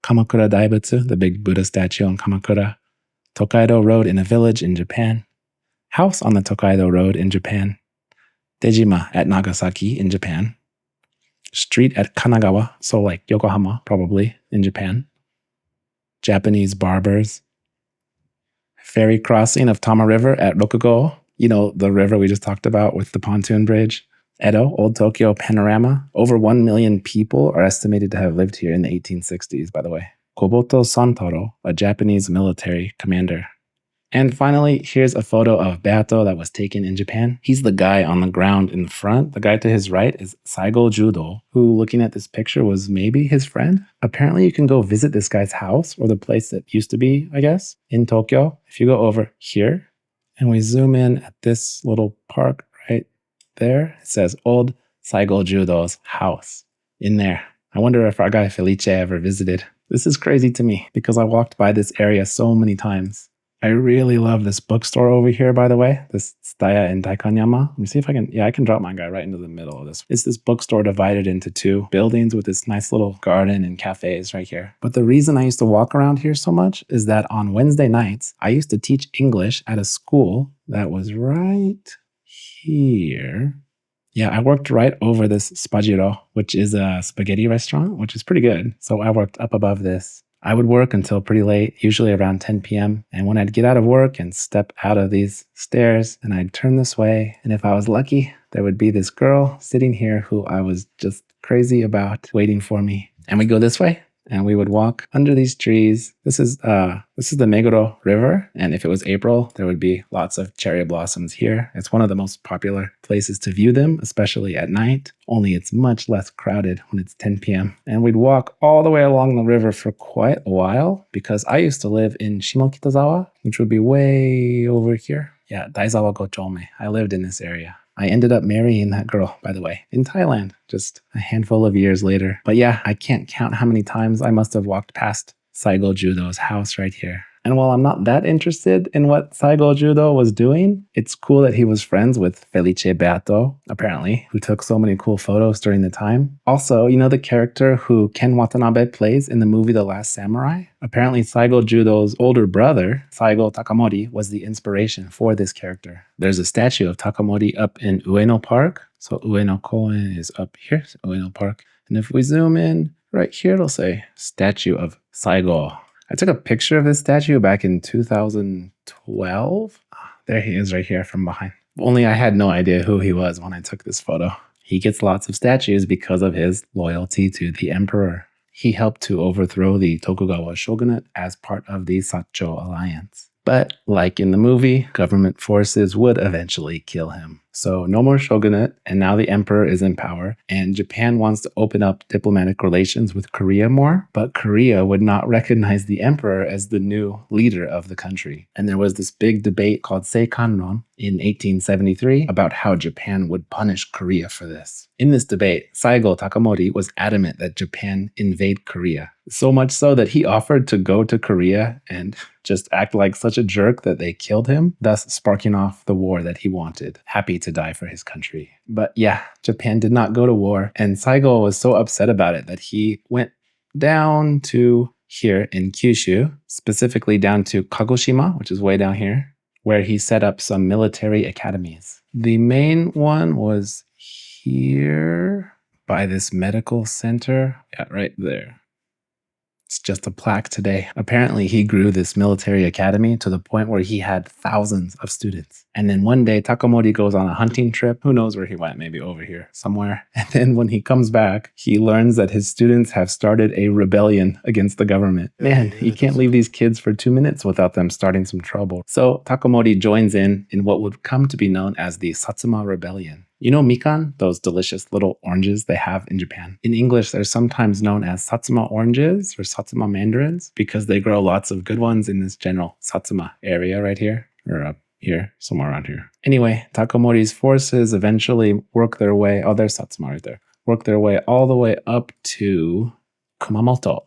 Kamakura Daibutsu, the big Buddha statue in Kamakura, Tokaido Road in a village in Japan, house on the Tokaido Road in Japan, Dejima at Nagasaki in Japan, street at Kanagawa, so like Yokohama probably in Japan, Japanese barbers, ferry crossing of Tama River at Rokugo, you know, the river we just talked about with the pontoon bridge, Edo, Old Tokyo panorama. Over 1 million people are estimated to have lived here in the 1860s, by the way. Koboto Santoro, a Japanese military commander. And finally, here's a photo of Beato that was taken in Japan. He's the guy on the ground in front. The guy to his right is Saigo Judo, who, looking at this picture, was maybe his friend. Apparently, you can go visit this guy's house, or the place that used to be, I guess, in Tokyo. If you go over here, and we zoom in at this little park right there, it says Old Saigo Judo's house in there. I wonder if our guy Felice ever visited. This is crazy to me because I walked by this area so many times. I really love this bookstore over here, by the way, this Tsutaya in Daikanyama. Let me see if I can drop my guy right into the middle of this. It's this bookstore divided into two buildings with this nice little garden and cafes right here. But the reason I used to walk around here so much is that on Wednesday nights, I used to teach English at a school that was right here. Yeah, I worked right over this Spagiro, which is a spaghetti restaurant, which is pretty good. So I worked up above this. I would work until pretty late, usually around 10 p.m. And when I'd get out of work and step out of these stairs, and I'd turn this way, and if I was lucky, there would be this girl sitting here who I was just crazy about waiting for me. And we'd go this way, and we would walk under these trees. This is the Meguro River, and if it was April, there would be lots of cherry blossoms here. It's one of the most popular places to view them, especially at night, only it's much less crowded when it's 10 p.m. And we'd walk all the way along the river for quite a while, because I used to live in Shimokitazawa, which would be way over here. Yeah, Daizawa Gochome. I lived in this area. I ended up marrying that girl, by the way, in Thailand, just a handful of years later. But yeah, I can't count how many times I must have walked past Saigo Judo's house right here. And while I'm not that interested in what Saigo Judo was doing, it's cool that he was friends with Felice Beato, apparently, who took so many cool photos during the time. Also, you know the character who Ken Watanabe plays in the movie The Last Samurai? Apparently, Saigo Judo's older brother, Saigo Takamori, was the inspiration for this character. There's a statue of Takamori up in Ueno Park. So Ueno Koen is up here, so Ueno Park. And if we zoom in, right here it'll say, Statue of Saigo. I took a picture of this statue back in 2012. There he is right here from behind. Only I had no idea who he was when I took this photo. He gets lots of statues because of his loyalty to the emperor. He helped to overthrow the Tokugawa shogunate as part of the Sacho alliance. But like in the movie, government forces would eventually kill him. So no more shogunate, and now the emperor is in power, and Japan wants to open up diplomatic relations with Korea more, but Korea would not recognize the emperor as the new leader of the country. And there was this big debate called Seikanron in 1873 about how Japan would punish Korea for this. In this debate, Saigo Takamori was adamant that Japan invade Korea, so much so that he offered to go to Korea and just act like such a jerk that they killed him, thus sparking off the war that he wanted, happy to die for his country. But yeah, Japan did not go to war, and Saigo was so upset about it that he went down to here in Kyushu, specifically down to Kagoshima, which is way down here, where he set up some military academies. The main one was here by this medical center. Yeah, right there. It's just a plaque today. Apparently, he grew this military academy to the point where he had thousands of students. And then one day, Takamori goes on a hunting trip. Who knows where he went? Maybe over here somewhere. And then when he comes back, he learns that his students have started a rebellion against the government. Man, you can't leave these kids for 2 minutes without them starting some trouble. So Takamori joins in what would come to be known as the Satsuma Rebellion. You know mikan, those delicious little oranges they have in Japan. In English, they're sometimes known as satsuma oranges or satsuma mandarins because they grow lots of good ones in this general satsuma area right here, or up here, somewhere around here. Anyway, Takamori's forces eventually work their way, oh, there's Satsuma right there, work their way all the way up to Kumamoto.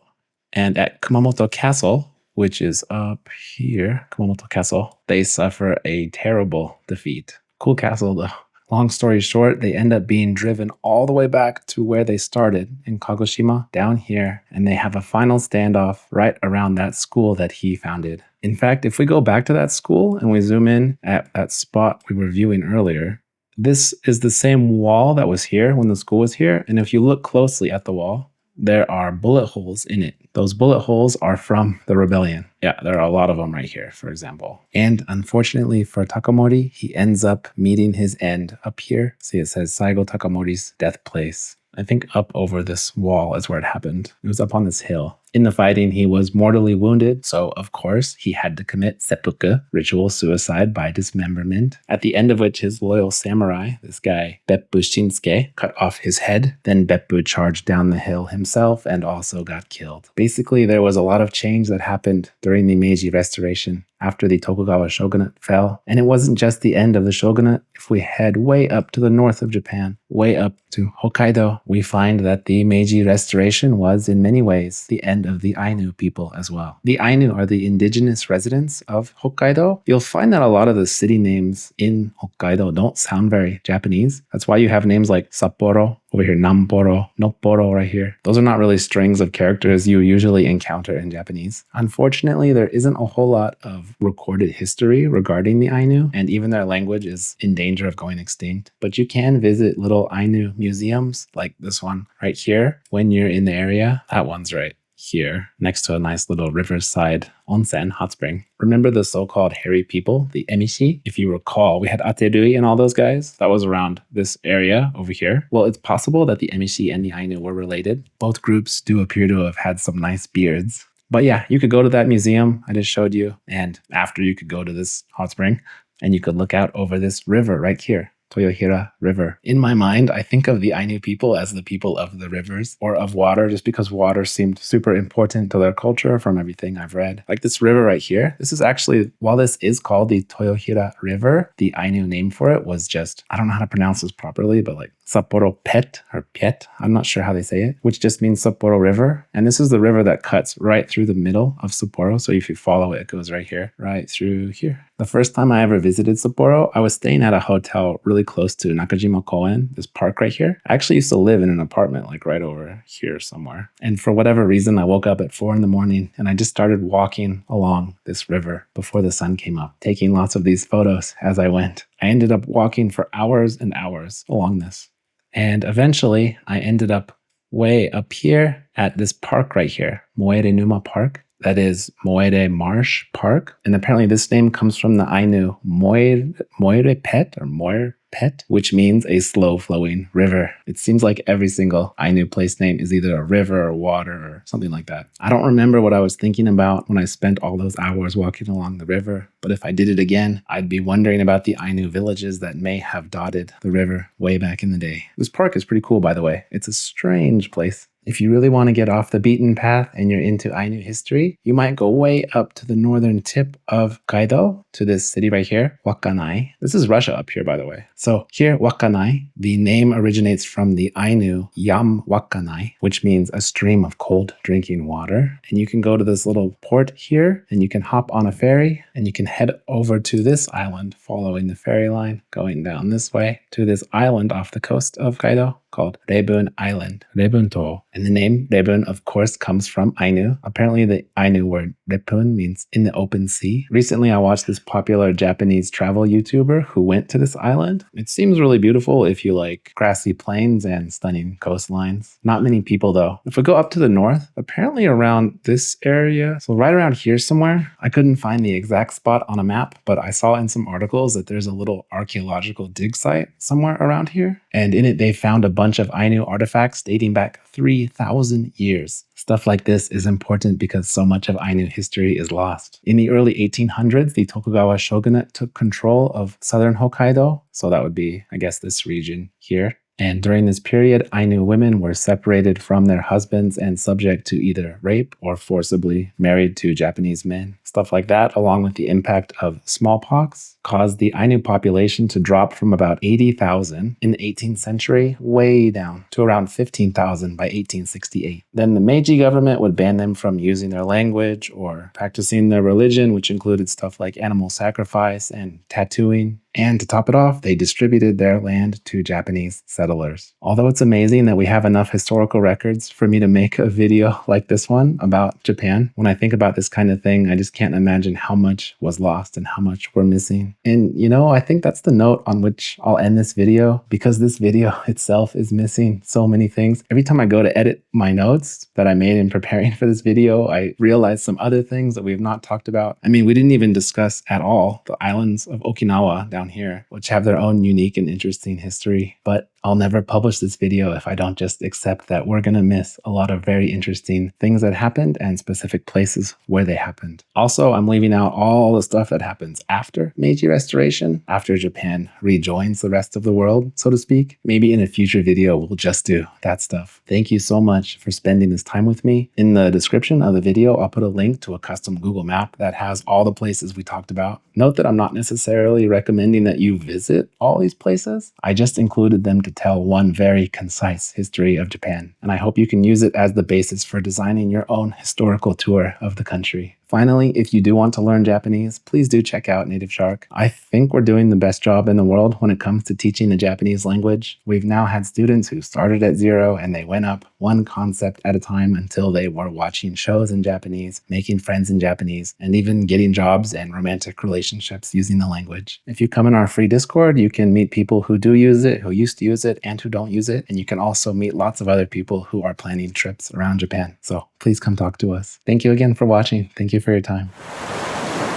And at Kumamoto Castle, which is up here, Kumamoto Castle, they suffer a terrible defeat. Cool castle though. Long story short, they end up being driven all the way back to where they started in Kagoshima, down here, and they have a final standoff right around that school that he founded. In fact, if we go back to that school and we zoom in at that spot we were viewing earlier, this is the same wall that was here when the school was here, and if you look closely at the wall, there are bullet holes in it. Those bullet holes are from the rebellion. Yeah, there are a lot of them right here, for example. And unfortunately for Takamori, he ends up meeting his end up here. See, it says Saigo Takamori's death place. I think up over this wall is where it happened. It was up on this hill. In the fighting, he was mortally wounded, so of course, he had to commit seppuku, ritual suicide by dismemberment, at the end of which his loyal samurai, this guy Beppu Shinsuke, cut off his head. Then Beppu charged down the hill himself and also got killed. Basically, there was a lot of change that happened during the Meiji Restoration after the Tokugawa shogunate fell. And it wasn't just the end of the shogunate. If we head way up to the north of Japan, way up to Hokkaido, we find that the Meiji Restoration was in many ways the end of the Ainu people as well. The Ainu are the indigenous residents of Hokkaido. You'll find that a lot of the city names in Hokkaido don't sound very Japanese. That's why you have names like Sapporo, over here, Namporo, Nopporo right here. Those are not really strings of characters you usually encounter in Japanese. Unfortunately, there isn't a whole lot of recorded history regarding the Ainu, and even their language is in danger of going extinct. But you can visit little Ainu museums like this one right here when you're in the area. That one's right here, next to a nice little riverside onsen, hot spring. Remember the so-called hairy people, the Emishi? If you recall, we had Aterui and all those guys. That was around this area over here. Well, it's possible that the Emishi and the Ainu were related. Both groups do appear to have had some nice beards. But yeah, you could go to that museum I just showed you, and after you could go to this hot spring, and you could look out over this river right here. Toyohira River. In my mind, I think of the Ainu people as the people of the rivers or of water, just because water seemed super important to their culture from everything I've read. Like this river right here, this is actually, while this is called the Toyohira River, the Ainu name for it was just, I don't know how to pronounce this properly, but like Sapporo Pet or Piet, I'm not sure how they say it, which just means Sapporo River. And this is the river that cuts right through the middle of Sapporo. So if you follow it, it goes right here, right through here. The first time I ever visited Sapporo, I was staying at a hotel really close to Nakajima Koen, this park right here. I actually used to live in an apartment like right over here somewhere. And for whatever reason, I woke up at 4 a.m. and I just started walking along this river before the sun came up, taking lots of these photos as I went. I ended up walking for hours and hours along this. And eventually, I ended up way up here at this park right here, Moere Numa Park. That is Moere Marsh Park. And apparently this name comes from the Ainu Moire Pet or Moire Pet, which means a slow-flowing river. It seems like every single Ainu place name is either a river or water or something like that. I don't remember what I was thinking about when I spent all those hours walking along the river, but if I did it again, I'd be wondering about the Ainu villages that may have dotted the river way back in the day. This park is pretty cool, by the way. It's a strange place. If you really want to get off the beaten path and you're into Ainu history, you might go way up to the northern tip of Kaido to this city right here, Wakanai. This is Russia up here, by the way. So here, Wakanai, the name originates from the Ainu Yam Wakanai, which means a stream of cold drinking water. And you can go to this little port here and you can hop on a ferry and you can head over to this island following the ferry line, going down this way to this island off the coast of Kaido called Rebun Island, Rebunto. And the name Rebun, of course, comes from Ainu. Apparently the Ainu word Repun means in the open sea. Recently, I watched this popular Japanese travel YouTuber who went to this island. It seems really beautiful if you like grassy plains and stunning coastlines. Not many people though. If we go up to the north, apparently around this area, so right around here somewhere, I couldn't find the exact spot on a map, but I saw in some articles that there's a little archaeological dig site somewhere around here. And in it, they found a bunch of Ainu artifacts dating back 3,000 years. Stuff like this is important because so much of Ainu history is lost. In the early 1800s, the Tokugawa shogunate took control of southern Hokkaido, so that would be, I guess, this region here. And during this period, Ainu women were separated from their husbands and subject to either rape or forcibly married to Japanese men. Stuff like that, along with the impact of smallpox, caused the Ainu population to drop from about 80,000 in the 18th century way down to around 15,000 by 1868. Then the Meiji government would ban them from using their language or practicing their religion, which included stuff like animal sacrifice and tattooing. And to top it off, they distributed their land to Japanese settlers. Although it's amazing that we have enough historical records for me to make a video like this one about Japan, when I think about this kind of thing, I just can't imagine how much was lost and how much we're missing. And I think that's the note on which I'll end this video, because this video itself is missing so many things. Every time I go to edit my notes that I made in preparing for this video, I realize some other things that we've not talked about. I mean, we didn't even discuss at all the islands of Okinawa down here, which have their own unique and interesting history. But I'll never publish this video if I don't just accept that we're going to miss a lot of very interesting things that happened and specific places where they happened. Also, I'm leaving out all the stuff that happens after Meiji Restoration, after Japan rejoins the rest of the world, so to speak. Maybe in a future video, we'll just do that stuff. Thank you so much for spending this time with me. In the description of the video, I'll put a link to a custom Google map that has all the places we talked about. Note that I'm not necessarily recommending that you visit all these places. I just included them to tell one very concise history of Japan, and I hope you can use it as the basis for designing your own historical tour of the country. Finally, if you do want to learn Japanese, please do check out Native Shark. I think we're doing the best job in the world when it comes to teaching the Japanese language. We've now had students who started at 0 and they went up one concept at a time until they were watching shows in Japanese, making friends in Japanese, and even getting jobs and romantic relationships using the language. If you come in our free Discord, you can meet people who do use it, who used to use it, and who don't use it. And you can also meet lots of other people who are planning trips around Japan. So please come talk to us. Thank you again for watching. Thank you for your time.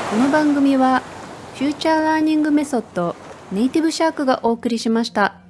この番組はフューチャーラーニングメソッドネイティブシャークがお送りしました。